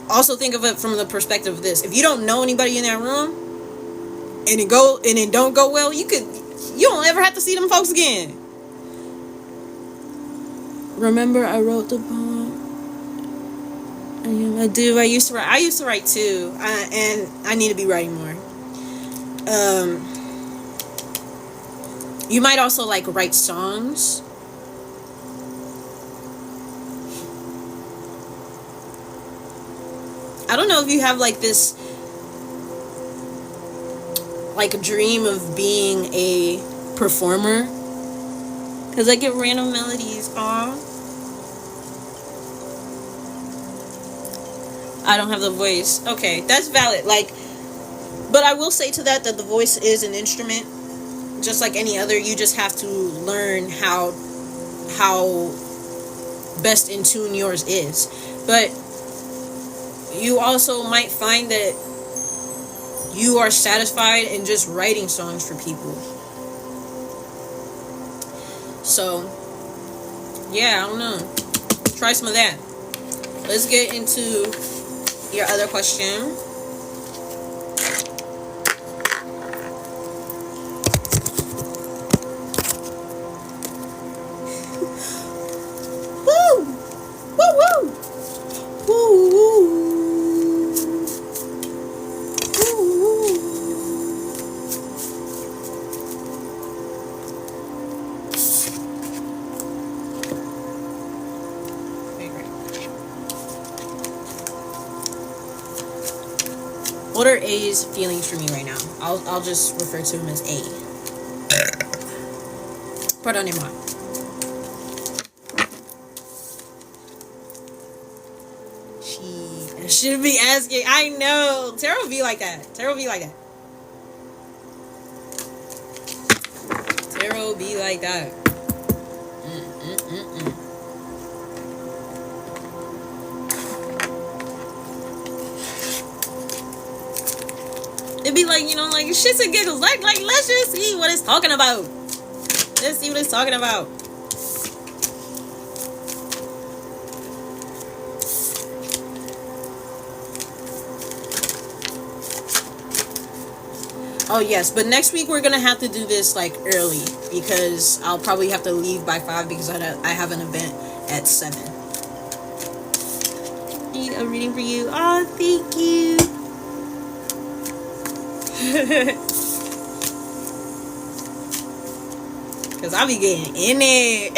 also think of it from the perspective of this. If you don't know anybody in that room and it don't go well, you don't ever have to see them folks again. Remember I wrote the poem. I do. I used to write too, and I need to be writing more. You might also like write songs. I don't know if you have like this like a dream of being a performer, because I get random melodies. I don't have the voice. Okay, that's valid. Like, but I will say to that the voice is an instrument, just like any other. You just have to learn how best in tune yours is. But you also might find that you are satisfied in just writing songs for people. So, yeah, I don't know. Try some of that. let's get into your other question. Woo! Woo woo! Woo woo! What are A's feelings for me right now? I'll just refer to him as A. Pardonnez-moi. She should be asking. I know. Tara will be like that. Tara will be like that. Tara will be like that. It'd be like, you know, like shits and giggles. Like, let's just see what it's talking about. Let's see what it's talking about. Oh yes, but next week we're gonna have to do this like early because I'll probably have to leave by 5 because I have an event at 7. A reading for you. Oh, thank you. Cause I'll be getting in it.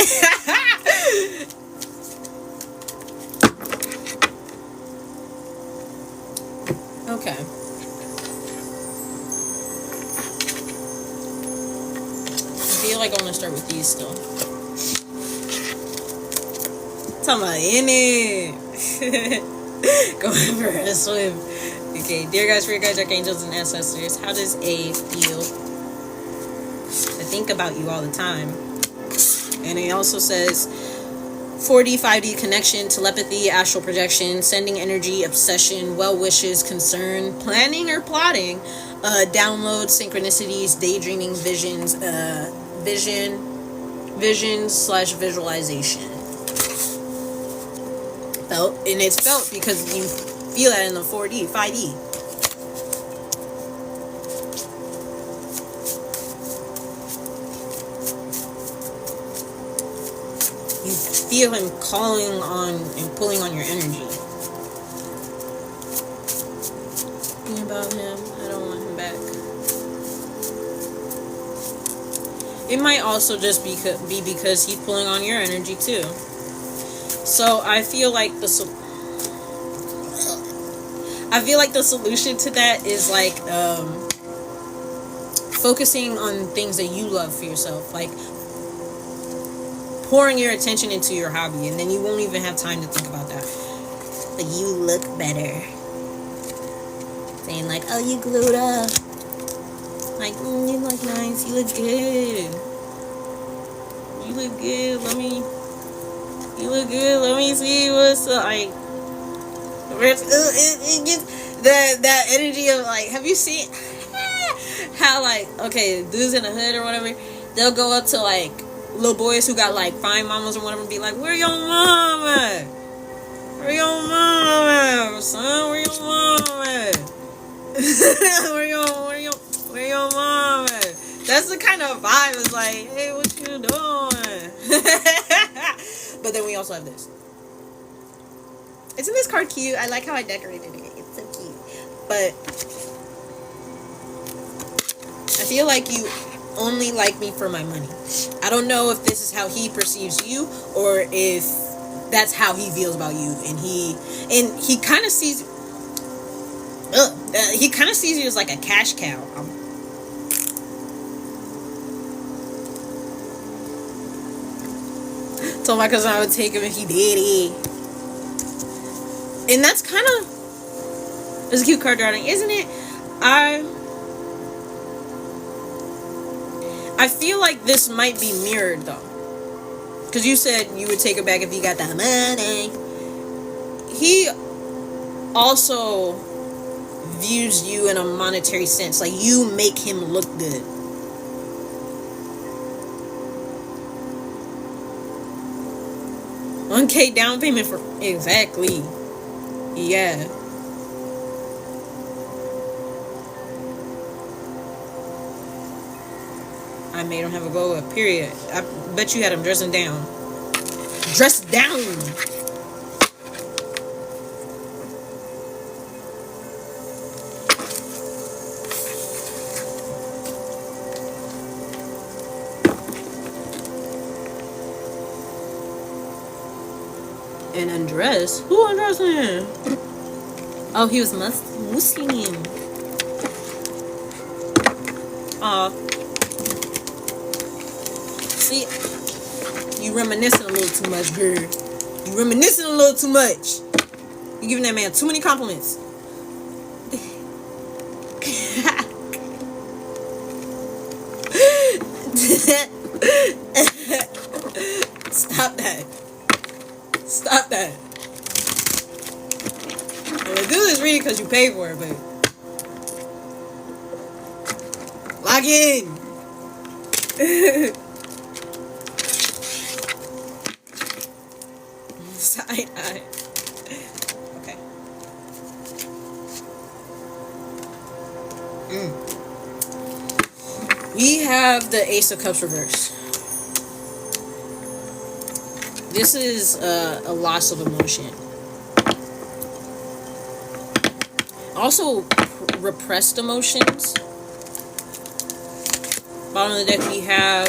Okay. I feel like I want to start with these still. Talking about in it. Going for a swim. Okay, dear guys, spirit guides, archangels, and ancestors, how does A feel? I think about you all the time. And it also says 4D, 5D connection, telepathy, astral projection, sending energy, obsession, well wishes, concern, planning or plotting, download, synchronicities, daydreaming, visions, vision/visualization. Felt, and it's felt because you feel that in the 4D, 5D. You feel him calling on and pulling on your energy. Thinking about him, I don't want him back. It might also just be because he's pulling on your energy too. So I feel like the solution to that is like focusing on things that you love for yourself, like pouring your attention into your hobby, and then you won't even have time to think about that. Like, you look better. Saying like, oh, you glued up. Like, you look nice. You look good. You look good. You look good. Let me see what's like. It gets that energy of like, have you seen how like, okay, dudes in the hood or whatever, they'll go up to like little boys who got like fine mamas or whatever and be like, where your mama? Where your mama, son? Where your mama? where your mama? That's the kind of vibe. It's like, hey, what you doing? But then we also have this. Isn't this card cute? I like how I decorated it. It's so cute. But I feel like you only like me for my money. I don't know if this is how he perceives you or if that's how he feels about you. And he kind of sees you as like a cash cow. Told my cousin I would take him if he did it. And that's kind of, it's a cute card drawing, isn't it? I feel like this might be mirrored though, because you said you would take her back if you got that money. He also views you in a monetary sense, like you make him look good. $1,000 down payment for exactly. Yeah. I made him have a glow up, period. I bet you had him dressing down. Dress down! And undress? Who undressed him? Oh, he was Muslim. Aw. See, you reminiscing a little too much, girl. You reminiscing a little too much. You giving that man too many compliments. Stop that. Stop that. Well, the dude is reading because you pay for it, but log in. Side eye. Okay. We have the Ace of Cups reverse. This is a loss of emotion. Also, repressed emotions. Bottom of the deck, we have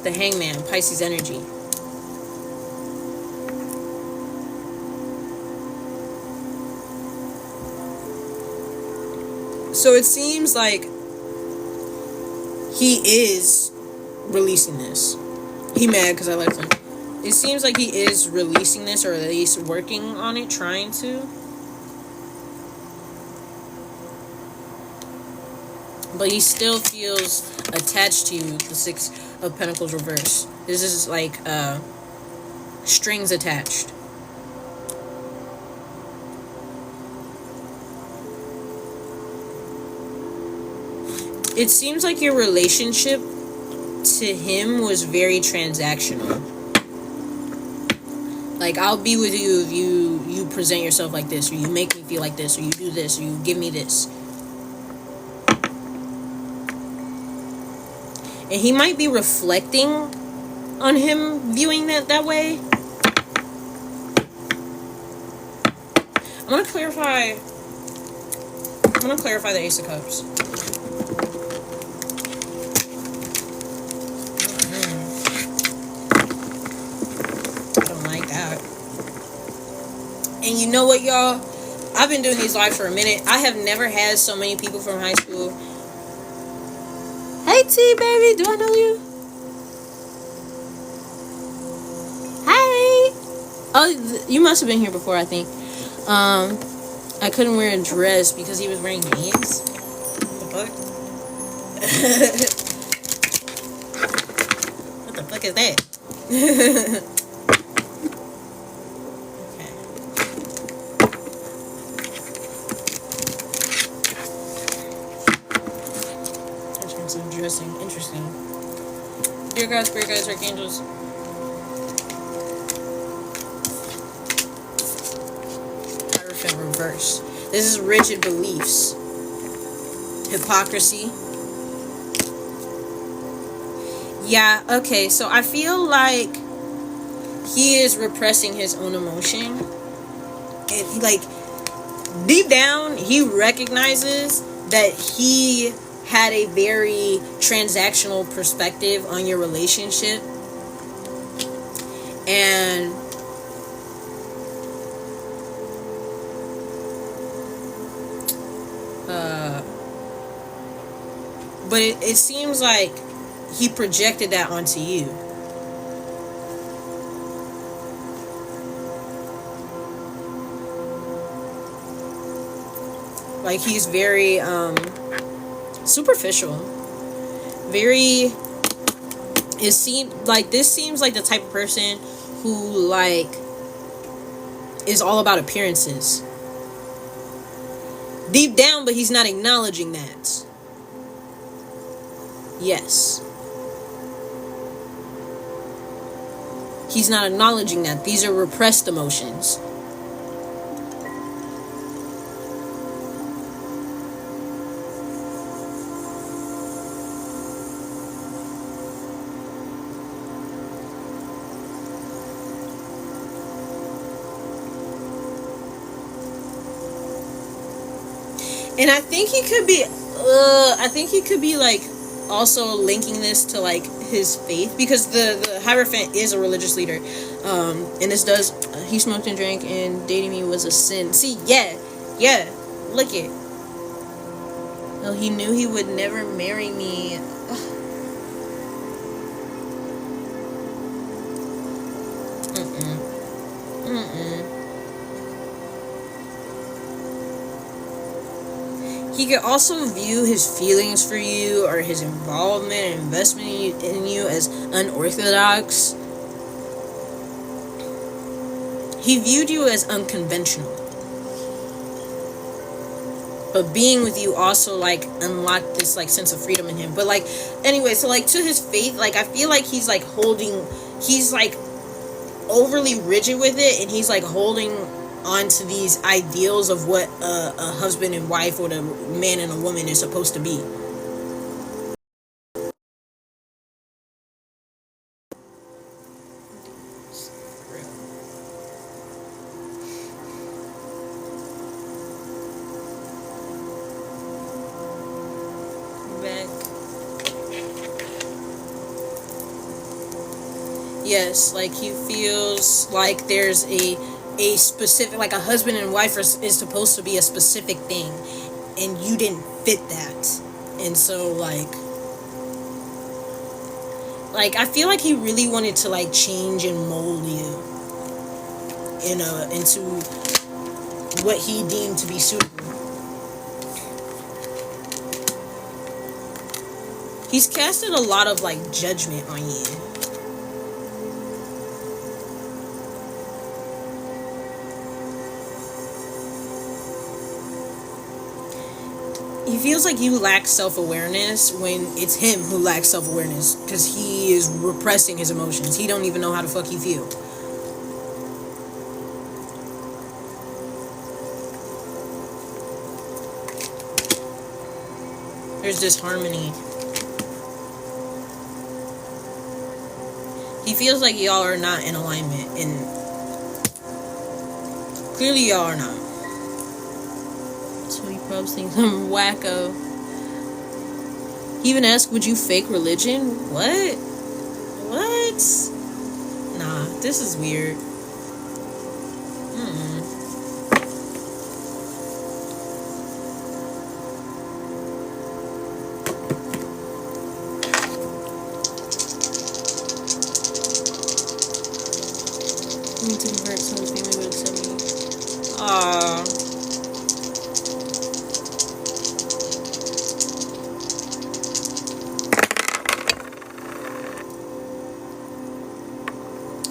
the Hangman, Pisces energy. So it seems like he is releasing this. He mad because I left him. It seems like he is releasing this, or at least working on it, trying to. But he still feels attached to you, the Six of Pentacles reverse. This is like strings attached. It seems like your relationship to him was very transactional. Like, I'll be with you if you present yourself like this, or you make me feel like this, or you do this, or you give me this. And he might be reflecting on him viewing that way. I'm gonna clarify the Ace of Cups. And you know what, y'all? I've been doing these lives for a minute. I have never had so many people from high school. Hey, T, baby. Do I know you? Hi. Oh, you must have been here before, I think. I couldn't wear a dress because he was wearing jeans. What the fuck? What the fuck is that? Interesting. Dear God, Spirit Guides, Archangels. Hierophant reverse. This is rigid beliefs. Hypocrisy. Yeah, okay, so I feel like he is repressing his own emotion. And he, like, deep down, he recognizes that he had a very transactional perspective on your relationship, and but it seems like he projected that onto you. Like, he's very superficial, very, this seems like the type of person who, like, is all about appearances deep down, but he's not acknowledging that. Yes, he's not acknowledging that. These are repressed emotions. And I think he could be like also linking this to like his faith, because the Hierophant is a religious leader. And this does, he smoked and drank and dating me was a sin. See, yeah, look it. Well, he knew he would never marry me. He could also view his feelings for you or his involvement and investment in you as unorthodox. He viewed you as unconventional. But being with you also like unlocked this like sense of freedom in him. But like anyway, so like to his faith, like I feel like he's like overly rigid with it, and he's like holding on to these ideals of what a husband and wife or a man and a woman is supposed to be. Yes, like he feels like there's a specific, like a husband and wife is supposed to be a specific thing, and you didn't fit that. And so like I feel like he really wanted to like change and mold you into what he deemed to be suitable. He's casted a lot of like judgment on you. He feels like you lack self-awareness when it's him who lacks self-awareness, because he is repressing his emotions. He don't even know how the fuck he feel. There's disharmony. He feels like y'all are not in alignment, and clearly y'all are not. So he probably thinks I'm wacko. He even asked, would you fake religion? What? Nah, this is weird. I need to convert so his family would accept me. Aww.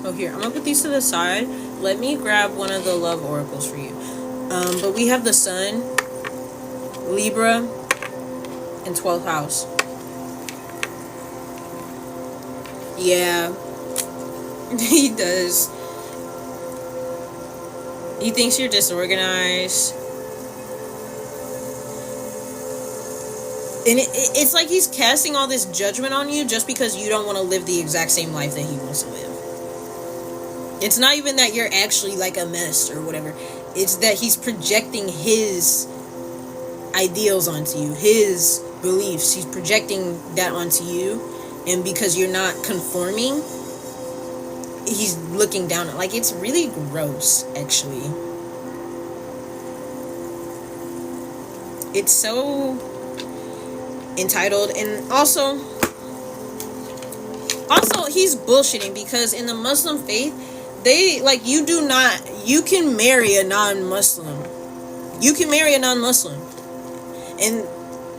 Oh, here, I'm gonna put these to the side. Let me grab one of the love oracles for you. But we have the Sun, Libra, and 12th house. Yeah. He does. He thinks you're disorganized. And it's like he's casting all this judgment on you just because you don't want to live the exact same life that he wants to live. It's not even that you're actually like a mess or whatever. It's that he's projecting his ideals onto you, his beliefs. He's projecting that onto you. And because you're not conforming, he's looking down at, like, it's really gross, actually. It's so entitled. And also he's bullshitting, because in the Muslim faith, they, like, you can marry a non-Muslim. You can marry a non-Muslim. And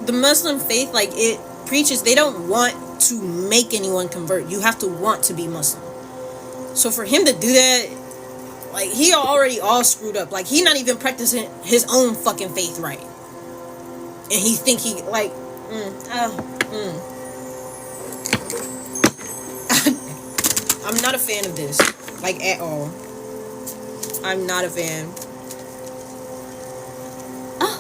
the Muslim faith, like, it preaches, they don't want to make anyone convert. You have to want to be Muslim. So for him to do that, like, he already all screwed up. Like, he not even practicing his own fucking faith right. And he think he, like, I'm not a fan of this. Like, at all. I'm not a fan. Oh.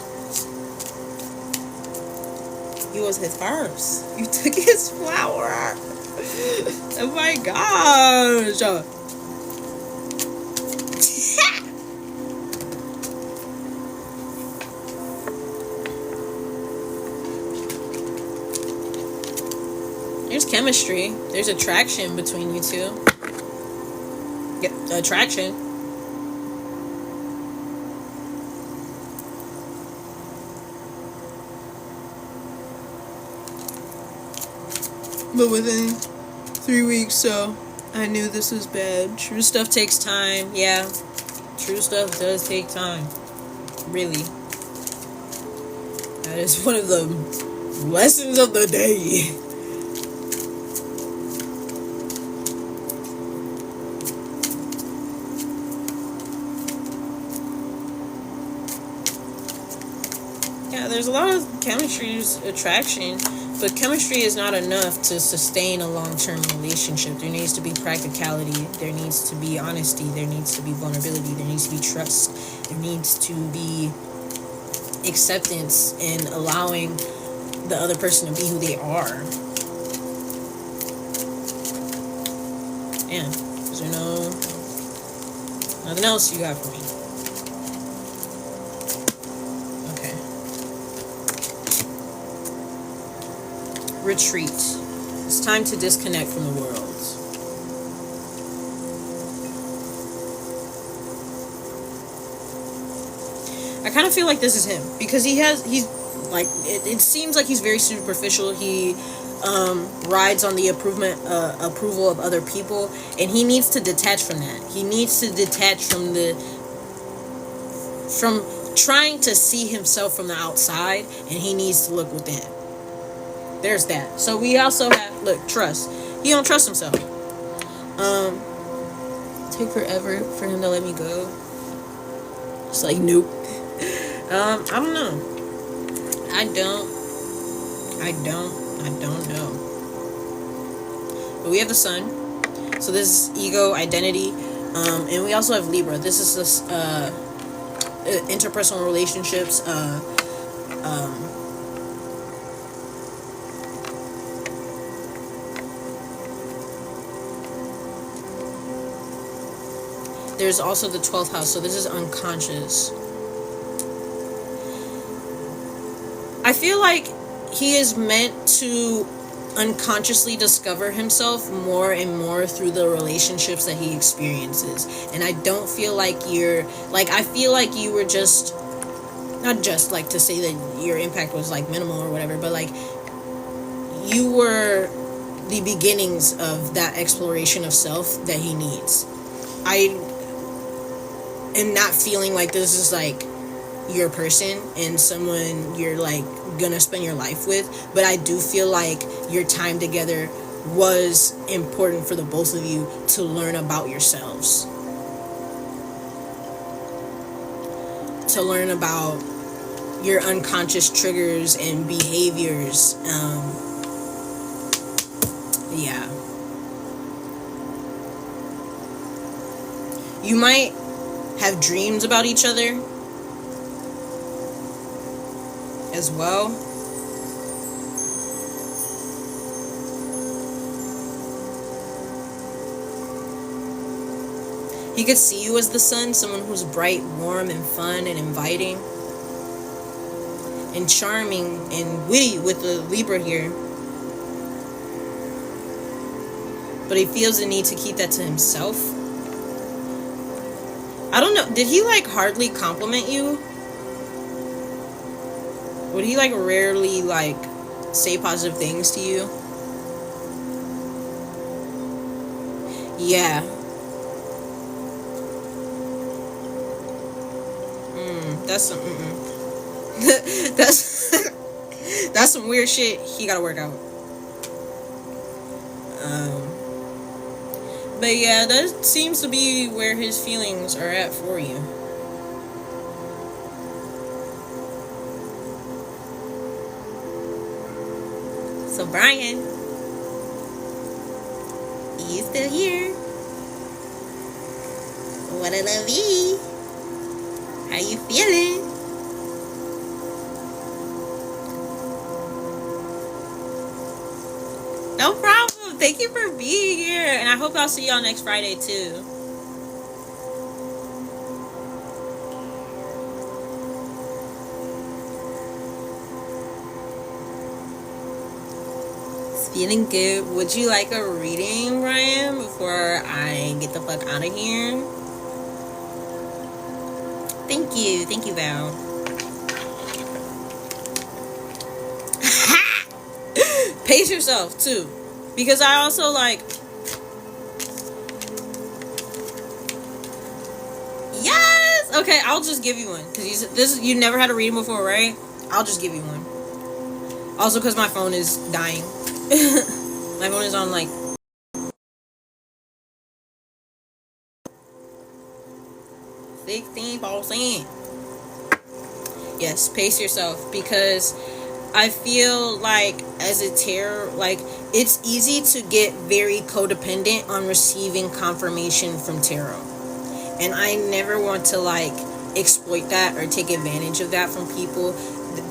You was his first. You took his flower. Oh my gosh. chemistry. There's attraction between you two. Yep, attraction. But within 3 weeks, so I knew this was bad. True stuff takes time. Yeah, true stuff does take time. Really. That is one of the lessons of the day. Yeah, there's a lot of chemistry's attraction, but chemistry is not enough to sustain a long-term relationship. There needs to be practicality. There needs to be honesty. There needs to be vulnerability. There needs to be trust. There needs to be acceptance and allowing the other person to be who they are. Yeah. Is there nothing else you got for me? Okay. Retreat. It's time to disconnect from the world. I kind of feel like this is him because he's like it seems like he's very superficial. He rides on the approval of other people, and he needs to detach from that. He needs to detach from trying to see himself from the outside, and he needs to look within. There's that. So we also have trust. He don't trust himself. Take forever for him to let me go. It's like nope. I don't know. I don't know. But we have the sun. So this is ego, identity. And we also have Libra. This is this interpersonal relationships. There's also the 12th house. So this is unconscious. I feel like he is meant to unconsciously discover himself more and more through the relationships that he experiences. And I don't feel like I feel like you were just, not just like to say that your impact was like minimal or whatever, but like you were the beginnings of that exploration of self that he needs. I am not feeling like this is like your person and someone you're like gonna spend your life with, but I do feel like your time together was important for the both of you to learn about yourselves, to learn about your unconscious triggers and behaviors. Yeah, you might have dreams about each other as well. He could see you as the sun, someone who's bright, warm, and fun, and inviting, and charming, and witty with the Libra here. But he feels the need to keep that to himself. I don't know, did he like hardly compliment you? Would he like rarely like say positive things to you? Yeah. That's some that's some weird shit he gotta work out. But yeah, that seems to be where his feelings are at for you. So Brian, you still here? What a lovey. How you feeling? No problem. Thank you for being here. And I hope I'll see y'all next Friday too. feeling good. Would you like a reading, Brian, before I get the fuck out of here? Thank you, Val. Pace yourself too, because I also like. Yes. Okay, I'll just give you one because you never had a reading before, right? I'll just give you one. Also, because my phone is dying. My phone is on like 16%. Yes, pace yourself, because I feel like as a tarot, like it's easy to get very codependent on receiving confirmation from tarot. And I never want to like exploit that or take advantage of that from people.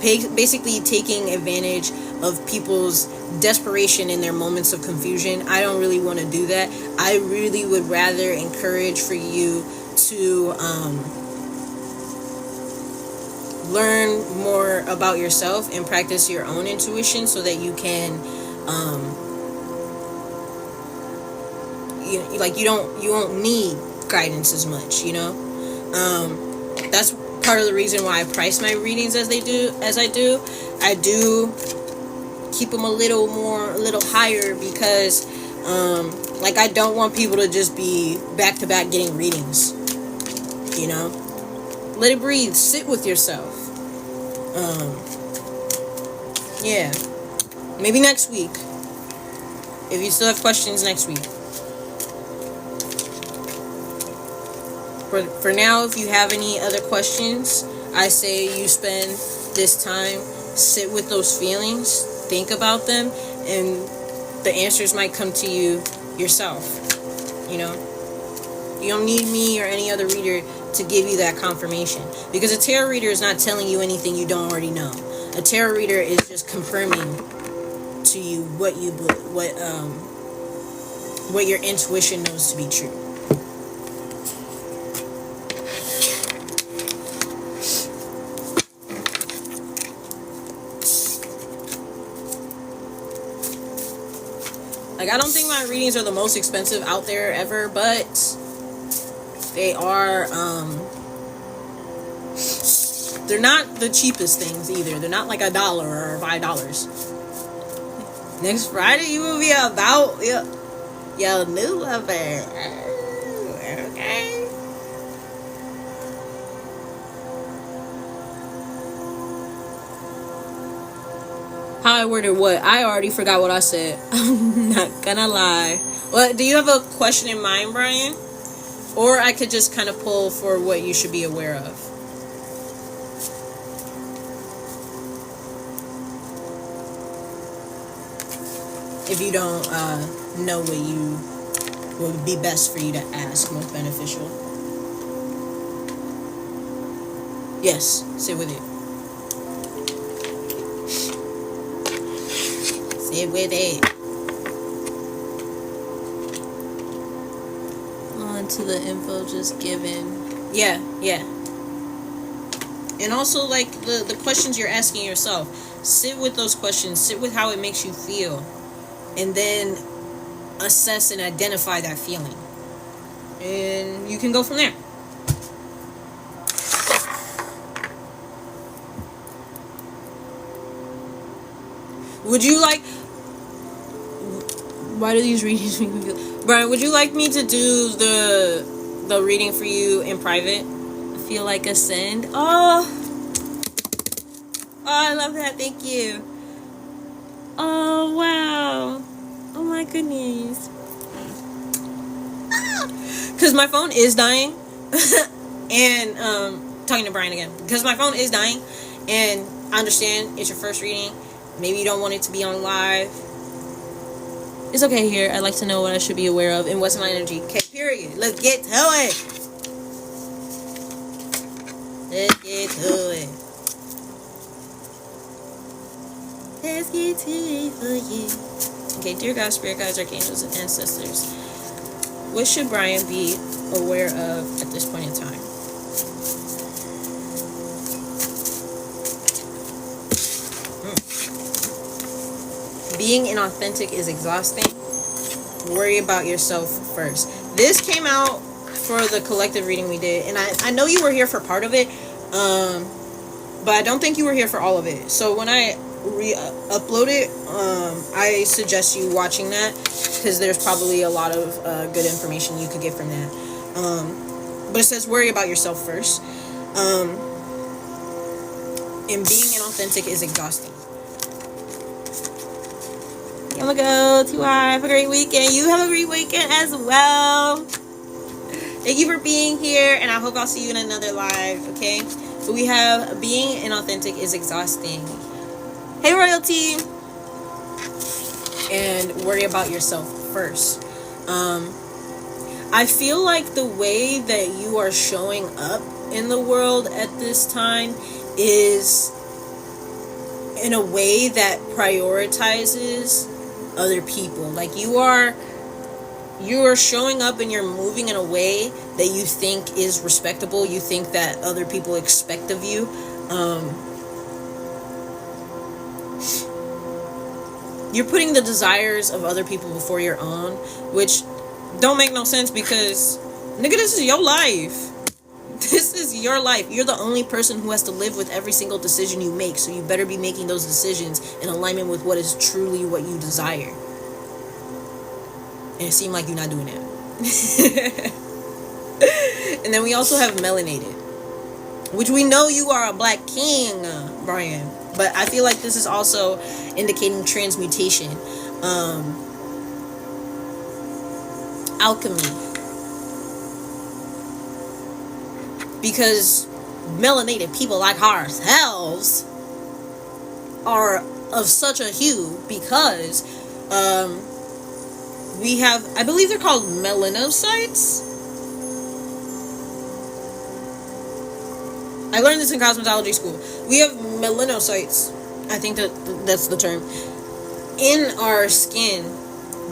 Basically taking advantage of people's desperation in their moments of confusion. I don't really want to do that. I really would rather encourage for you to learn more about yourself and practice your own intuition so that you can you won't need guidance as much, you know. That's part of the reason why I price my readings as I do. I do keep them a little higher because like I don't want people to just be back to back getting readings, you know. Let it breathe. Sit with yourself. Yeah. Maybe next week. If you still have questions next week. For now, if you have any other questions, I say you spend this time, sit with those feelings, think about them, and the answers might come to you yourself. You know? You don't need me or any other reader to give you that confirmation, because a tarot reader is not telling you anything you don't already know. A tarot reader is just confirming to you what your intuition knows to be true. Like, I don't think my readings are the most expensive out there ever, but they are, they're not the cheapest things either. They're not like $1 or $5. Next Friday, you will be about your new lover. Okay. How I worded what? I already forgot what I said. I'm not gonna lie. What? Do you have a question in mind, Brian? Or I could just kind of pull for what you should be aware of. If you don't know what would be best for you to ask, most beneficial. Yes, sit with it. Sit with it. On to the info just given. Yeah. And also, like, the questions you're asking yourself. Sit with those questions. Sit with how it makes you feel. And then assess and identify that feeling. And you can go from there. Would you like... Why do these readings make me feel... Brian, would you like me to do the reading for you in private? I feel like a send. Oh, I love that. Thank you. Oh, wow. Oh, my goodness. Because my phone is dying. And, talking to Brian again. Because my phone is dying. And I understand it's your first reading. Maybe you don't want it to be on live. It's okay here. I'd like to know what I should be aware of. And what's my energy? Okay, period. Let's get to it. Let's get to it. Let's get to it for you. Okay, dear God, spirit guides, archangels, and ancestors, what should Brian be aware of at this point in time? Be being inauthentic is exhausting. Worry about yourself first. This came out for the collective reading we did, and I know you were here for part of it, but I don't think you were here for all of it. So when I upload it, I suggest you watching that, because there's probably a lot of good information you could get from that. But it says worry about yourself first. And being inauthentic is exhausting. I'm gonna go to have a great weekend. You have a great weekend as well. Thank you for being here, and I hope I'll see you in another live, okay? So we have being inauthentic is exhausting. Hey, royalty. And worry about yourself first. I feel like the way that you are showing up in the world at this time is in a way that prioritizes other people. Like you are showing up and you're moving in a way that you think is respectable. You think that other people expect of you. You're putting the desires of other people before your own, which don't make no sense, because nigga, this is your life. This is your life. You're the only person who has to live with every single decision you make, so you better be making those decisions in alignment with what is truly what you desire. And it seemed like you're not doing that. And then we also have melanated, which we know you are a black king, Brian. But I feel like this is also indicating transmutation, alchemy. Because melanated people like ourselves are of such a hue, because we have, I believe they're called melanocytes. I learned this in cosmetology school. We have melanocytes, I think that's the term, in our skin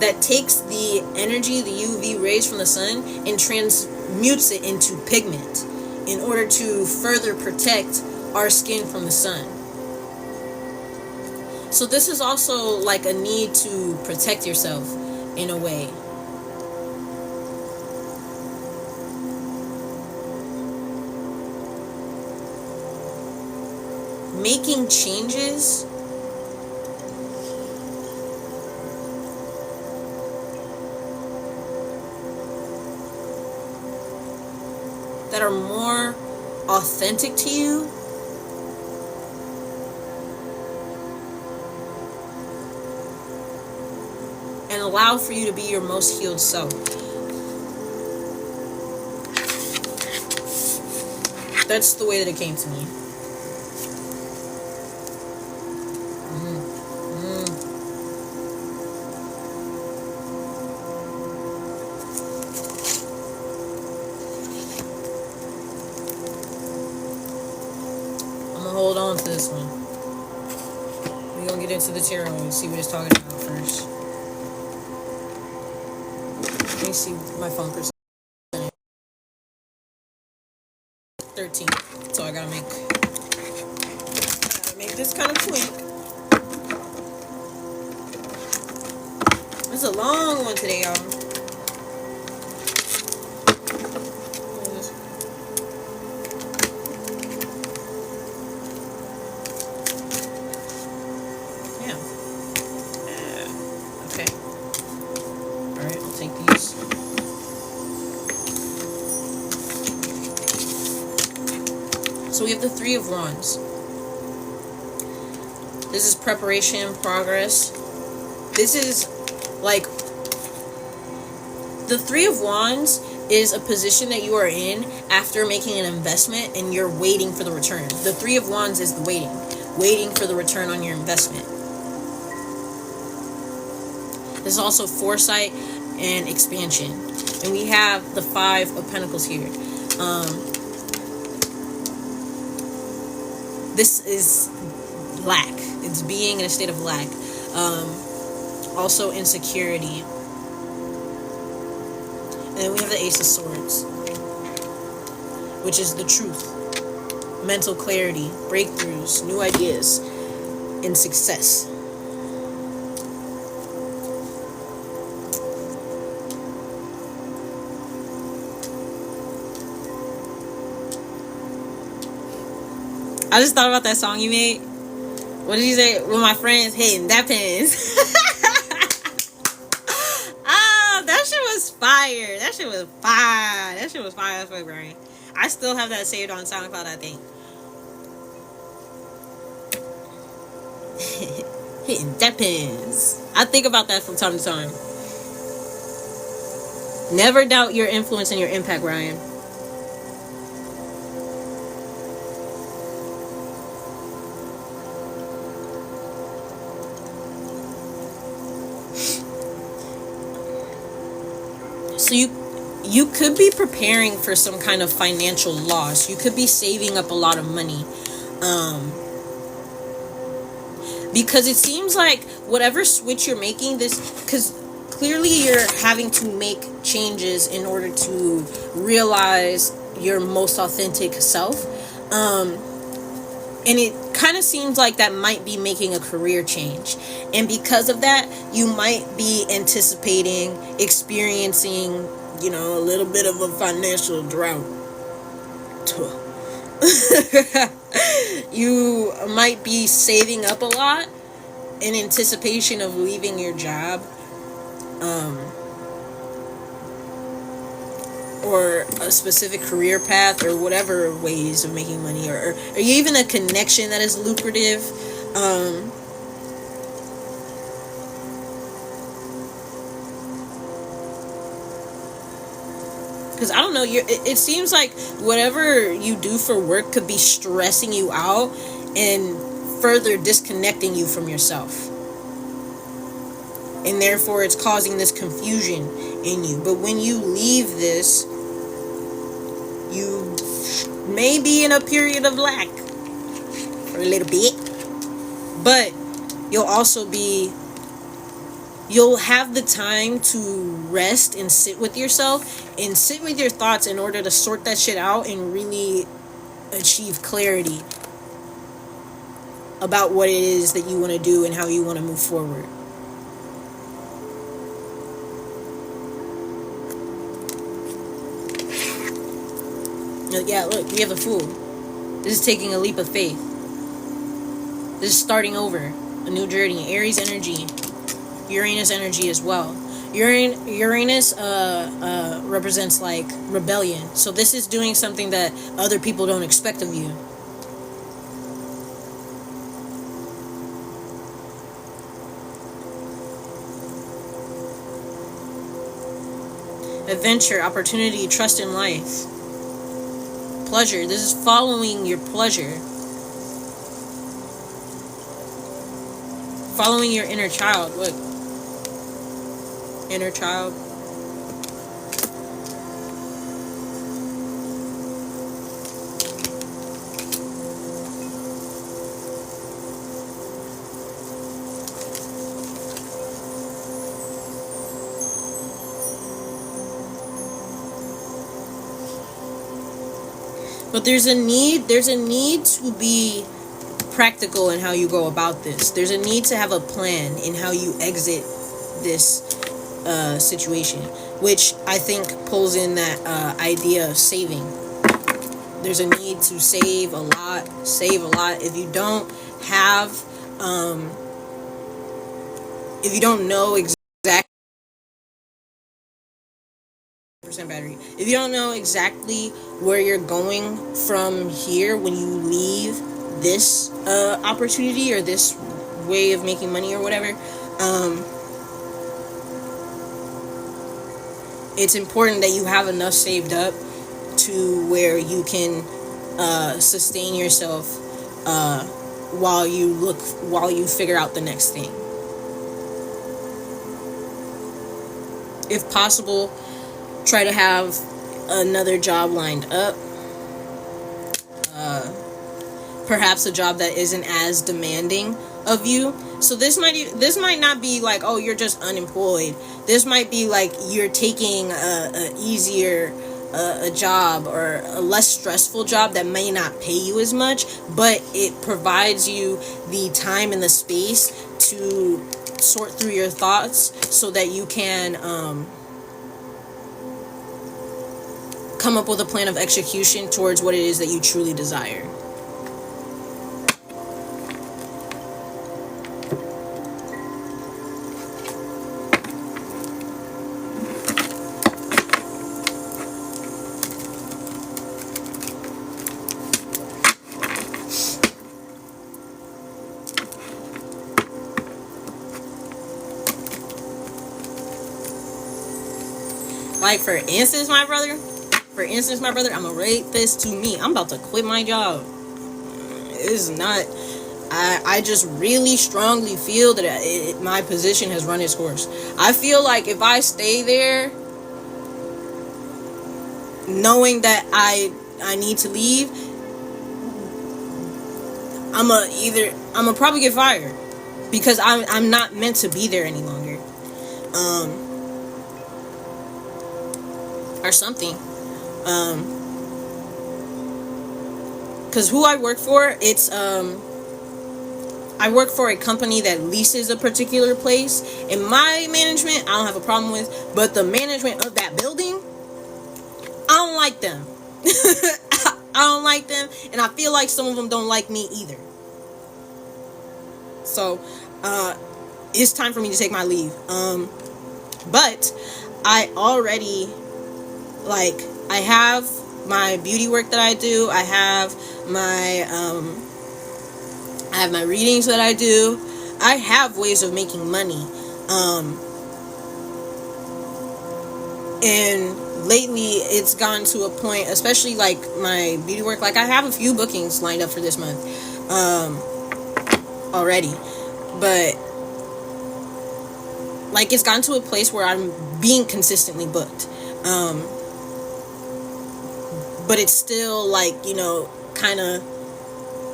that takes the energy, the UV rays from the sun, and transmutes it into pigment in order to further protect our skin from the sun. So this is also like a need to protect yourself in a way. Making changes that are more authentic to you and allow for you to be your most healed self. That's the way that it came to me. Hold on to this one. We're gonna get into the tarot and see what it's talking about first. Let me see my phone percent. 13. So I gotta make this kind of quick. It's a long one today, y'all. So we have the Three of Wands. This is preparation, progress. This is like, the Three of Wands is a position that you are in after making an investment and you're waiting for the return. The Three of Wands is the waiting for the return on your investment. There's also foresight and expansion. And we have the Five of Pentacles here. This is lack. It's being in a state of lack. Also insecurity. And then we have the Ace of Swords, which is the truth. Mental clarity, breakthroughs, new ideas, and success. I just thought about that song you made. What did you say? With my friends hitting that pins. Ah, that shit was fire. That shit was fire. That shit was fire as fuck, Brian. I still have that saved on SoundCloud, I think. Hitting that pins. I think about that from time to time. Never doubt your influence and your impact, Ryan. So you could be preparing for some kind of financial loss. You could be saving up a lot of money. Because it seems like whatever switch you're making, because clearly you're having to make changes in order to realize your most authentic self. And it kind of seems like that might be making a career change. And because of that, you might be anticipating experiencing, a little bit of a financial drought. You might be saving up a lot in anticipation of leaving your job. Or a specific career path, or whatever ways of making money, or even a connection that is lucrative. Because I don't know, it seems like whatever you do for work could be stressing you out and further disconnecting you from yourself. And therefore it's causing this confusion in you. But when you leave this, you may be in a period of lack for a little bit, but you'll have the time to rest and sit with yourself and sit with your thoughts in order to sort that shit out and really achieve clarity about what it is that you want to do and how you want to move forward. Yeah, look, we have the Fool. This is taking a leap of faith. This is starting over. A new journey. Aries energy. Uranus energy as well. Uranus represents like rebellion. So this is doing something that other people don't expect of you. Adventure, opportunity, trust in life. Pleasure. This is following your pleasure. Following your inner child. Look. Inner child. But there's a need to be practical in how you go about this. There's a need to have a plan in how you exit this situation, which I think pulls in that idea of saving. There's a need to save a lot. If you don't have, if you don't know exactly battery. If you don't know exactly where you're going from here when you leave this opportunity or this way of making money or whatever, it's important that you have enough saved up to where you can sustain yourself while you figure out the next thing. If possible, try to have another job lined up. Perhaps a job that isn't as demanding of you. So this might not be like, oh, you're just unemployed. This might be like you're taking a easier a job or a less stressful job that may not pay you as much, but it provides you the time and the space to sort through your thoughts so that you can come up with a plan of execution towards what it is that you truly desire. Like, for instance, my brother, I'm gonna rate this to me. I'm about to quit my job. It's not. I just really strongly feel that my position has run its course. I feel like if I stay there, knowing that I need to leave, I'm gonna probably get fired because I'm not meant to be there any longer, or something. Because who I work for, I work for a company that leases a particular place, and my management I don't have a problem with, but the management of that building, I don't like them. I don't like them, and I feel like some of them don't like me either. So, it's time for me to take my leave. But I already, like, I have my beauty work that I do. I have my readings that I do. I have ways of making money. And lately it's gotten to a point, especially like my beauty work, like I have a few bookings lined up for this month already, but like it's gotten to a place where I'm being consistently booked, but it's still like, you know, kind of,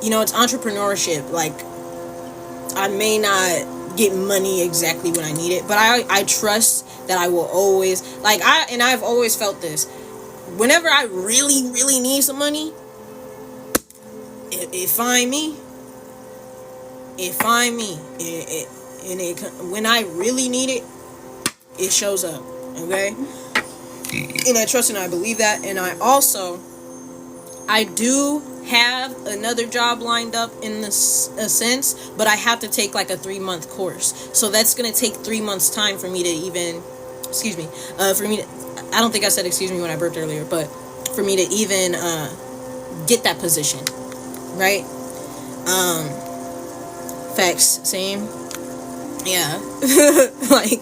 you know, it's entrepreneurship. Like, I may not get money exactly when I need it, but I trust that I will always, like, I've always felt this. Whenever I really, really need some money, it find me. When I really need it, it shows up. Okay? And I trust and I believe that. And I do have another job lined up in a sense, but I have to take like a 3-month course. So that's going to take 3 months time for me to even, I don't think I said excuse me when I burped earlier, but for me to even get that position, right? Facts, same. Yeah. Like,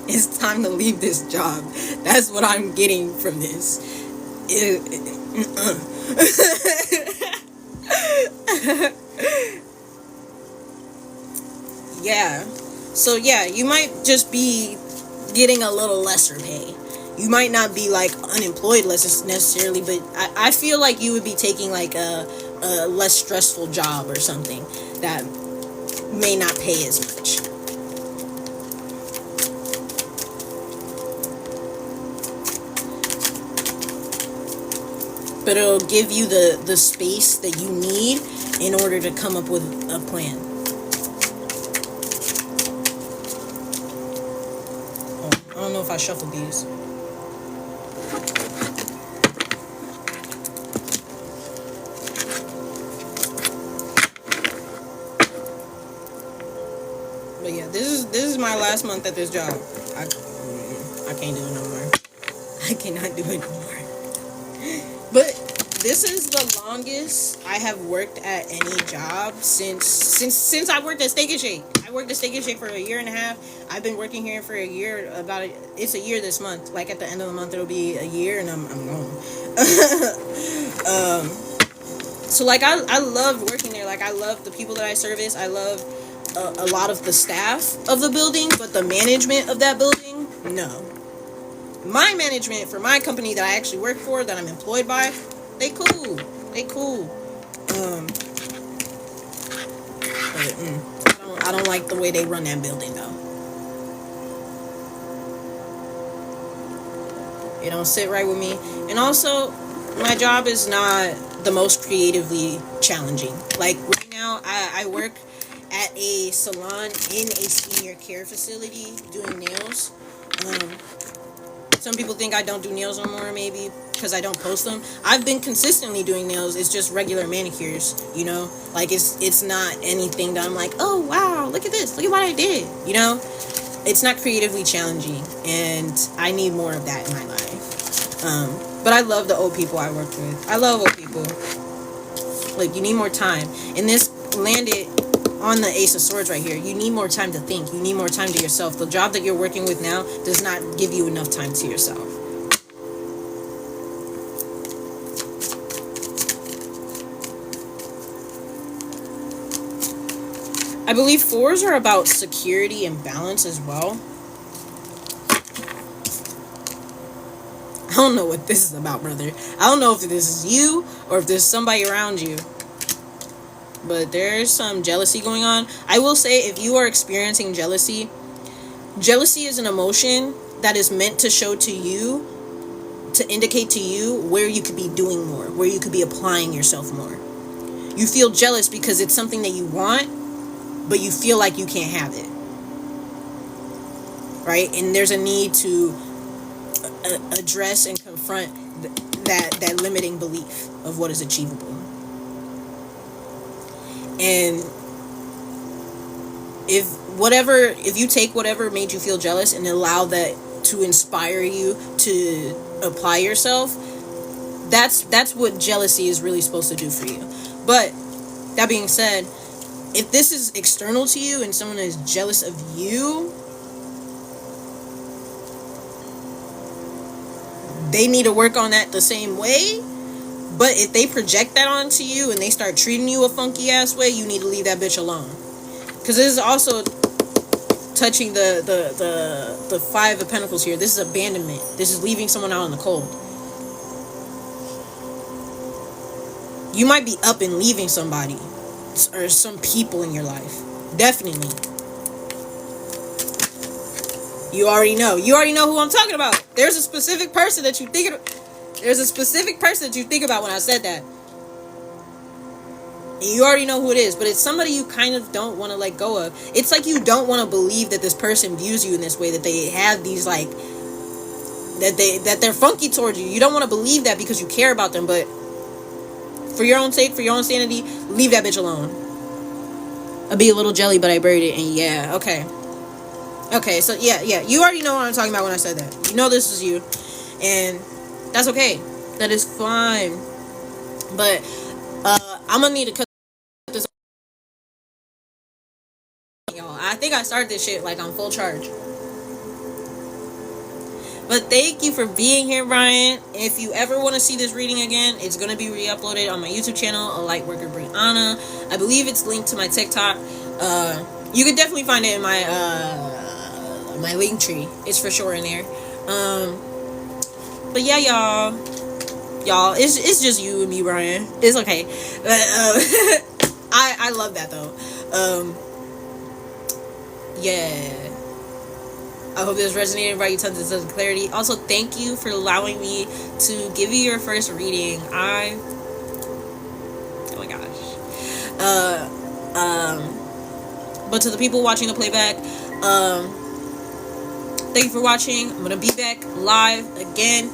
it's time to leave this job. That's what I'm getting from this. Yeah. So yeah, you might just be getting a little lesser pay. You might not be like unemployed necessarily, but I feel like you would be taking like a less stressful job or something that may not pay as much. But it'll give you the space that you need in order to come up with a plan. Oh, I don't know if I shuffled these. But yeah, this is my last month at this job. I can't do it no more. I cannot do it no more. But this is the longest I have worked at any job since I worked at Steak and Shake. I worked at Steak and Shake for 1.5 years. I've been working here for a year. It's a year this month. Like at the end of the month, it'll be a year, and I'm gone. So like I love working there. Like I love the people that I service. I love a lot of the staff of the building, but the management of that building, no. My management for my company that I actually work for, that I'm employed by, they cool. I don't like the way they run that building though. It don't sit right with me. And also, my job is not the most creatively challenging. Like right now, I work at a salon in a senior care facility doing nails. Some people think I don't do nails no more, maybe because I don't post them. I've been consistently doing nails. It's just regular manicures, you know? Like, it's not anything that I'm like, oh, wow, look at this. Look at what I did, you know? It's not creatively challenging, and I need more of that in my life. But I love the old people I work with. I love old people. Like, you need more time. And this landed on the Ace of Swords right here. You need more time to think. You need more time to yourself. The job that you're working with now does not give you enough time to yourself. I believe 4s are about security and balance as well. I don't know what this is about, brother. I don't know if this is you or if there's somebody around you. But there's some jealousy going on. I will say, if you are experiencing jealousy, jealousy is an emotion that is meant to show to you, to indicate to you where you could be doing more, where you could be applying yourself more. You feel jealous because it's something that you want, but you feel like you can't have it. Right? And there's a need to address and confront that limiting belief of what is achievable. And if you take whatever made you feel jealous and allow that to inspire you to apply yourself, that's what jealousy is really supposed to do for you. But that being said, if this is external to you and someone is jealous of you, they need to work on that the same way. But if they project that onto you and they start treating you a funky ass way, you need to leave that bitch alone. Because this is also touching the 5 of Pentacles here. This is abandonment. This is leaving someone out in the cold. You might be up and leaving somebody or some people in your life. Definitely. You already know. You already know who I'm talking about. There's a specific person that you think about when I said that. And you already know who it is, but it's somebody you kind of don't want to let go of. It's like you don't want to believe that this person views you in this way, that they have these like that they're funky towards you. You don't want to believe that because you care about them, but for your own sake, for your own sanity, leave that bitch alone. I'll be a little jelly, but I buried it, and yeah, okay, so yeah, you already know what I'm talking about when I said that. You know this is you, and that's okay. That is fine. But I'm gonna need to cut this, y'all. I think I started this shit like on full charge. But thank you for being here, Brian. If you ever want to see this reading again, it's going to be re-uploaded on my YouTube channel, A Lightworker Brianna. I believe it's linked to my TikTok. You could definitely find it in my link tree. It's for sure in there. But yeah, y'all, it's just you and me, Brian. It's okay. But I love that though. Yeah. I hope this resonated, brought you tons of clarity. Also, thank you for allowing me to give you your first reading. Oh my gosh. But to the people watching the playback, thank you for watching. I'm gonna be back live again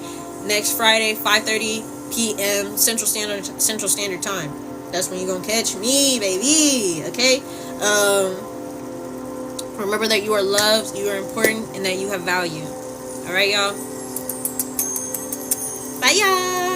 next Friday, 5:30 p.m. Central Standard Time. That's when you're gonna catch me, baby. Okay. Remember that you are loved, you are important, and that you have value. All right, y'all. Bye, y'all.